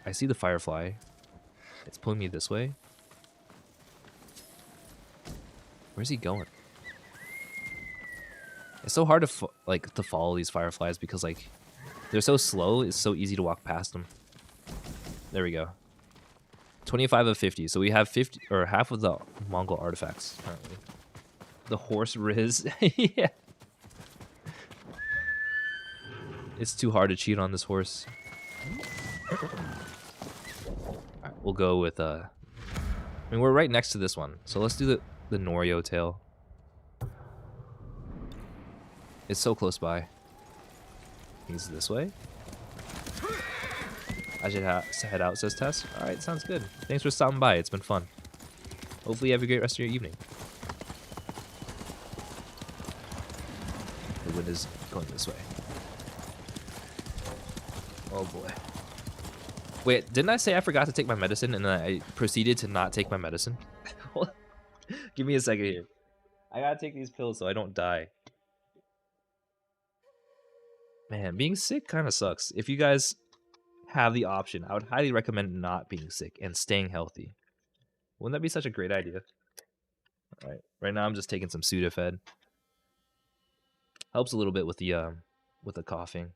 I see the firefly. It's pulling me this way. Where's he going? It's so hard to follow these fireflies because like they're so slow. It's so easy to walk past them. There we go. 25 of 50. So we have 50 or half of the Mongol artifacts currently. The horse riz. Yeah. It's too hard to cheat on this horse. Alright, we'll go with I mean, we're right next to this one, so let's do the Norio tail. It's so close by. He's this way. I should head out, says Tess. Alright, sounds good. Thanks for stopping by. It's been fun. Hopefully you have a great rest of your evening. The wind is going this way. Oh boy. Wait, didn't I say I forgot to take my medicine and then I proceeded to not take my medicine? Give me a second here. I gotta take these pills so I don't die. Man, being sick kind of sucks. If you guys have the option, I would highly recommend not being sick and staying healthy. Wouldn't that be such a great idea? Alright, right now I'm just taking some Sudafed. Helps a little bit with the coughing.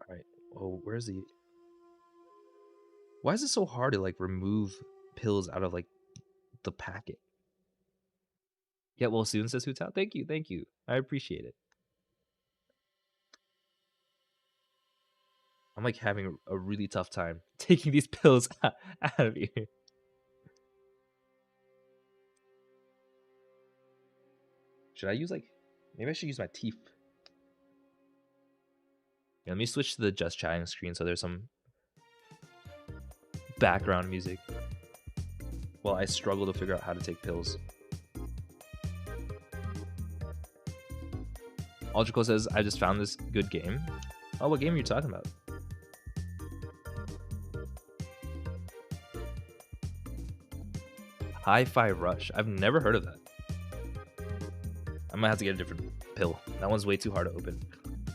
Alright. Oh, where's the... Why is it so hard to, like, remove pills out of, like, the packet? Get well soon, says Hutao. Thank you, thank you. I appreciate it. I'm, like, having a really tough time taking these pills out of here. Should I use, like... Maybe I should use my teeth. Yeah, let me switch to the just chatting screen so there's some background music while I struggle to figure out how to take pills. Ultraco says, I just found this good game. Oh, what game are you talking about? Hi-Fi Rush. I've never heard of that. I might have to get a different pill. That one's way too hard to open.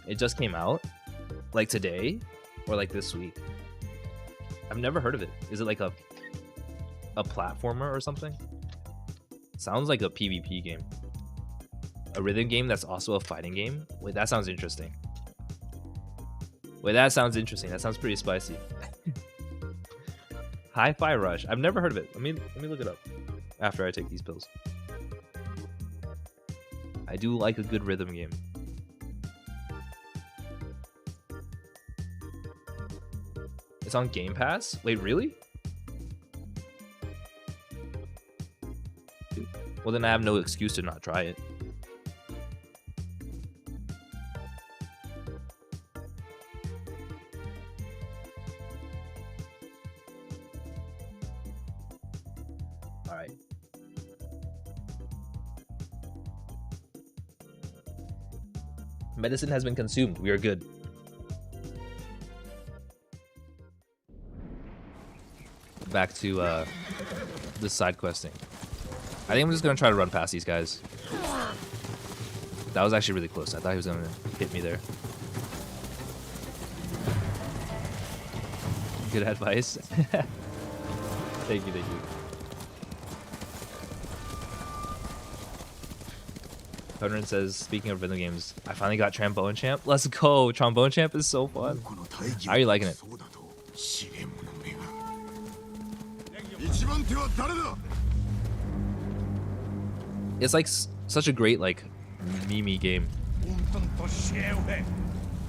It just came out? Like today? Or like this week? I've never heard of it. Is it like a platformer or something? Sounds like a PvP game. A rhythm game that's also a fighting game? Wait, that sounds interesting. That sounds pretty spicy. Hi-Fi Rush. I've never heard of it. Let me look it up after I take these pills. I do like a good rhythm game. It's on Game Pass? Wait, really? Well, then I have no excuse to not try it. Alright. Medicine has been consumed. We are good. Back to the side questing. I think I'm just gonna try to run past these guys. That was actually really close. I thought he was gonna hit me there. Good advice. Thank you, thank you. Conan says, speaking of rhythm games, I finally got Trombone Champ. Let's go! Trombone Champ is so fun. How are you liking it? It's like such a great like meme game.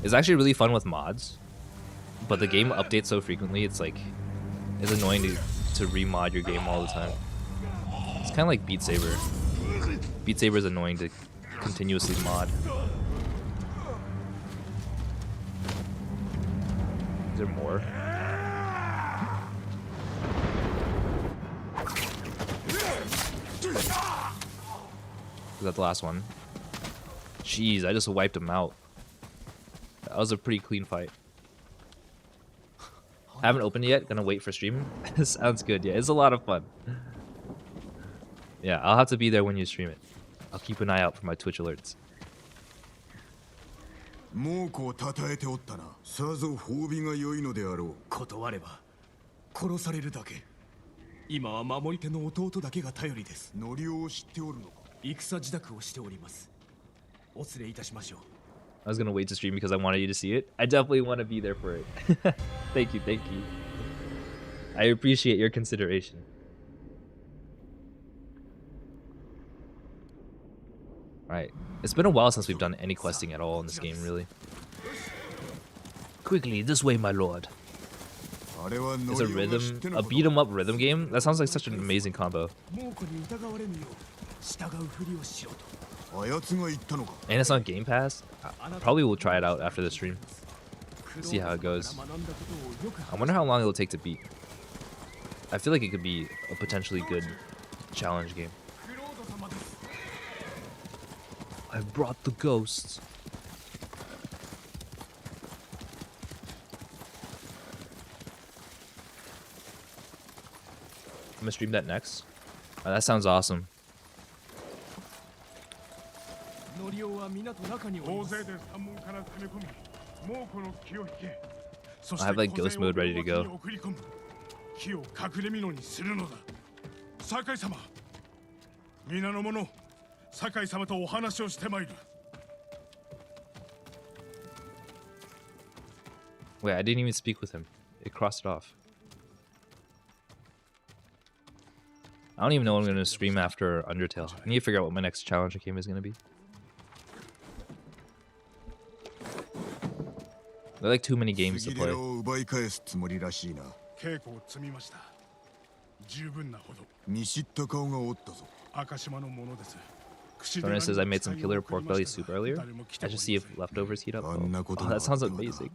It's actually really fun with mods, but the game updates so frequently. It's like it's annoying to remod your game all the time. It's kind of like Beat Saber. Beat Saber is annoying to continuously mod. Is there more? Is that the last one? Jeez, I just wiped him out. That was a pretty clean fight. Haven't opened it yet. Gonna wait for stream. Sounds good. Yeah, it's a lot of fun. Yeah, I'll have to be there when you stream it. I'll keep an eye out for my Twitch alerts. I was gonna wait to stream because I wanted you to see it. I definitely want to be there for it. Thank you, thank you. I appreciate your consideration. Alright, it's been a while since we've done any questing at all in this game, really. Quickly, this way, my lord. It's a rhythm, a beat 'em up rhythm game. That sounds like such an amazing combo. And it's on Game Pass. I probably will try it out after the stream. See how it goes. I wonder how long it'll take to beat. I feel like it could be a potentially good challenge game. I've brought the ghosts. I'm gonna stream that next. Oh, that sounds awesome. I have like ghost mode ready to go. Wait, I didn't even speak with him. It crossed it off. I don't even know what I'm going to stream after Undertale. I need to figure out what my next challenge game is going to be. There are like too many games to play. Someone says I made some killer pork belly soup earlier. I should see if leftovers heat up. Oh, that sounds amazing.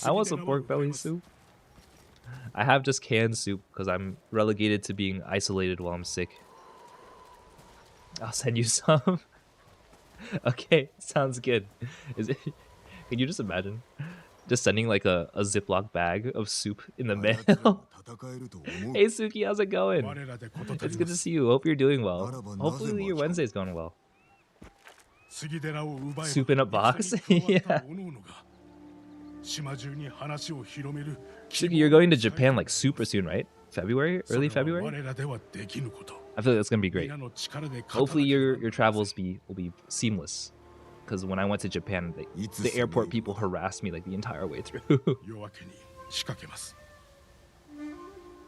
I want some pork belly soup. I have just canned soup because I'm relegated to being isolated while I'm sick. I'll send you some. Okay, sounds good. Is it? Can you just imagine? Just sending like a Ziploc bag of soup in the mail. Hey Suki, how's it going? It's good to see you. Hope you're doing well. Hopefully your Wednesday's going well. Soup in a box? Yeah. Suki, you're going to Japan like super soon, right? February? Early February? I feel like that's gonna be great. Hopefully your travels will be seamless. Because when I went to Japan, the airport people harassed me like the entire way through.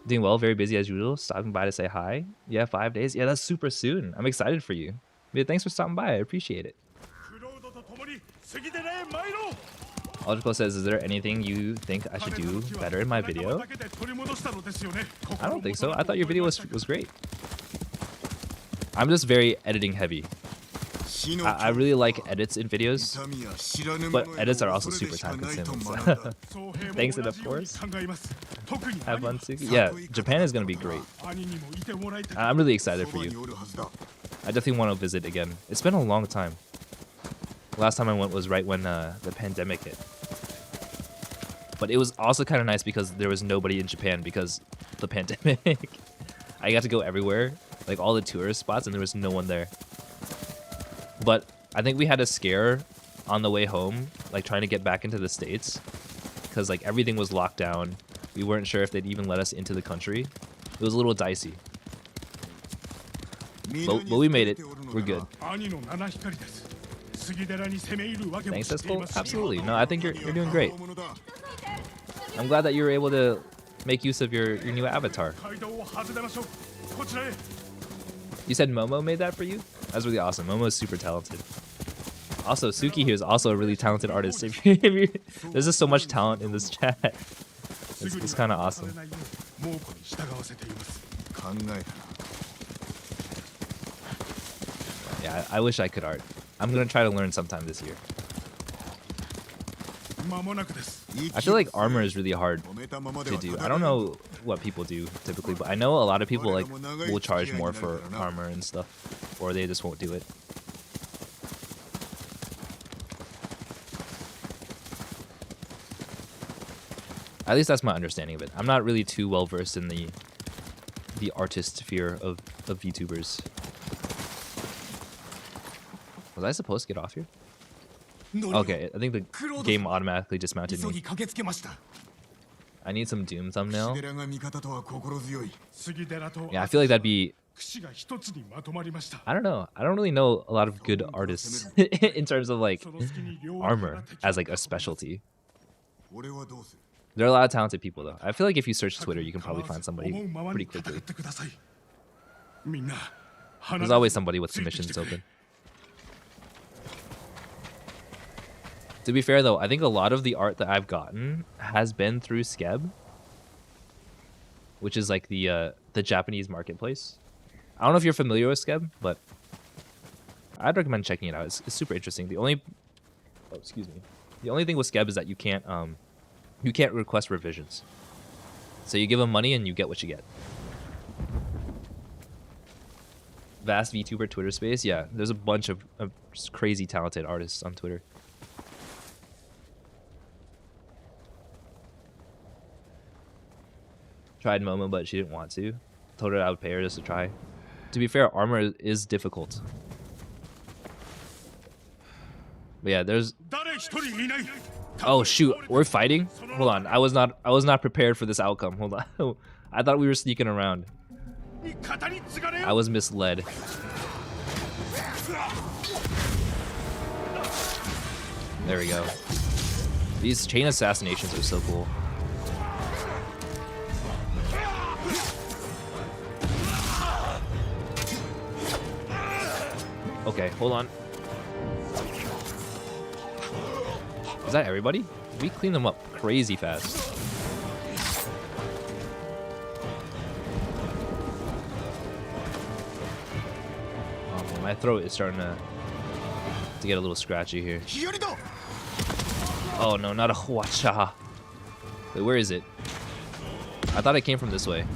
Doing well, very busy as usual. Stopping by to say hi. Yeah, 5 days. Yeah, that's super soon. I'm excited for you. Yeah, thanks for stopping by. I appreciate it. Logical says, is there anything you think I should do better in my video? I don't think so. I thought your video was great. I'm just very editing heavy. I really like edits in videos, but edits are also super time consuming. So. Thanks, and of course. Have fun, Suki. Yeah, Japan is going to be great. I'm really excited for you. I definitely want to visit again. It's been a long time. Last time I went was right when the pandemic hit. But it was also kind of nice because there was nobody in Japan because of the pandemic. I got to go everywhere, like all the tourist spots, and there was no one there. But I think we had a scare on the way home, like trying to get back into the States, because like everything was locked down. We weren't sure if they'd even let us into the country. It was a little dicey. But we made it. We're good. Thanks, Escol. Absolutely. No, I think you're doing great. I'm glad that you were able to make use of your new avatar. You said Momo made that for you? That's really awesome. Momo is super talented. Also, Suki here is also a really talented artist. There's just so much talent in this chat. It's kind of awesome. Yeah, I wish I could art. I'm going to try to learn sometime this year. I feel like armor is really hard to do. I don't know what people do typically, but I know a lot of people like will charge more for armor and stuff, or they just won't do it. At least that's my understanding of it. I'm not really too well versed in the artist sphere of VTubers. Was I supposed to get off here? Okay, I think the game automatically dismounted me. I need some Doom thumbnail. Yeah, I feel like that'd be... I don't know. I don't really know a lot of good artists in terms of like armor as like a specialty. There are a lot of talented people though. I feel like if you search Twitter, you can probably find somebody pretty quickly. There's always somebody with submissions open. To be fair though, I think a lot of the art that I've gotten has been through Skeb. which is like the Japanese marketplace. I don't know if you're familiar with Skeb, but I'd recommend checking it out. It's super interesting. The only the only thing with Skeb is that you can't request revisions. So you give them money and you get what you get. Vast VTuber Twitter space, yeah. There's a bunch of just crazy talented artists on Twitter. Tried Momo, but she didn't want to. Told her I would pay her just to try. To be fair, armor is difficult. But yeah, there's. Oh shoot, we're fighting. Hold on, I was not prepared for this outcome. Hold on, I thought we were sneaking around. I was misled. There we go. These chain assassinations are so cool. Okay, hold on. Is that everybody? We clean them up crazy fast. Oh, my throat is starting to get a little scratchy here. Oh no, not a huacha. Wait, where is it? I thought it came from this way.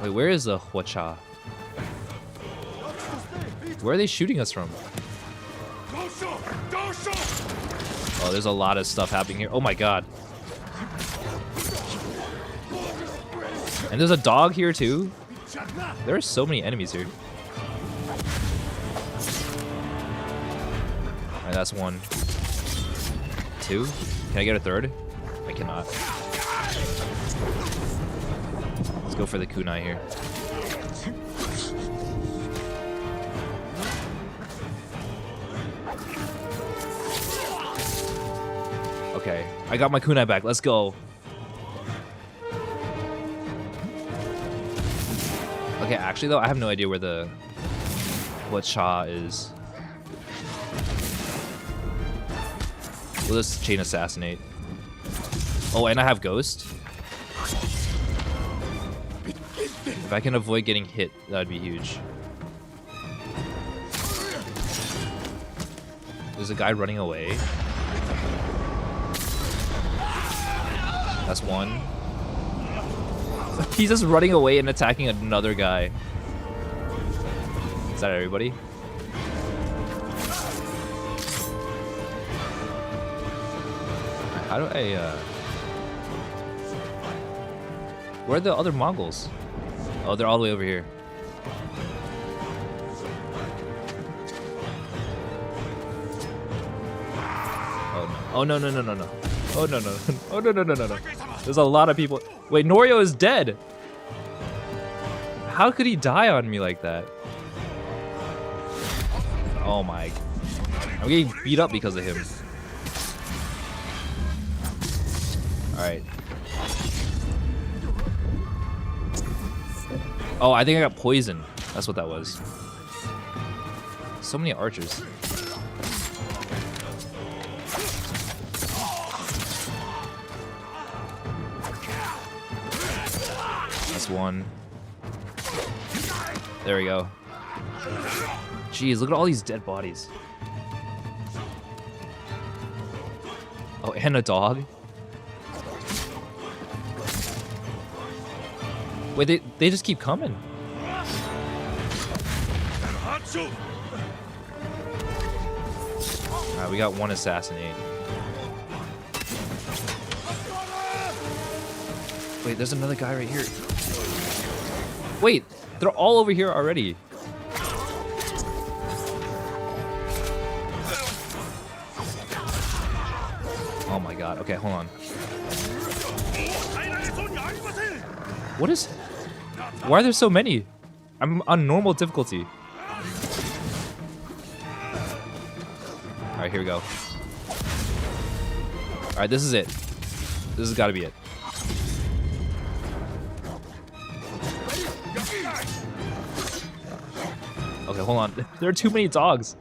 Wait, where is the huacha? Where are they shooting us from? Oh, there's a lot of stuff happening here. Oh my god. And there's a dog here too. There are so many enemies here. Alright, that's one. Two? Can I get a third? I cannot. Let's go for the kunai here. Okay, I got my kunai back. Let's go. Okay, actually though, I have no idea where the huacha is. We'll just chain assassinate. Oh, and I have ghost. If I can avoid getting hit, that'd be huge. There's a guy running away. That's one. He's just running away and attacking another guy. Is that everybody? How do I, Where are the other Mongols? Oh, they're all the way over here. Oh no. Oh no. Oh no. Oh no. There's a lot of people. Wait, Norio is dead. How could he die on me like that? Oh my. I'm getting beat up because of him. Alright. Oh, I think I got poisoned. That's what that was. So many archers. That's one. There we go. Jeez, look at all these dead bodies. Oh, and a dog. Wait, they just keep coming. Alright, we got one assassinate. Wait, there's another guy right here. Wait, they're all over here already. Oh my god. Okay, hold on. What is... Why are there so many? I'm on normal difficulty. Alright, here we go. Alright, this is it. This has got to be it. Okay, hold on. There are too many dogs.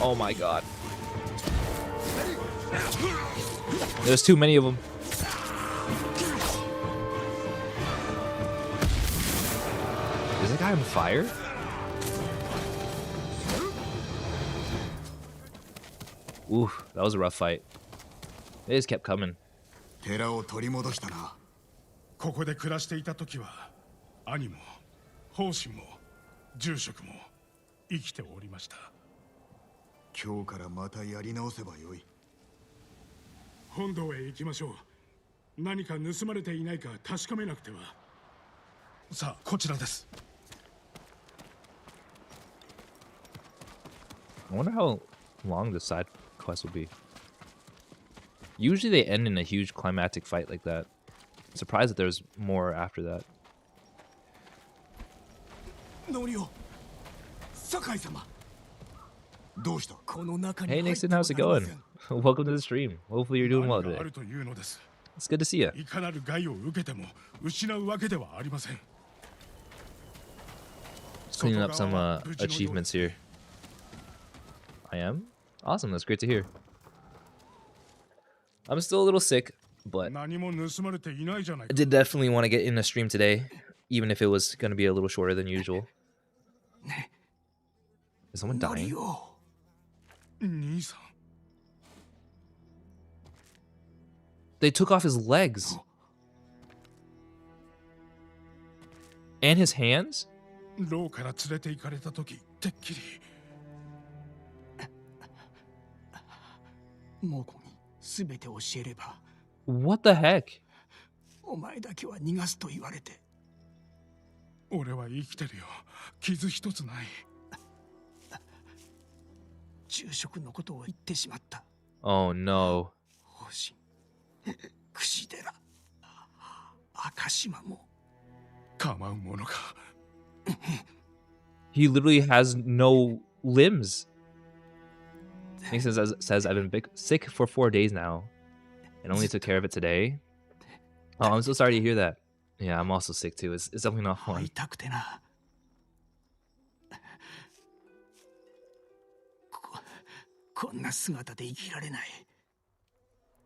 Oh my god. There's too many of them. Is that guy on fire? Oof, that was a rough fight. They just kept coming. 寺を取り戻したな。ここで暮らしていた時は兄も奉仕も住職も生きておりました。今日からまたやり直せばよい。本堂へ行きましょう。何か盗まれていないか確かめなくては。さあ、こちらです。 I wonder how long the side quest will be. Usually they end in a huge climactic fight like that. I'm surprised that there's more after that. ノリオ、酒井様。どうした？ Hey Nixon, how's it going? Welcome to the stream. Hopefully you're doing well today. It's good to see you. いかなる害を受けても失うわけではありません。 Just cleaning up some achievements here. I am? Awesome, that's great to hear. I'm still a little sick, but I did definitely want to get in a stream today, even if it was going to be a little shorter than usual. Is someone dying? They took off his legs. And his hands? What the heck? お前だけは逃がすと言われて。俺は生きてるよ。傷一つない。住職のことを言ってしまった。Oh no. 方針、櫛寺、赤島も構うものか。He literally has no limbs. He says I've been sick for 4 days now and only took care of it today. Oh, I'm so sorry to hear that. Yeah, I'm also sick too. It's definitely not fun. こんな姿で生きられない。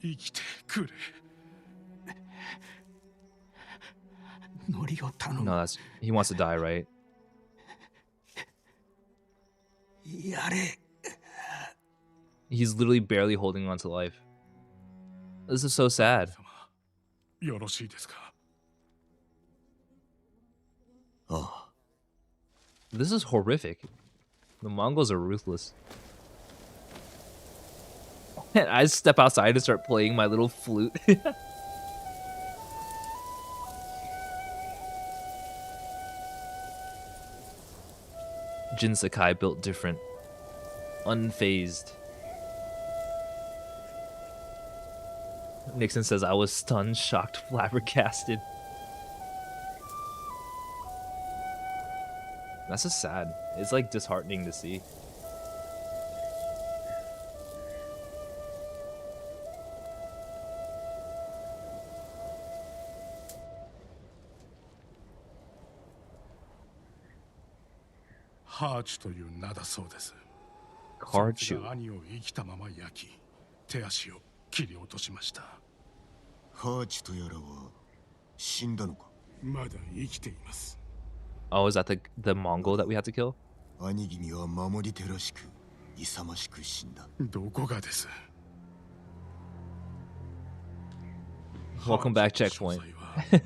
生きてくれ。ノリを頼む。 No, that's he wants to die, right? やれ。 He's literally barely holding on to life. This is so sad. よろしいですか。ああ。 This is horrific. The Mongols are ruthless. And I step outside and start playing my little flute. Jin Sakai built different. Unfazed. Nixon says I was stunned, shocked, flabbergasted. That's just sad. It's like disheartening to see. Harch という名だそうです。 Karchu. 兄を生きたまま焼き、手足を切り落としました。ハーチとやらは死んだのか？まだ生きています。 Oh, is that the Mongol that we had to kill? 兄君は守り手らしく勇ましく死んだ。どこがです。 Welcome back, checkpoint.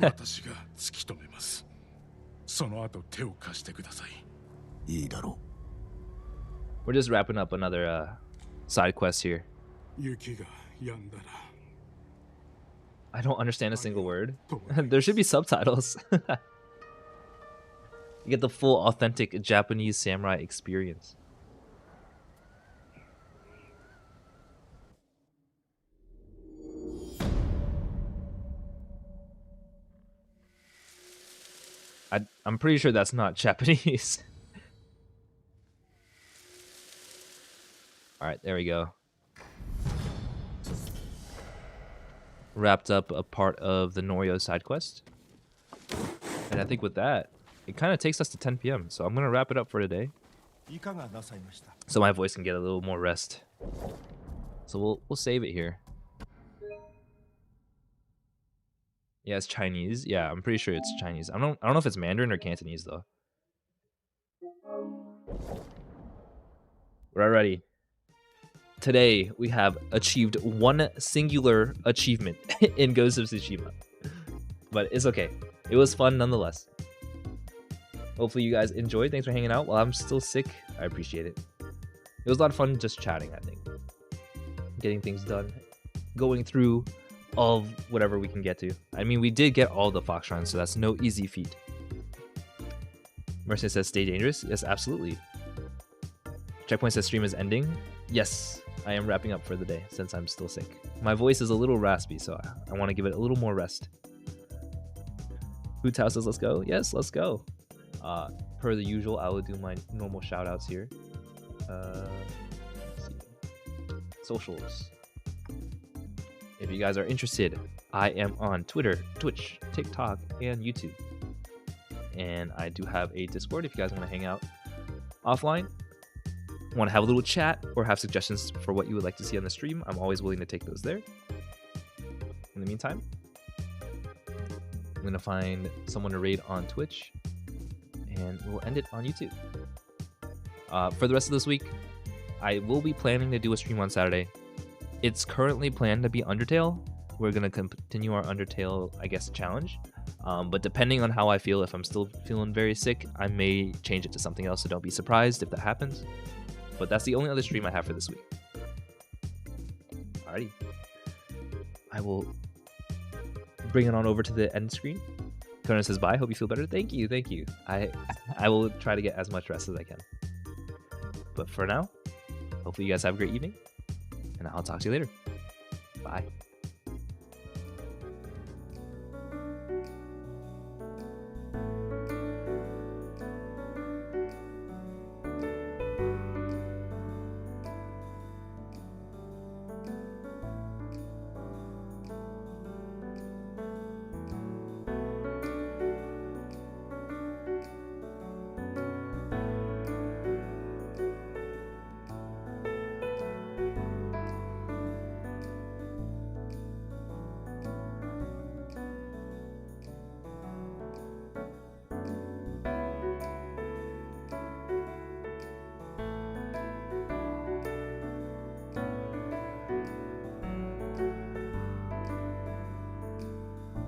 私が突き止めます。その後手を貸してください。いいだろう。 We're just wrapping up another side quest here. 雪が止んだら。 I don't understand a single word. There should be subtitles. You get the full authentic Japanese samurai experience. I'm pretty sure that's not Japanese. Alright, there we go. Wrapped up a part of the Norio side quest. And I think with that, it kind of takes us to 10 p.m. So I'm going to wrap it up for today. so my voice can get a little more rest. So we'll save it here. Yeah, it's Chinese. Yeah, I'm pretty sure it's Chinese. I don't know if it's Mandarin or Cantonese though. We're ready. Today we have achieved one singular achievement in Ghost of Tsushima, but it's okay. It was fun nonetheless. Hopefully you guys enjoyed. Thanks for hanging out while I'm still sick. I appreciate it. It was a lot of fun just chatting, I think. Getting things done. Going through all of whatever we can get to. I mean, we did get all the Fox Shrines, so that's no easy feat. Mercy says, stay dangerous. Yes, absolutely. Checkpoint says, stream is ending. Yes, I am wrapping up for the day since I'm still sick. My voice is a little raspy, so I want to give it a little more rest. Food House says, let's go. Yes, let's go. Per the usual, I will do my normal shout outs here. Let's see. Socials. If you guys are interested, I am on Twitter, Twitch, TikTok, and YouTube. And I do have a Discord if you guys want to hang out offline, want to have a little chat, or have suggestions for what you would like to see on the stream. I'm always willing to take those there. In the meantime, I'm going to find someone to raid on Twitch, and we'll end it on YouTube. For the rest of this week, I will be planning to do a stream on Saturday. It's currently planned to be Undertale. We're going to continue our Undertale, I guess, challenge. But depending on how I feel, if I'm still feeling very sick, I may change it to something else, so don't be surprised if that happens. But that's the only other stream I have for this week. Alrighty. I will bring it on over to the end screen. Conan says bye. Hope you feel better. Thank you. Thank you. I will try to get as much rest as I can. But for now, hopefully you guys have a great evening, and I'll talk to you later. Bye.